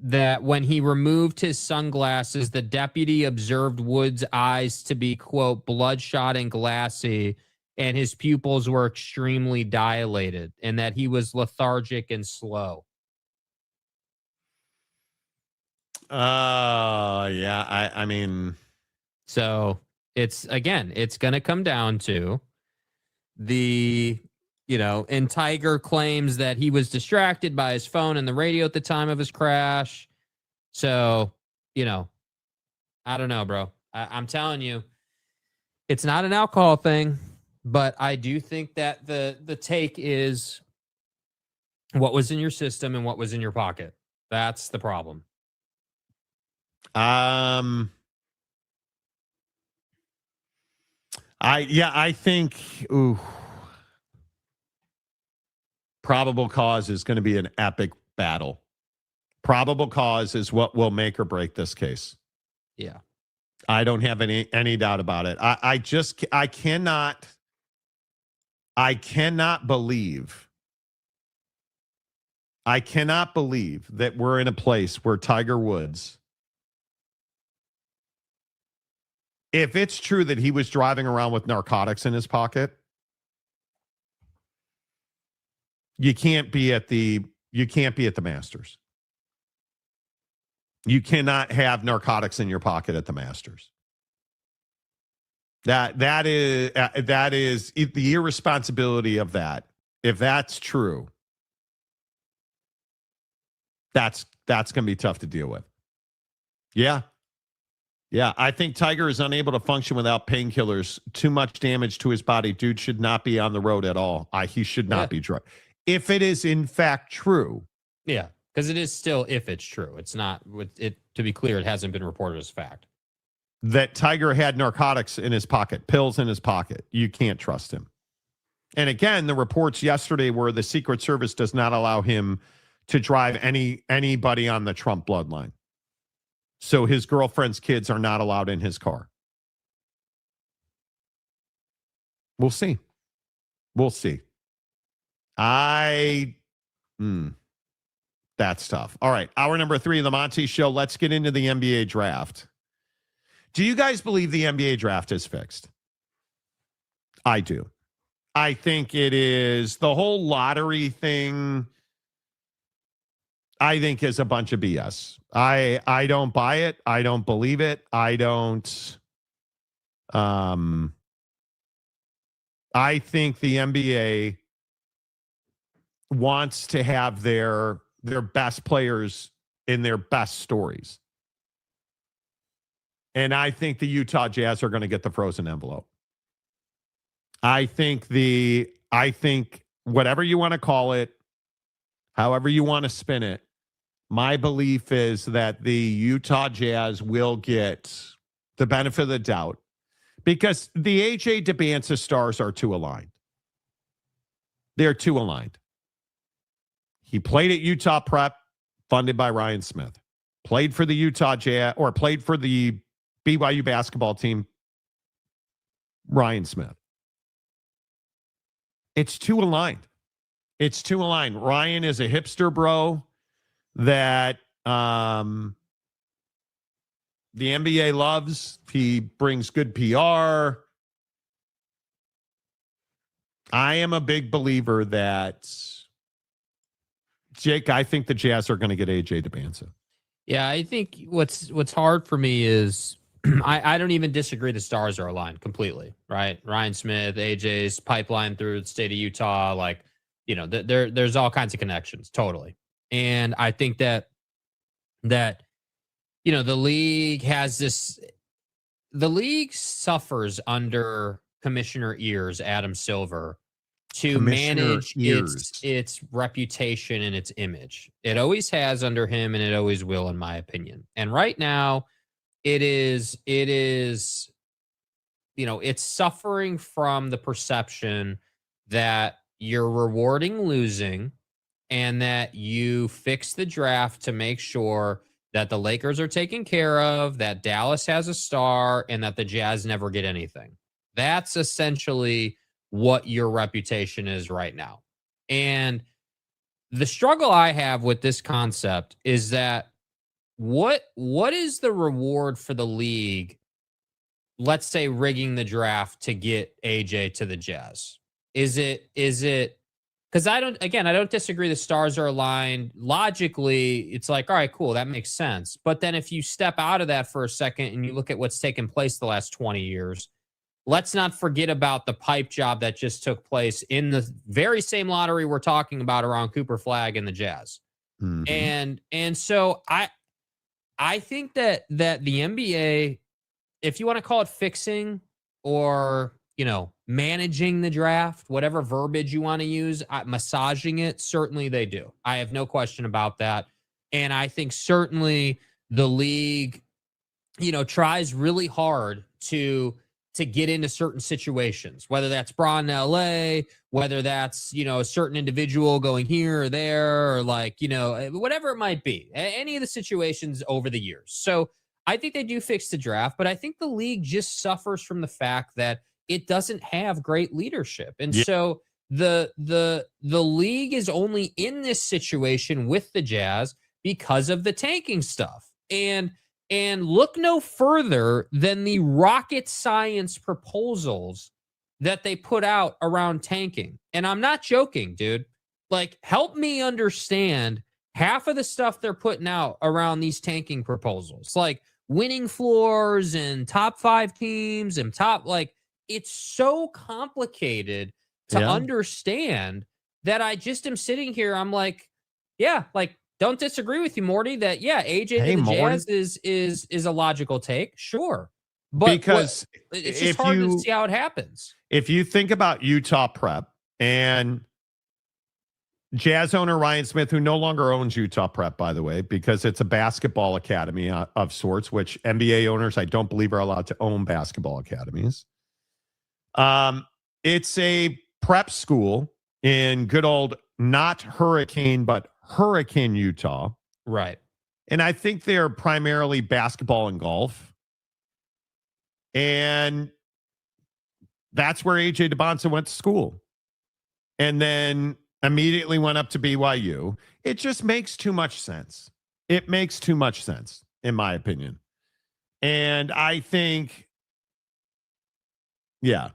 that when he removed his sunglasses, the deputy observed Wood's eyes to be, quote, bloodshot and glassy, and his pupils were extremely dilated, and that he was lethargic and slow.
Yeah. I mean,
so it's going to come down to and Tiger claims that he was distracted by his phone and the radio at the time of his crash. So, I don't know, bro. I'm telling you, it's not an alcohol thing, but I do think that the take is what was in your system and what was in your pocket. That's the problem.
I think probable cause is going to be an epic battle. Probable cause is what will make or break this case.
Yeah.
I don't have any doubt about it. I cannot believe that we're in a place where Tiger Woods, if it's true that he was driving around with narcotics in his pocket, you can't be at the Masters. You cannot have narcotics in your pocket at the Masters. That is the irresponsibility of that. If that's true, that's going to be tough to deal with. Yeah. Yeah, I think Tiger is unable to function without painkillers. Too much damage to his body. Dude should not be on the road at all. He should not be driving. If it is in fact true.
Yeah, because it is still if it's true. It's not, to be clear, it hasn't been reported as fact.
That Tiger had narcotics in his pocket, pills in his pocket. You can't trust him. And again, the reports yesterday were the Secret Service does not allow him to drive anybody on the Trump bloodline. So his girlfriend's kids are not allowed in his car. We'll see. That's tough. All right. Hour number 3 of the Monty Show. Let's get into the NBA draft. Do you guys believe the NBA draft is fixed? I do. I think it is. The whole lottery thing, I think, is a bunch of BS. I don't buy it. I don't believe it. I think the NBA wants to have their best players in their best stories. And I think the Utah Jazz are going to get the frozen envelope. I think whatever you want to call it, however you want to spin it, my belief is that the Utah Jazz will get the benefit of the doubt because the A.J. DeBanza stars are too aligned. They're too aligned. He played at Utah Prep, funded by Ryan Smith. Played for the Utah Jazz, or played for the BYU basketball team, Ryan Smith. It's too aligned. Ryan is a hipster bro that the NBA loves. He brings good PR. I am a big believer that, Jake, I think the Jazz are going to get A.J. DeBanza.
Yeah, I think what's hard for me is I don't even disagree the stars are aligned completely, right? Ryan Smith, AJ's pipeline through the state of Utah, like, there's all kinds of connections, totally. And I think that the league has this the league suffers under Commissioner Ears, Adam Silver, to manage its reputation and its image. It always has under him, and it always will, in my opinion. And right now, it is, it's suffering from the perception that you're rewarding losing and that you fix the draft to make sure that the Lakers are taken care of, that Dallas has a star, and that the Jazz never get anything. That's essentially what your reputation is right now. And the struggle I have with this concept is that what is the reward for the league, let's say rigging the draft to get AJ to the Jazz? Is it because I don't disagree the stars are aligned. Logically, it's like, all right, cool, that makes sense. But then if you step out of that for a second and you look at what's taken place the last 20 years, let's not forget about the pipe job that just took place in the very same lottery we're talking about around Cooper Flagg and the Jazz. Mm-hmm. And so I think that the NBA, if you want to call it fixing or, managing the draft, whatever verbiage you want to use, massaging it, certainly they do. I have no question about that. And I think certainly the league, tries really hard to get into certain situations, whether that's Braun in LA, whether that's, a certain individual going here or there, or whatever it might be, any of the situations over the years. So I think they do fix the draft, but I think the league just suffers from the fact that it doesn't have great leadership. And so the league is only in this situation with the Jazz because of the tanking stuff. And look no further than the rocket science proposals that they put out around tanking. And I'm not joking, dude. Help me understand half of the stuff they're putting out around these tanking proposals, like winning floors and top 5 teams and it's so complicated to understand that I just am sitting here. I'm like, don't disagree with you, Morty, that AJ to the Jazz is a logical take. Sure. But
because
it's just hard to see how it happens.
If you think about Utah Prep and Jazz owner Ryan Smith, who no longer owns Utah Prep, by the way, because it's a basketball academy of sorts, which NBA owners, I don't believe, are allowed to own basketball academies. It's a prep school in good old, not Hurricane, but Hurricane, Utah.
Right.
And I think they're primarily basketball and golf. And that's where AJ DeBonsa went to school. And then immediately went up to BYU. It just makes too much sense. It makes too much sense, in my opinion. And I think,
But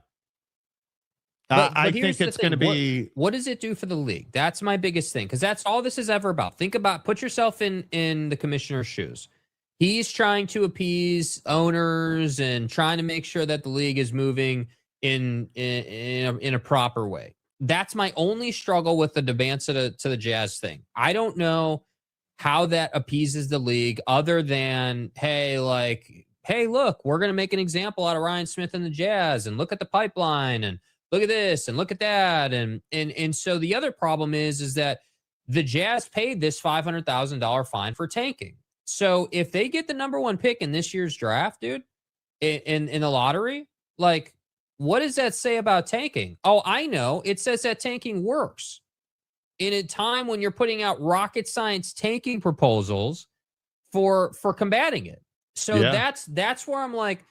I think it's going to be.
What does it do for the league? That's my biggest thing, because that's all this is ever about. Put yourself in the commissioner's shoes. He's trying to appease owners and trying to make sure that the league is moving in a proper way. That's my only struggle with the DeBonsa to the Jazz thing. I don't know how that appeases the league, other than, hey, look, we're going to make an example out of Ryan Smith and the Jazz, and look at the pipeline, and look at this and look at that. And so the other problem is that the Jazz paid this $500,000 fine for tanking. So if they get the number 1 pick in this year's draft, dude, in the lottery, what does that say about tanking? Oh, I know. It says that tanking works in a time when you're putting out rocket science tanking proposals for combating it. So that's where I'm like,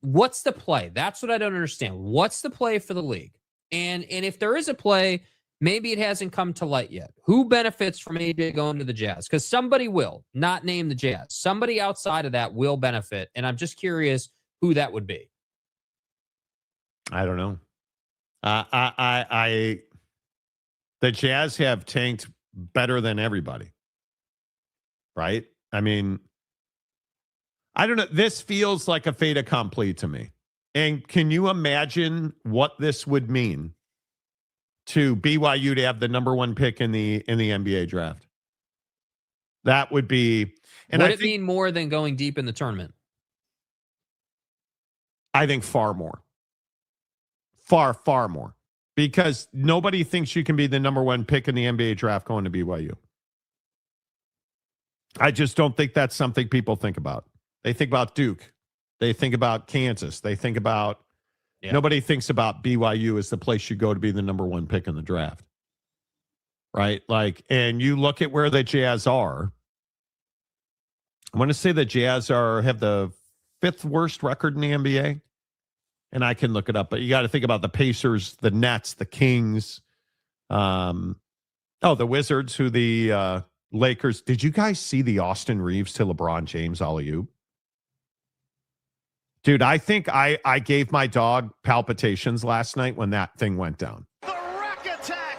what's the play? That's what I don't understand. What's the play for the league? And if there is a play, maybe it hasn't come to light yet. Who benefits from AJ going to the Jazz? Because somebody will, not name the Jazz. Somebody outside of that will benefit. And I'm just curious who that would be.
I don't know. The Jazz have tanked better than everybody. Right? I mean, I don't know. This feels like a fait accompli to me. And can you imagine what this would mean to BYU to have the number 1 pick in the NBA draft? That would be. And
Would it mean more than going deep in the tournament?
I think far more. Far, far more. Because nobody thinks you can be the number one pick in the NBA draft going to BYU. I just don't think that's something people think about. They think about Duke. They think about Kansas. They think about nobody thinks about BYU as the place you go to be the number one pick in the draft. Right? Like, and you look at where the Jazz are. I want to say the Jazz have the 5th worst record in the NBA. And I can look it up, but you got to think about the Pacers, the Nets, the Kings, the Wizards, who the Lakers. Did you guys see the Austin Reeves to LeBron James alley-oop? Dude, I think I gave my dog palpitations last night when that thing went down. The Rack Attack!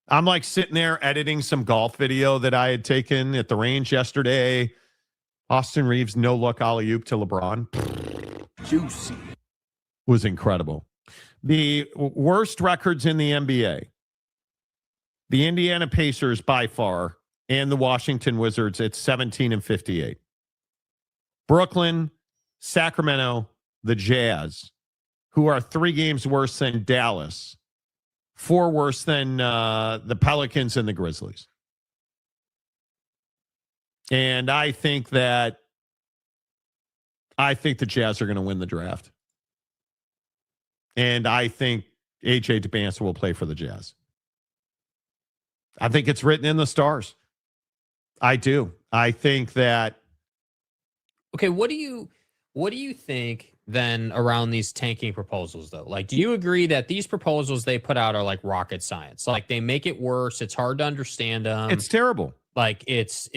I'm like sitting there editing some golf video that I had taken at the range yesterday. Austin Reeves no-look alley-oop to LeBron.
Juicy.
Was incredible. The worst records in the NBA. The Indiana Pacers by far, and the Washington Wizards at 17-58. Brooklyn, Sacramento, the Jazz, who are 3 games worse than Dallas, 4 worse than the Pelicans and the Grizzlies. And I think the Jazz are going to win the draft. And I think A.J. DeBanza will play for the Jazz. I think it's written in the stars. I do. I think that.
Okay, what do you think then around these tanking proposals though? Like, do you agree that these proposals they put out are like rocket science? Like they make it worse. It's hard to understand them.
It's terrible.
Like it's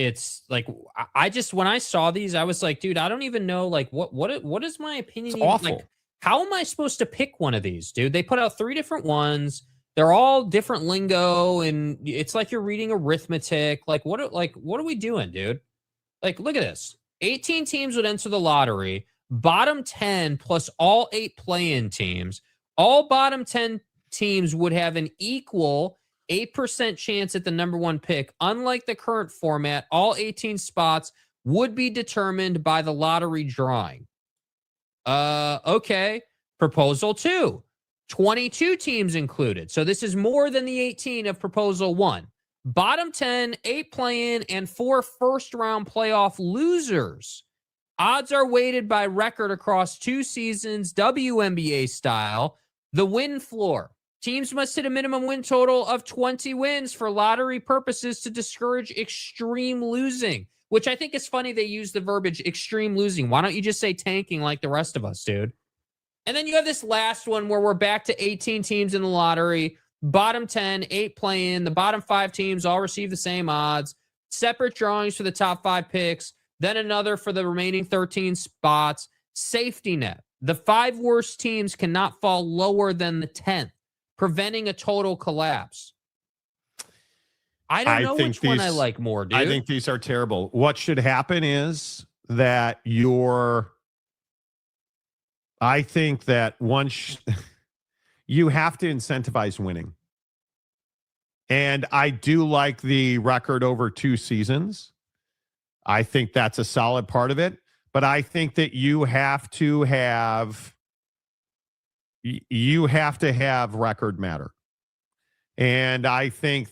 like I just when I saw these, I was like, dude, I don't even know like what is my opinion?
It's awful.
Like, how am I supposed to pick one of these, dude? They put out 3 different ones. They're all different lingo, and it's like you're reading arithmetic. Like what are we doing, dude? Like, look at this. 18 teams would enter the lottery. Bottom 10 plus all 8 play-in teams. All bottom 10 teams would have an equal 8% chance at the number 1 pick. Unlike the current format, all 18 spots would be determined by the lottery drawing. Okay. Proposal 2, 22 teams included. So this is more than the 18 of proposal 1. Bottom 10, 8 play-in, and 4 first-round playoff losers. Odds are weighted by record across 2 seasons, WNBA style. The win floor. Teams must hit a minimum win total of 20 wins for lottery purposes to discourage extreme losing. Which I think is funny they use the verbiage extreme losing. Why don't you just say tanking like the rest of us, dude? And then you have this last one where we're back to 18 teams in the lottery. Bottom 10, 8 play-in. The bottom 5 teams all receive the same odds. Separate drawings for the top 5 picks. Then another for the remaining 13 spots. Safety net. The 5 worst teams cannot fall lower than the 10th, preventing a total collapse. I don't know which one I like more, dude.
I think these are terrible. What should happen is that I think that once you have to incentivize winning. And I do like the record over 2 seasons. I think that's a solid part of it. But I think that you have to have record matter. And I think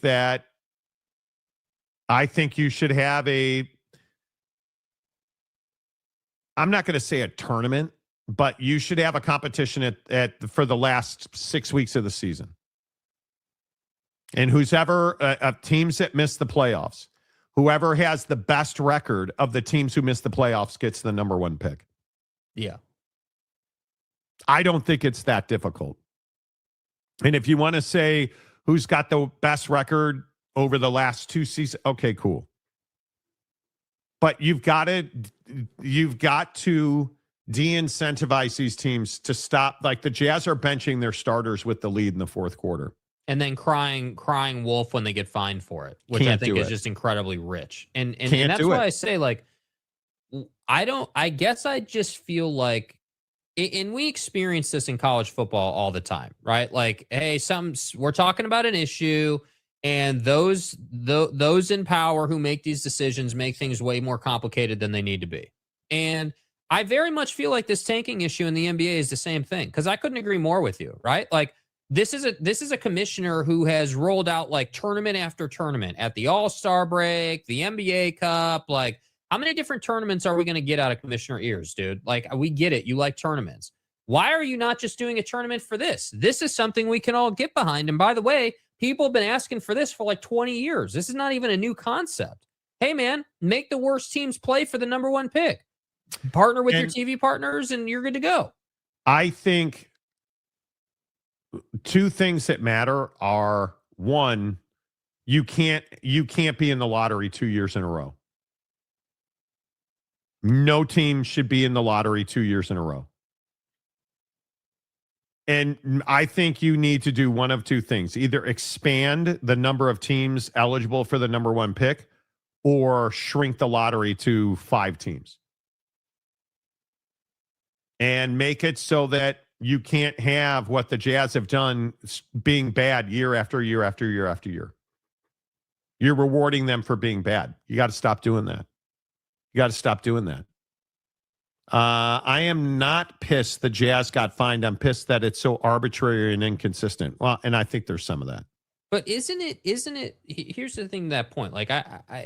you should have I'm not going to say a tournament, but you should have a competition for the last 6 weeks of the season. And whoever teams that miss the playoffs, whoever has the best record of the teams who miss the playoffs gets the number 1 pick.
Yeah.
I don't think it's that difficult. And if you want to say who's got the best record over the last 2 seasons, okay, cool. But you've got to de-incentivize these teams to stop. Like the Jazz are benching their starters with the lead in the 4th quarter.
And then crying wolf when they get fined for it, which I think is just incredibly rich. And that's why I say, like, I guess I just feel like, and we experience this in college football all the time, right? Like, hey, we're talking about an issue, and those in power who make these decisions make things way more complicated than they need to be. And I very much feel like this tanking issue in the NBA is the same thing, because I couldn't agree more with you, right? Like, this is a commissioner who has rolled out like tournament after tournament at the All-Star break, the NBA Cup. Like, how many different tournaments are we going to get out of Commissioner Ears, dude? Like, we get it. You like tournaments. Why are you not just doing a tournament for this? This is something we can all get behind. And by the way, people have been asking for this for like 20 years. This is not even a new concept. Hey, man, make the worst teams play for the number one pick. Partner with your TV partners, and you're good to go.
I think two things that matter are, one, you can't be in the lottery 2 years in a row. No team should be in the lottery 2 years in a row. And I think you need to do one of two things: either expand the number of teams eligible for the number one pick, or shrink the lottery to 5 teams. And make it so that you can't have what the Jazz have done, being bad year after year after year after year. You're rewarding them for being bad. You got to stop doing that. You got to stop doing that. I am not pissed the Jazz got fined. I'm pissed that it's so arbitrary and inconsistent. Well, and I think there's some of that.
But isn't it, here's the thing, that point, like,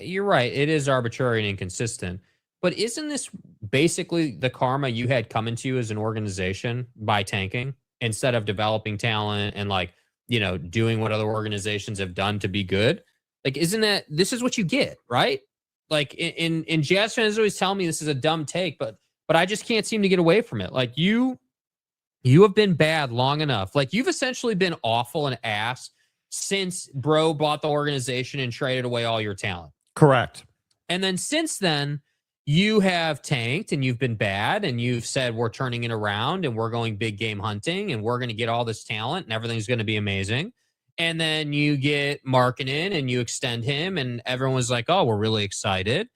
you're right. It is arbitrary and inconsistent. But isn't this basically the karma you had coming to you as an organization by tanking, instead of developing talent and, like, you know, doing what other organizations have done to be good? Like, isn't that, this is what you get, right? Like, in Jazz fans always tell me this is a dumb take, but I just can't seem to get away from it. Like, you have been bad long enough. Like, you've essentially been awful and ass since Bro bought the organization and traded away all your talent.
Correct.
And then since then, you have tanked and you've been bad, and you've said we're turning it around and we're going big game hunting and we're going to get all this talent and everything's going to be amazing. And then you get Markkanen and you extend him, and everyone's like, oh, we're really excited.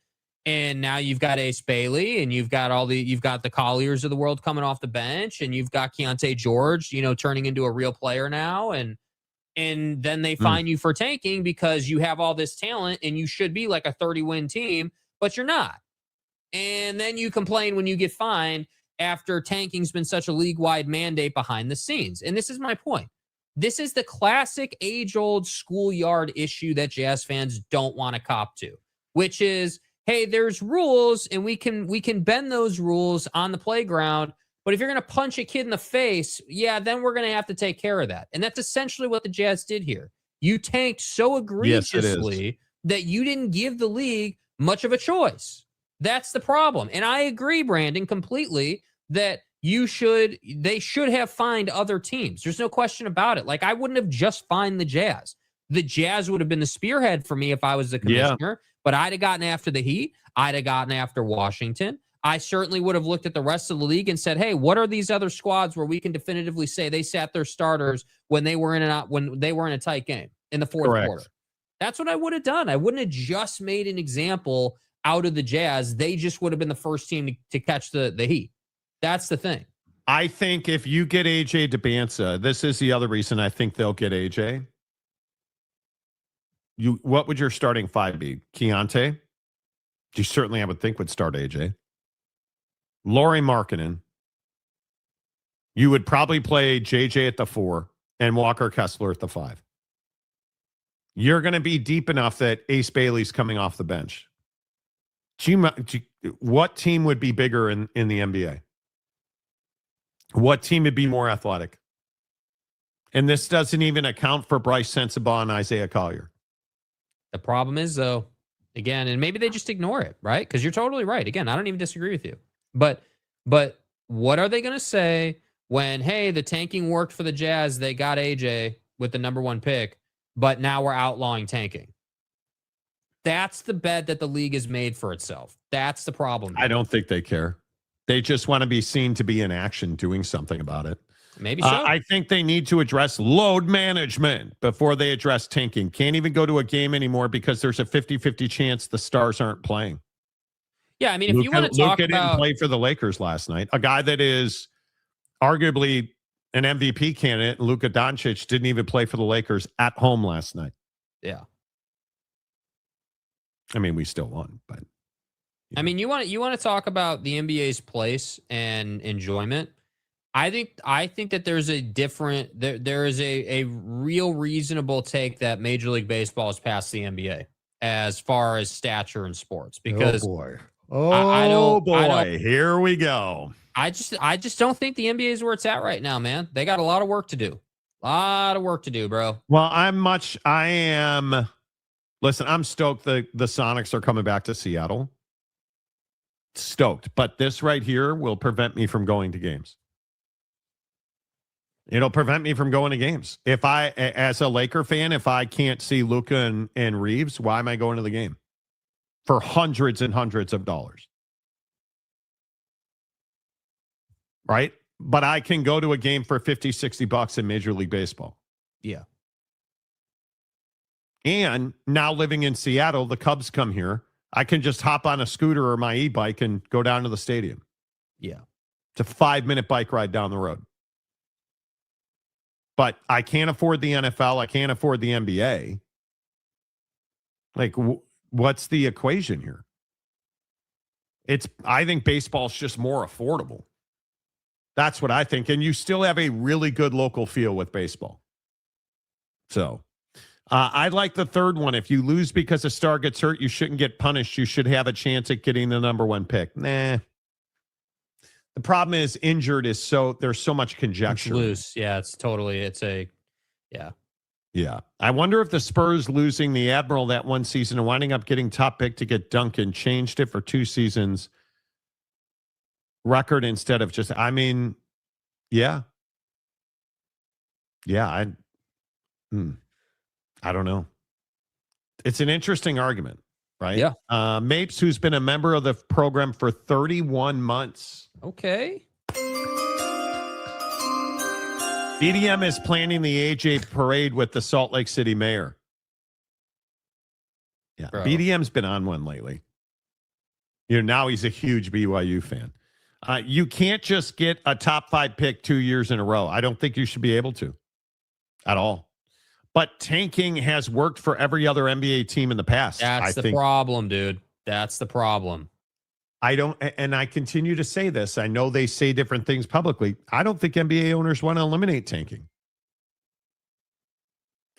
And now you've got Ace Bailey, and you've got the Colliers of the world coming off the bench, and you've got Keontae George, you know, turning into a real player now. And then they fine you for tanking because you have all this talent and you should be like a 30-win team, but you're not. And then you complain when you get fined after tanking's been such a league-wide mandate behind the scenes. And this is my point. This is the classic age-old schoolyard issue that Jazz fans don't want to cop to, which is, hey, there's rules and we can bend those rules on the playground, but if you're going to punch a kid in the face, yeah, then we're going to have to take care of that. And that's essentially what the Jazz did here. You tanked so egregiously that you didn't give the league much of a choice. That's the problem. And I agree, Brandon, completely that they should have fined other teams. There's no question about it. Like, I wouldn't have just fined the Jazz. The Jazz would have been the spearhead for me if I was the commissioner, but I'd have gotten after the Heat. I'd have gotten after Washington. I certainly would have looked at the rest of the league and said, hey, what are these other squads where we can definitively say they sat their starters when they were in a tight game in the fourth quarter? That's what I would have done. I wouldn't have just made an example out of the Jazz. They just would have been the first team to catch the Heat. That's the thing.
I think if you get AJ DeBanza, this is the other reason I think they'll get AJ. What would your starting 5 be? Keontae? You certainly, I would think, would start AJ. Lauri Markkanen. You would probably play JJ at the 4 and Walker Kessler at the 5. You're going to be deep enough that Ace Bailey's coming off the bench. What team would be bigger in the NBA? What team would be more athletic? And this doesn't even account for Bryce Sensabaugh and Isaiah Collier.
The problem is, though, again, and maybe they just ignore it, right? Because you're totally right. Again, I don't even disagree with you. But what are they going to say when, hey, the tanking worked for the Jazz, they got AJ with the number 1 pick, but now we're outlawing tanking? That's the bet that the league has made for itself. That's the problem.
I don't think they care. They just want to be seen to be in action doing something about it.
Maybe so.
I think they need to address load management before they address tanking. Can't even go to a game anymore because there's a 50-50 chance the stars aren't playing.
Yeah, I mean, if you want to talk
Luka
about...
didn't play for the Lakers last night. A guy that is arguably an MVP candidate, Luka Doncic, didn't even play for the Lakers at home last night.
Yeah.
I mean, we still won, but...
I mean, you want to talk about the NBA's place and enjoyment. I think that there's a different there is a real reasonable take that Major League Baseball has passed the NBA as far as stature in sports, because
I
don't
here we go.
I just don't think the NBA is where it's at right now, man. They got a lot of work to do. A lot of work to do, bro.
Well, listen, I'm stoked the Sonics are coming back to Seattle. Stoked. But this right here will prevent me from going to games. It'll prevent me from going to games. If I, as a Laker fan, if I can't see Luka and Reeves, why am I going to the game? For hundreds and hundreds of dollars. Right? But I can go to a game for $50-$60 in Major League Baseball.
Yeah. And now living in Seattle, the Cubs come here. I can just hop on a scooter or my e-bike and go down to the stadium.
Yeah.
It's a 5-minute bike ride down the road. But I can't afford the NFL. I can't afford the NBA. Like, what's the equation here? I think baseball's just more affordable. That's what I think. And you still have a really good local feel with baseball. So I like the third one. If you lose because a star gets hurt, you shouldn't get punished. You should have a chance at getting the number one pick. Nah. The problem is injured is there's so much conjecture.
It's loose. Yeah, yeah.
Yeah. I wonder if the Spurs losing the Admiral that one season and winding up getting top pick to get Duncan changed it for 2 seasons record instead of just, yeah. Yeah. I don't know. It's an interesting argument, right?
Yeah.
Mapes, who's been a member of the program for 31 months.
Okay.
BDM is planning the AJ parade with the Salt Lake City mayor. Yeah.
Bro.
BDM's been on one lately. Now he's a huge BYU fan. You can't just get a top 5 pick 2 years in a row. I don't think you should be able to at all. But tanking has worked for every other NBA team in the past.
That's the problem, dude. That's the problem.
And I continue to say this. I know they say different things publicly. I don't think NBA owners want to eliminate tanking.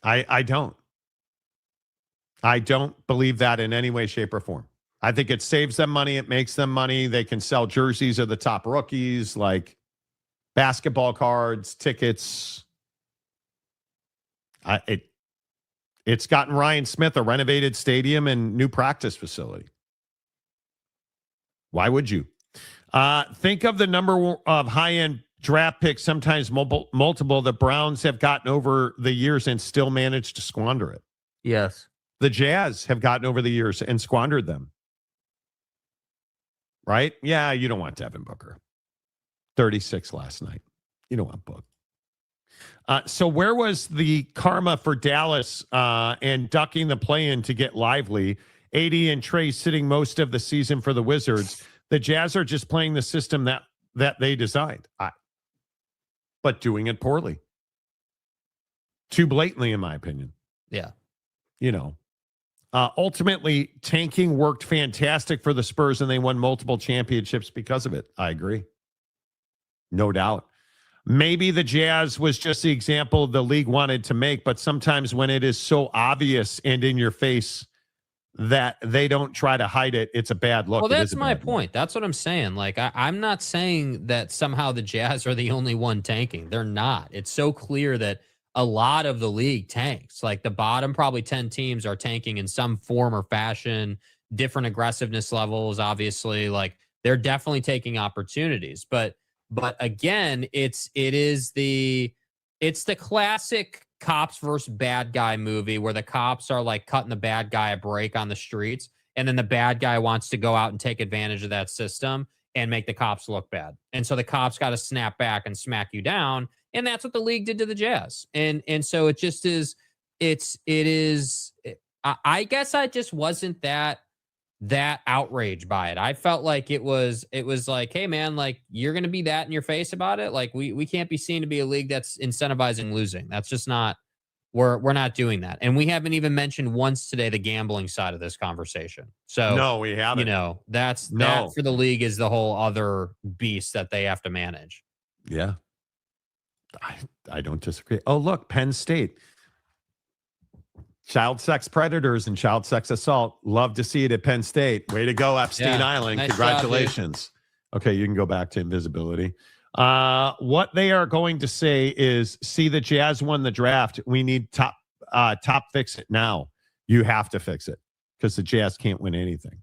I don't. I don't believe that in any way, shape, or form. I think it saves them money. It makes them money. They can sell jerseys of the top rookies, like basketball cards, tickets. It's gotten Ryan Smith a renovated stadium and new practice facility. Why would you? Think of the number of high-end draft picks, sometimes multiple, the Browns have gotten over the years and still managed to squander it.
Yes.
The Jazz have gotten over the years and squandered them. Right? Yeah, you don't want Devin Booker. 36 last night. You don't want Book. So where was the karma for Dallas and ducking the play-in to get lively? AD and Trey sitting most of the season for the Wizards. The Jazz are just playing the system that they designed, but doing it poorly. Too blatantly, in my opinion.
Yeah.
Ultimately, tanking worked fantastic for the Spurs, and they won multiple championships because of it. I agree. No doubt. Maybe the Jazz was just the example the league wanted to make, but sometimes when it is so obvious and in your face that they don't try to hide it, it's a bad look.
Well, that's my point. That's what I'm saying. Like, I'm not saying that somehow the Jazz are the only one tanking. They're not. It's so clear that a lot of the league tanks. Like, the bottom probably 10 teams are tanking in some form or fashion, different aggressiveness levels, obviously. Like, they're definitely taking opportunities. But again, it's the classic cops versus bad guy movie where the cops are like cutting the bad guy a break on the streets, and then the bad guy wants to go out and take advantage of that system and make the cops look bad. And so the cops got to snap back and smack you down. And that's what the league did to the Jazz. And so it just is, I guess I just wasn't that outraged by it. I felt like it was like, hey man, like, you're going to be that in your face about it. Like, we can't be seen to be a league that's incentivizing losing. That's just not
We're not doing that. And we haven't even mentioned once today the gambling side of this conversation. So
no, we haven't.
That for the league is the whole other beast that they have to manage.
Yeah. I don't disagree. Oh, look, Penn State. Child sex predators and child sex assault. Love to see it at Penn State. Way to go, Epstein Island.
Nice
Congratulations. Job, okay, you can go back to invisibility. What they are going to say is, see, the Jazz won the draft. We need top fix it now. You have to fix it because the Jazz can't win anything.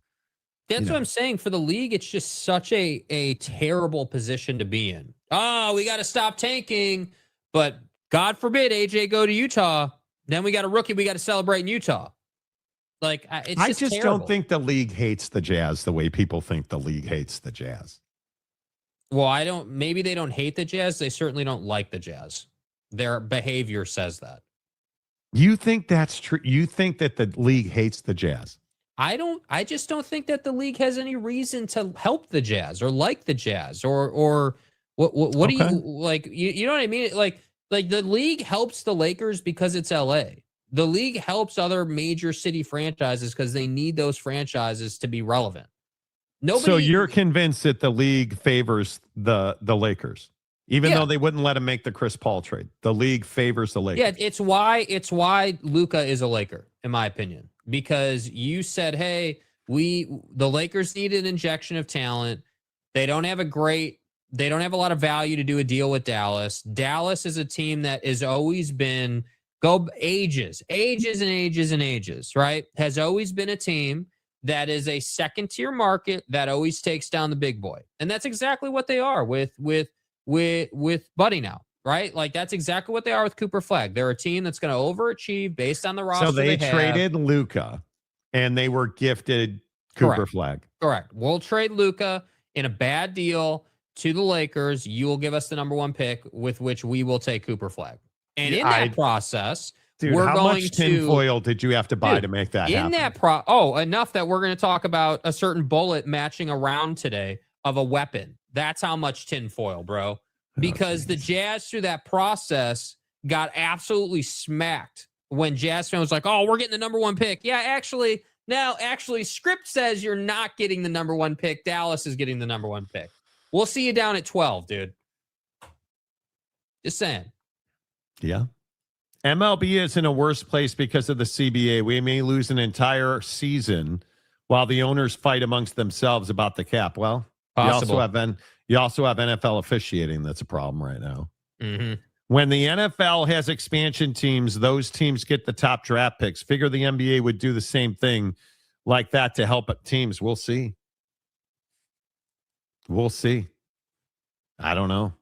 That's what I'm saying. For the league, it's just such a terrible position to be in. Oh, we got to stop tanking. But God forbid AJ go to Utah. Then we got a rookie we got to celebrate in Utah. Like, I just terrible.
Don't think the league hates the Jazz the way people think the league hates the Jazz.
Well, maybe they don't hate the Jazz. They certainly don't like the Jazz. Their behavior says that.
You think that's true? You think that the league hates the Jazz?
I just don't think that the league has any reason to help the Jazz or like the Jazz or what do you like? You know what I mean? Like the league helps the Lakers because it's LA. The league helps other major city franchises because they need those franchises to be relevant.
So you're convinced that the league favors the Lakers, even though they wouldn't let him make the Chris Paul trade. The league favors the Lakers.
Yeah, it's why Luka is a Laker, in my opinion, because you said, hey, the Lakers need an injection of talent. They don't have a lot of value to do a deal with Dallas. Dallas is a team that has always been ages, right? Has always been a team that is a second tier market that always takes down the big boy. And that's exactly what they are with Buddy now, right? Like that's exactly what they are with Cooper Flag. They're a team that's going to overachieve based on the roster.
So they traded Luka and they were gifted Cooper Flag.
Correct. We'll trade Luka in a bad deal to the Lakers. You will give us the number 1 pick with which we will take Cooper Flag. And in that process, we're
how
going
much tinfoil did you have to buy to make that happen?
Enough that we're going to talk about a certain bullet matching around today of a weapon. That's how much tinfoil, bro. Because the Jazz through that process got absolutely smacked when Jazz fan was like, oh, we're getting the number 1 pick. Yeah, actually, script says you're not getting the number 1 pick. Dallas is getting the number 1 pick. We'll see you down at 12, dude. Just saying.
Yeah. MLB is in a worse place because of the CBA. We may lose an entire season while the owners fight amongst themselves about the cap. Well,
possible.
You also have NFL officiating. That's a problem right now.
Mm-hmm.
When the NFL has expansion teams, those teams get the top draft picks. Figure the NBA would do the same thing like that to help teams. We'll see. We'll see. I don't know.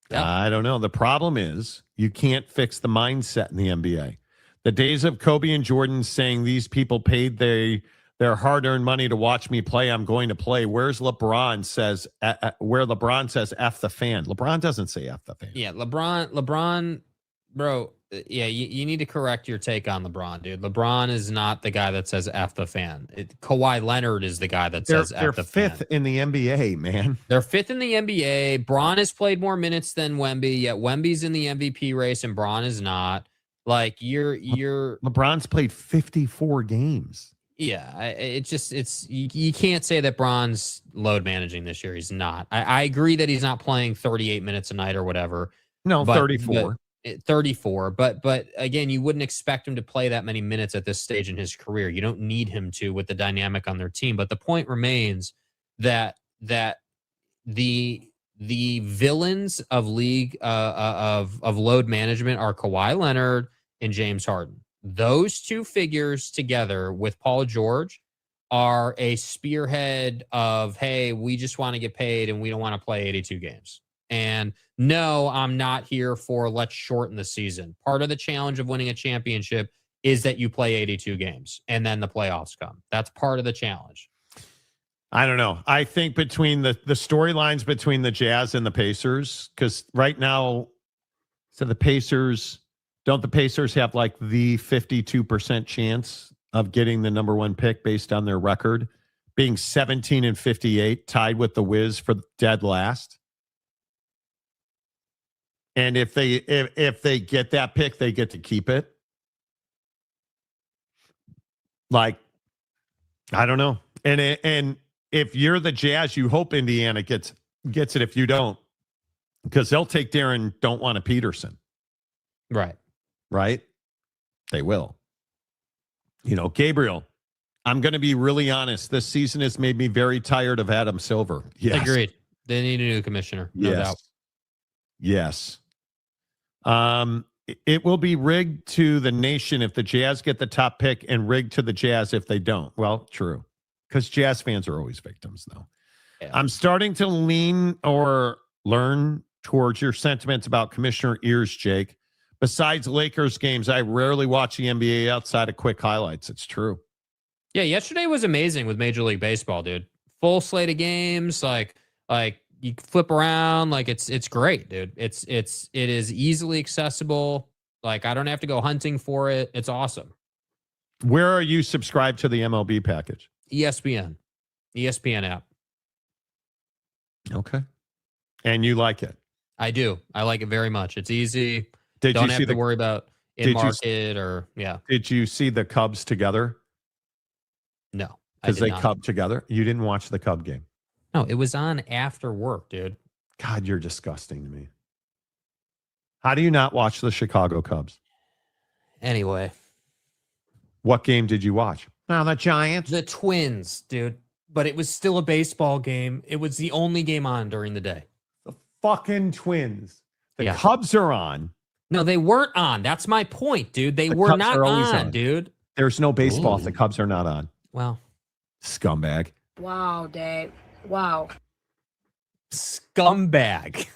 Yep. I don't know. The problem is you can't fix the mindset in the NBA. The days of Kobe and Jordan saying these people paid their hard-earned money to watch me play, I'm going to play. Where's LeBron says where LeBron says F the fan? LeBron doesn't say F the fan.
Yeah, LeBron, bro. Yeah, you need to correct your take on LeBron, dude. LeBron is not the guy that says F the fan. Kawhi Leonard is the guy that says F the fan.
They're 5th in the NBA, man.
They're 5th in the NBA. Bron has played more minutes than Wemby, yet Wemby's in the MVP race and Bron is not. Like you're
LeBron's played 54 games.
Yeah, you can't say that Bron's load managing this year. He's not. I agree that he's not playing 38 minutes a night or whatever.
No, 34.
34, but again, you wouldn't expect him to play that many minutes at this stage in his career. You don't need him to with the dynamic on their team. But the point remains that the villains of league of load management are Kawhi Leonard and James Harden. Those two figures together with Paul George are a spearhead of, hey, we just want to get paid and we don't want to play 82 games. And no, I'm not here for let's shorten the season. Part of the challenge of winning a championship is that you play 82 games and then the playoffs come. That's part of the challenge.
I don't know. I think between the storylines between the Jazz and the Pacers, because right now, so the Pacers, don't the Pacers have like the 52% chance of getting the number 1 pick based on their record, being 17-58, tied with the Wiz for dead last? And if they get that pick, they get to keep it. Like, I don't know. And if you're the Jazz, you hope Indiana gets it if you don't, because they'll take Darren don't want a Peterson.
Right.
Right? They will. Gabriel, I'm going to be really honest. This season has made me very tired of Adam Silver. Yes.
Agreed. They need a new commissioner. No doubt.
Yes. It will be rigged to the nation if the Jazz get the top pick and rigged to the Jazz if they don't. Well, true. Because Jazz fans are always victims, though. Yeah. I'm starting to lean or learn towards your sentiments about Commissioner Ears, Jake. Besides Lakers games, I rarely watch the NBA outside of quick highlights. It's true.
Yeah, yesterday was amazing with Major League Baseball, dude. Full slate of games, like you flip around, like it's great, dude. It is easily accessible. Like I don't have to go hunting for it. It's awesome.
Where are you subscribed to the MLB package?
ESPN app.
Okay. And you like it?
I do. I like it very much. It's easy.
Don't
have to worry about in-market or, yeah.
Did you see the Cubs together?
No.
Because they Cub together? You didn't watch the Cub game?
No, it was on after work, dude.
God, you're disgusting to me. How do you not watch the Chicago Cubs?
Anyway.
What game did you watch? Oh, the Giants?
The Twins, dude. But it was still a baseball game. It was the only game on during the day.
The fucking Twins. The Cubs are on.
No, they weren't on. That's my point, dude. They were not on, dude.
There's no baseball if the Cubs are not on.
Well.
Scumbag.
Wow, Dave. Wow.
Scumbag.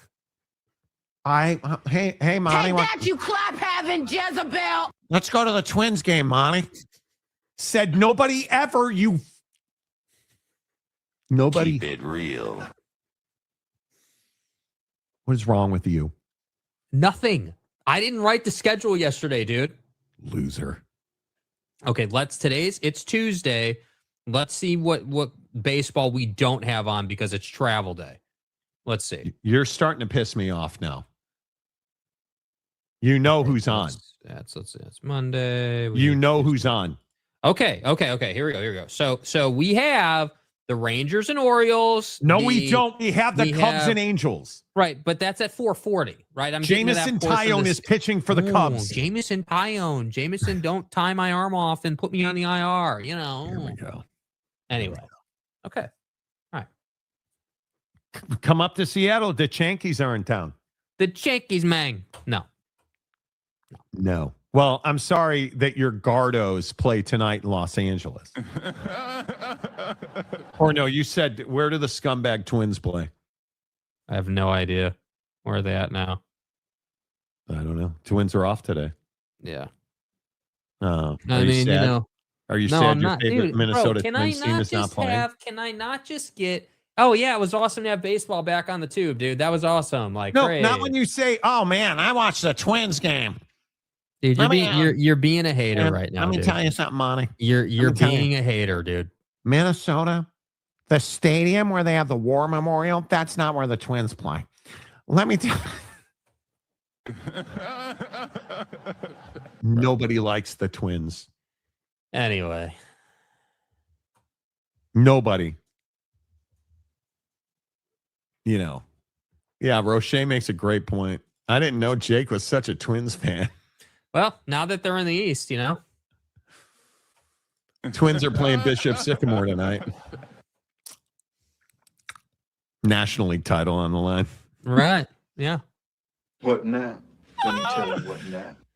Hey, Monty.
Take that, you clap-having Jezebel.
Let's go to the Twins game, Monty. Said nobody ever, you. Nobody.
Keep it real.
What is wrong with you?
Nothing. I didn't write the schedule yesterday, dude.
Loser.
Okay, it's Tuesday. Let's see what baseball we don't have on because it's travel day. Let's see.
You're starting to piss me off now. You know who's on.
Let's see. It's Monday.
You know who's on.
Okay. Here we go. So we have the Rangers and Orioles.
No, we don't. We have the Cubs and Angels.
Right, but that's at 4:40, right?
Jamison Tyone is pitching for the Cubs.
Jamison Tyone. Jamison, don't tie my arm off and put me on the IR, you know.
Here we go.
Anyway. Okay. All right.
Come up to Seattle. The Yankees are in town.
The Yankees, man.
No. Well, I'm sorry that your Gardos play tonight in Los Angeles. Or no, you said, where do the scumbag Twins play?
I have no idea. Where are they at now?
I don't know. Twins are off today.
Yeah.
Oh,
I mean,
sad?
you know.
Are you
no,
sad
I'm
your
not,
favorite
dude,
Minnesota
bro,
Twins team is not playing?
Can I not just get... Oh, yeah, it was awesome to have baseball back on the tube, dude. That was awesome. Like,
no,
great.
not when you say, oh, man, I watched the Twins game.
Dude, you're being a hater right now.
Let me tell you something, Monty.
You're being a hater, dude.
Minnesota, the stadium where they have the War Memorial, that's not where the Twins play. Let me tell you. Nobody likes the Twins.
Anyway.
Nobody. You know. Yeah, Roche makes a great point. I didn't know Jake was such a Twins fan.
Well, now that they're in the East, you know.
Twins are playing Bishop Sycamore tonight. National League title on the line.
Right. Yeah.
What now? Let me tell you what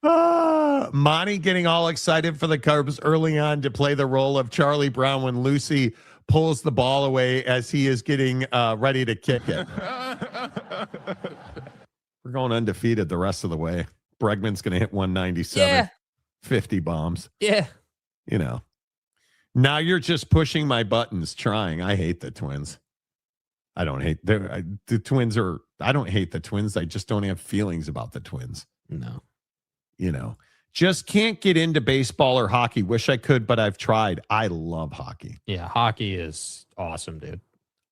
now.
Monty getting all excited for the Cubs early on to play the role of Charlie Brown when Lucy pulls the ball away as he is getting ready to kick it. We're going undefeated the rest of the way. Bregman's going to hit 197.
Yeah.
50 bombs.
Yeah.
You know. Now you're just pushing my buttons trying. I hate the Twins. I don't hate the Twins are... I don't hate the Twins. I just don't have feelings about the Twins.
No.
You know. Just can't get into baseball or hockey. Wish I could, but I've tried. I love hockey.
Yeah, hockey is awesome, dude.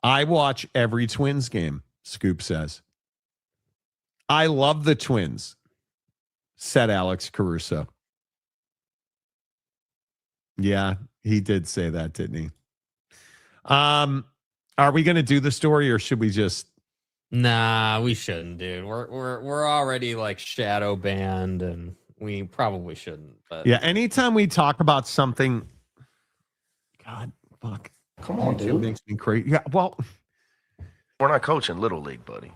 I watch every Twins game, Scoop says. I love the Twins, said Alex Caruso. Yeah, he did say that, didn't he? Are we going to do the story or should we just?
Nah, we shouldn't, dude. We're already like shadow banned, and we probably shouldn't. But
Yeah, anytime we talk about something, God, fuck.
Come on,
It
dude.
makes me crazy. Yeah, well,
We're not coaching Little League, buddy.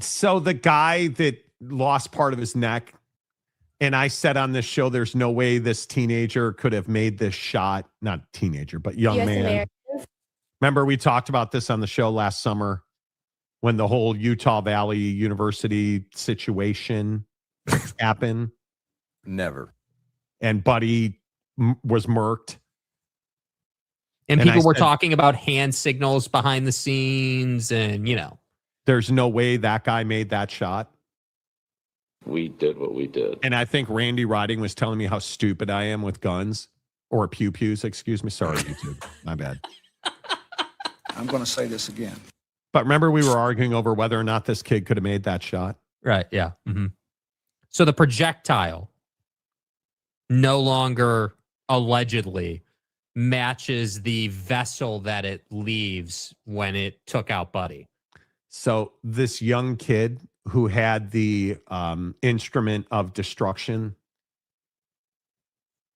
so the guy that lost part of his neck, and I said on this show, there's no way this teenager could have made this shot. Not teenager, but young man. Remember, we talked about this on the show last summer when the whole Utah Valley University situation happened.
Never.
And Buddy was murked.
And people were talking about hand signals behind the scenes, and
there's no way that guy made that shot.
We did what we did.
And I think Randy Riding was telling me how stupid I am with guns or pew-pews. Excuse me. Sorry, YouTube. My bad.
I'm going to say this again.
But remember, we were arguing over whether or not this kid could have made that shot.
Right. Yeah. Mm-hmm. So the projectile no longer allegedly matches the vessel that it leaves when it took out Buddy.
So this young kid who had the instrument of destruction,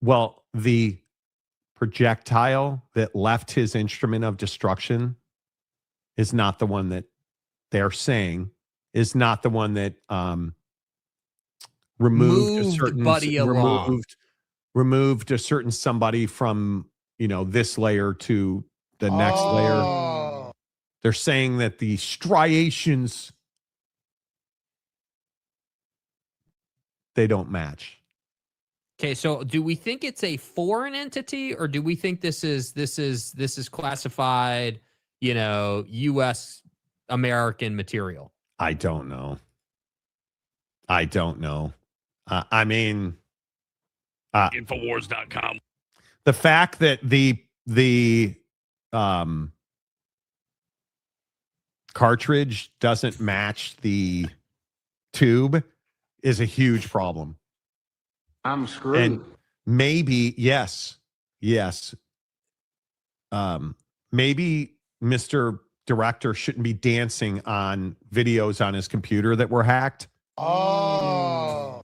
well, the projectile that left his instrument of destruction is not the one that they're saying is not the one that removed a certain somebody from this layer to the next layer. They're saying that the striations, they don't match.
Okay, so do we think it's a foreign entity, or do we think this is classified, U.S. American material?
I don't know. I mean,
Infowars.com.
The fact that the cartridge doesn't match the tube is a huge problem.
I'm screwed.
And maybe, yes. Maybe Mr. Director shouldn't be dancing on videos on his computer that were hacked.
Oh.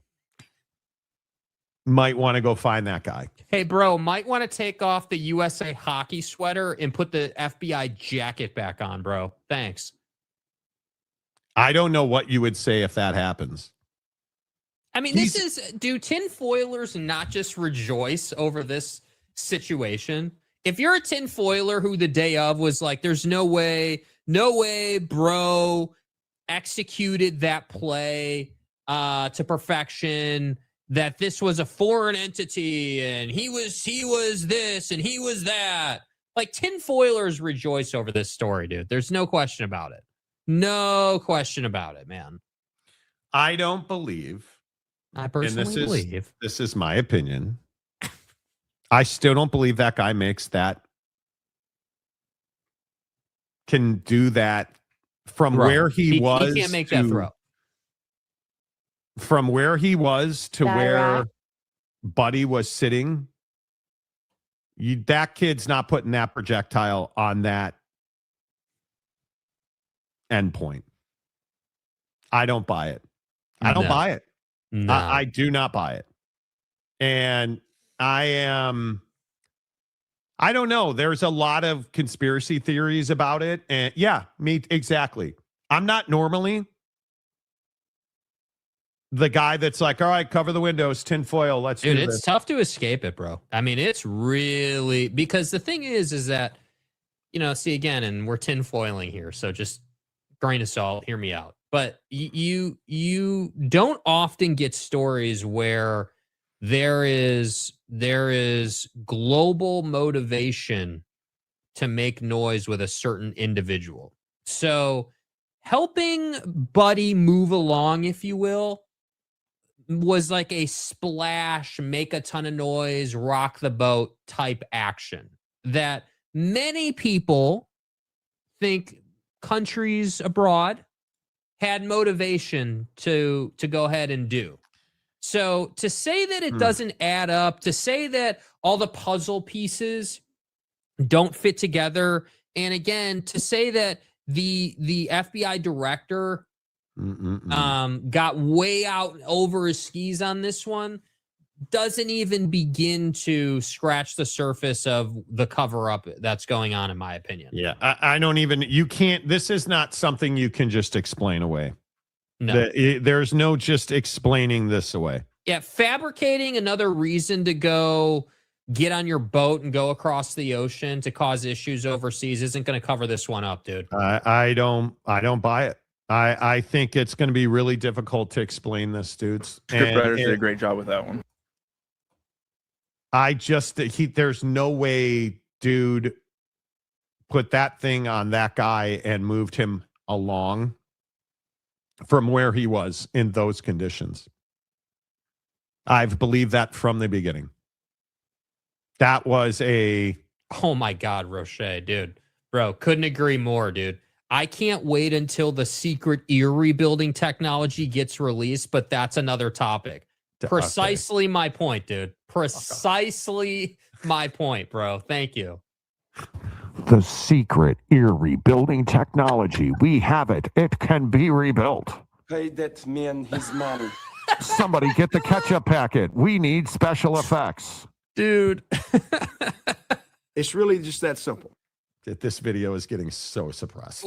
Might want to go find that guy.
Hey, bro, might want to take off the USA hockey sweater and put the FBI jacket back on, bro. Thanks.
I don't know what you would say if that happens.
I mean, do tinfoilers not just rejoice over this situation? If you're a tinfoiler who the day of was like, there's no way, bro executed that play to perfection, that this was a foreign entity and he was this and he was that. Like, tinfoilers rejoice over this story, dude. There's no question about it. No question about it, man.
I don't believe.
I personally believe.
This is my opinion. I still don't believe that guy can do that from where he was.
He can't make that throw.
From where he was to where Buddy was sitting. That kid's not putting that projectile on that endpoint. I don't buy it. I don't buy it.
No.
I do not buy it. And I don't know. There's a lot of conspiracy theories about it. And exactly. I'm not normally the guy that's like, all right, cover the windows, tinfoil, let's do this.
It's tough to escape it, bro. I mean, it's really, because the thing is that, see again, and we're tinfoiling here, so just grain of salt, hear me out. But you don't often get stories where there is global motivation to make noise with a certain individual. So helping Buddy move along, if you will, was like a splash, make a ton of noise, rock the boat type action that many people think countries abroad had motivation to go ahead and do. So to say that it doesn't add up, to say that all the puzzle pieces don't fit together, and again, to say that the FBI director got way out over his skis on this one doesn't even begin to scratch the surface of the cover-up that's going on, in my opinion.
Yeah, I don't even, you can't, this is not something you can just explain away.
No.
There's no just explaining this away.
Yeah, fabricating another reason to go get on your boat and go across the ocean to cause issues overseas isn't going to cover this one up, dude.
I don't buy it. I think it's going to be really difficult to explain this, dudes.
Scriptwriters did a great job with that one.
There's no way, dude, put that thing on that guy and moved him along from where he was in those conditions. I've believed that from the beginning. That was
oh my God, Roche, dude. Bro, couldn't agree more, dude. I can't wait until the secret ear rebuilding technology gets released, but that's another topic. Precisely my point, dude. Precisely my point, bro. Thank you.
The secret ear rebuilding technology. We have it. It can be rebuilt.
Pay that man his money.
Somebody get the ketchup packet. We need special effects.
Dude.
It's really just that simple.
This video is getting so suppressed.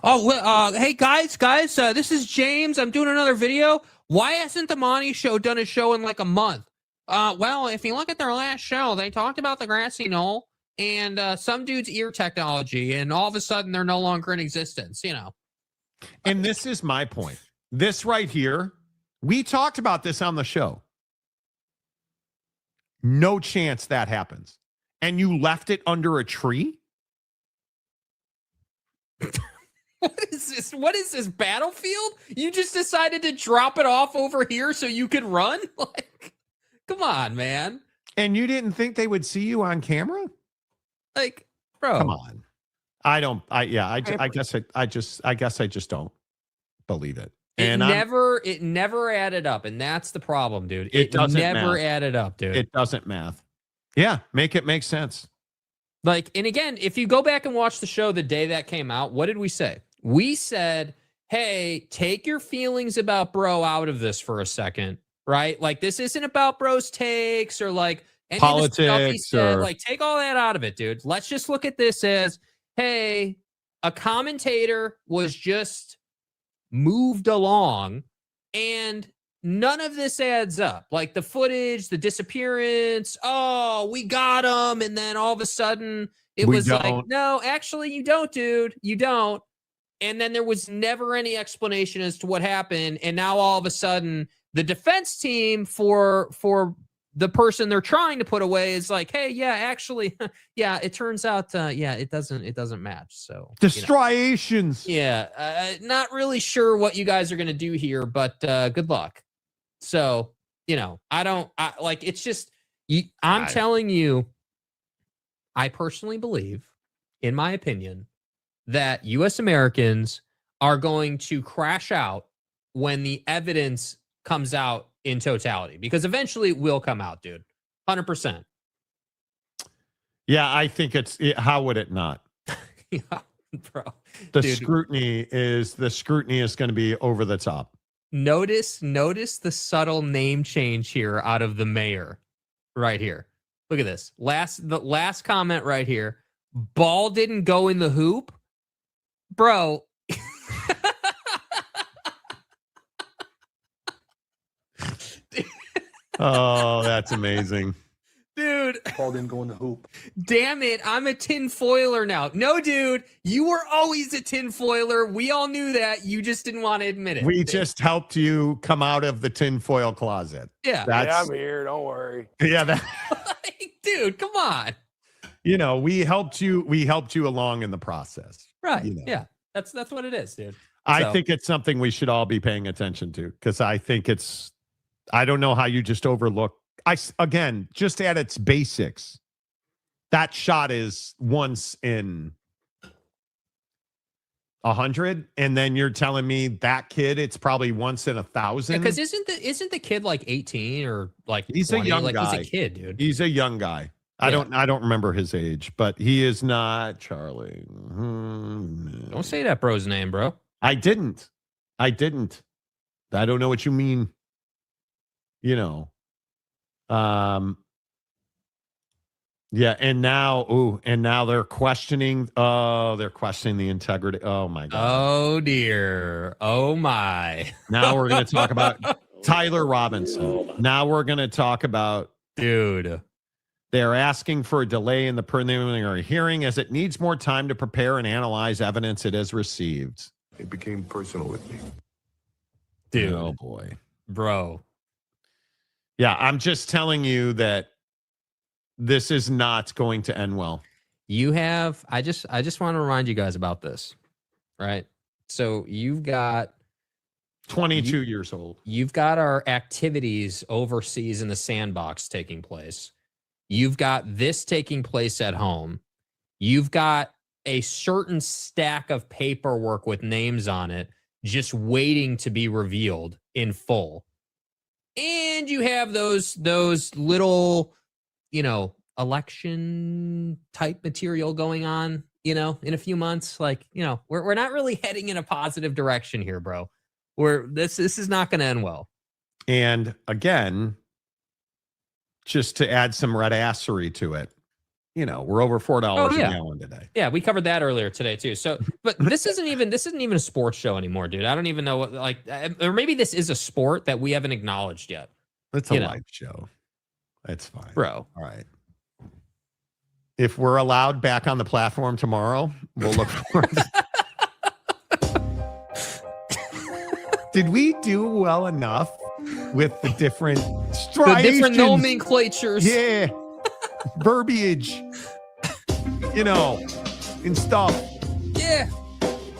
Hey guys, this is James. I'm doing another video. Why hasn't the Monty Show done a show in like a month? Well, if you look at their last show, they talked about the grassy knoll and some dude's ear technology, and all of a sudden they're no longer in existence, you know.
And this is my point. This right here, we talked about this on the show. No chance that happens. And you left it under a tree?
What is this? What is this, Battlefield? You just decided to drop it off over here so you could run? Like, come on, man.
And you didn't think they would see you on camera?
Like, bro.
Come on. I guess I just don't believe it.
It never added up, and that's the problem, dude. It
doesn't
never
math.
added up, dude.
It doesn't math. Yeah, make it make sense.
Like, and again, if you go back and watch the show the day that came out, what did we say? We said, hey, take your feelings about bro out of this for a second, right? Like, this isn't about bro's takes or like any
politics
of the stuff he said. Like, take all that out of it, dude. Let's just look at this as, hey, a commentator was just moved along and none of this adds up. Like the footage, the disappearance, oh, we got him, and then all of a sudden it was like, no, actually you don't, dude, you don't. And then there was never any explanation as to what happened, and now all of a sudden the defense team for the person they're trying to put away is like, hey, yeah, actually, yeah, it turns out, yeah, it doesn't match. So
striations.
Yeah, not really sure what you guys are gonna do here, but good luck. So, you know, it's just, I'm telling you, I personally believe, in my opinion, that U.S. Americans are going to crash out when the evidence comes out in totality, because eventually it will come out, dude. 100%.
Yeah, I think how would it not?
Yeah, bro.
The scrutiny is going to be over the top.
Notice the subtle name change here out of the mayor right here. Look at this. The last comment right here. Ball didn't go in the hoop. Bro.
Oh, that's amazing.
Dude.
Ball didn't go in the hoop.
Damn it. I'm a tinfoiler now. No, dude. You were always a tinfoiler. We all knew that. You just didn't want to admit it.
We just helped you come out of the tinfoil closet.
Yeah.
I'm here. Don't worry.
Yeah.
Dude, come on.
You know, we helped you along in the process.
Right.
You know.
Yeah. That's what it is, dude.
I think it's something we should all be paying attention to, because I think I don't know how you just overlook. Again, just at its basics, That shot is once in 100, and then you're telling me that kid, it's probably once in 1,000.
Because isn't the kid like 18 or like
he's
20?
a young guy.
He's a kid, dude.
He's a young guy. I don't remember his age, but he is not Charlie.
Don't say that bro's name, bro.
I didn't. I don't know what you mean. You know. Yeah, and now they're questioning. Oh, they're questioning the integrity. Oh my God.
Oh dear. Oh my.
Now we're going to talk about Tyler Robinson. Now we're going to talk about,
dude.
They're asking for a delay in the preliminary hearing as it needs more time to prepare and analyze evidence it has received.
It became personal with me.
Dude.
Oh boy.
Bro.
Yeah, I'm just telling you that this is not going to end well.
I just want to remind you guys about this, right? So you've got
22 years old.
You've got our activities overseas in the sandbox taking place. You've got this taking place at home. You've got a certain stack of paperwork with names on it just waiting to be revealed in full. And you have those little, election type material going on, in a few months. Like, we're not really heading in a positive direction here, bro. This is not going to end well.
And again, just to add some red assery to it, we're over $4 a gallon today.
Yeah, we covered that earlier today too. So, but this isn't even a sports show anymore, dude. I don't even know what, or maybe this is a sport that we haven't acknowledged yet.
It's a live show. That's fine,
bro.
All right. If we're allowed back on the platform tomorrow, we'll look forward. Did we do well enough with the different
nomenclatures?
Yeah. Verbiage. And stuff.
Yeah.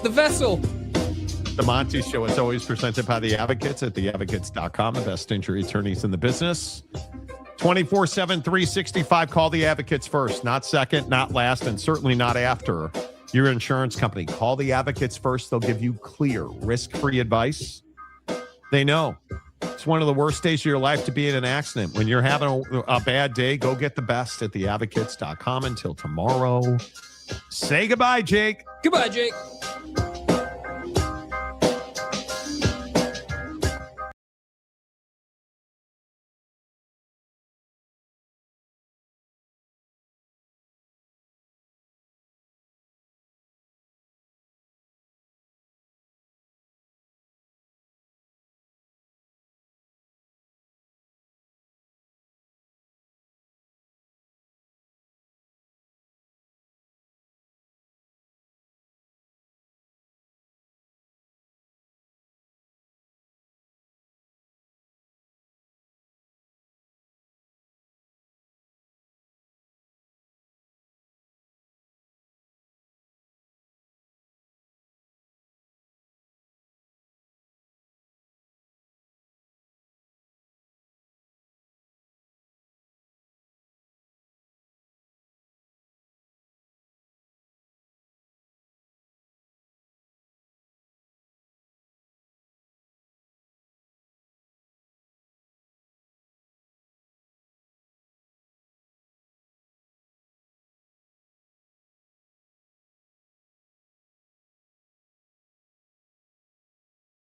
The vessel.
The Monty Show is always presented by the Advocates at theadvocates.com, the best injury attorneys in the business. 24/7, 365. Call the Advocates first, not second, not last, and certainly not after your insurance company. Call the Advocates first. They'll give you clear, risk-free advice. They know. It's one of the worst days of your life to be in an accident. When you're having a bad day, go get the best at theadvocates.com. Until tomorrow, say goodbye, Jake.
Goodbye, Jake.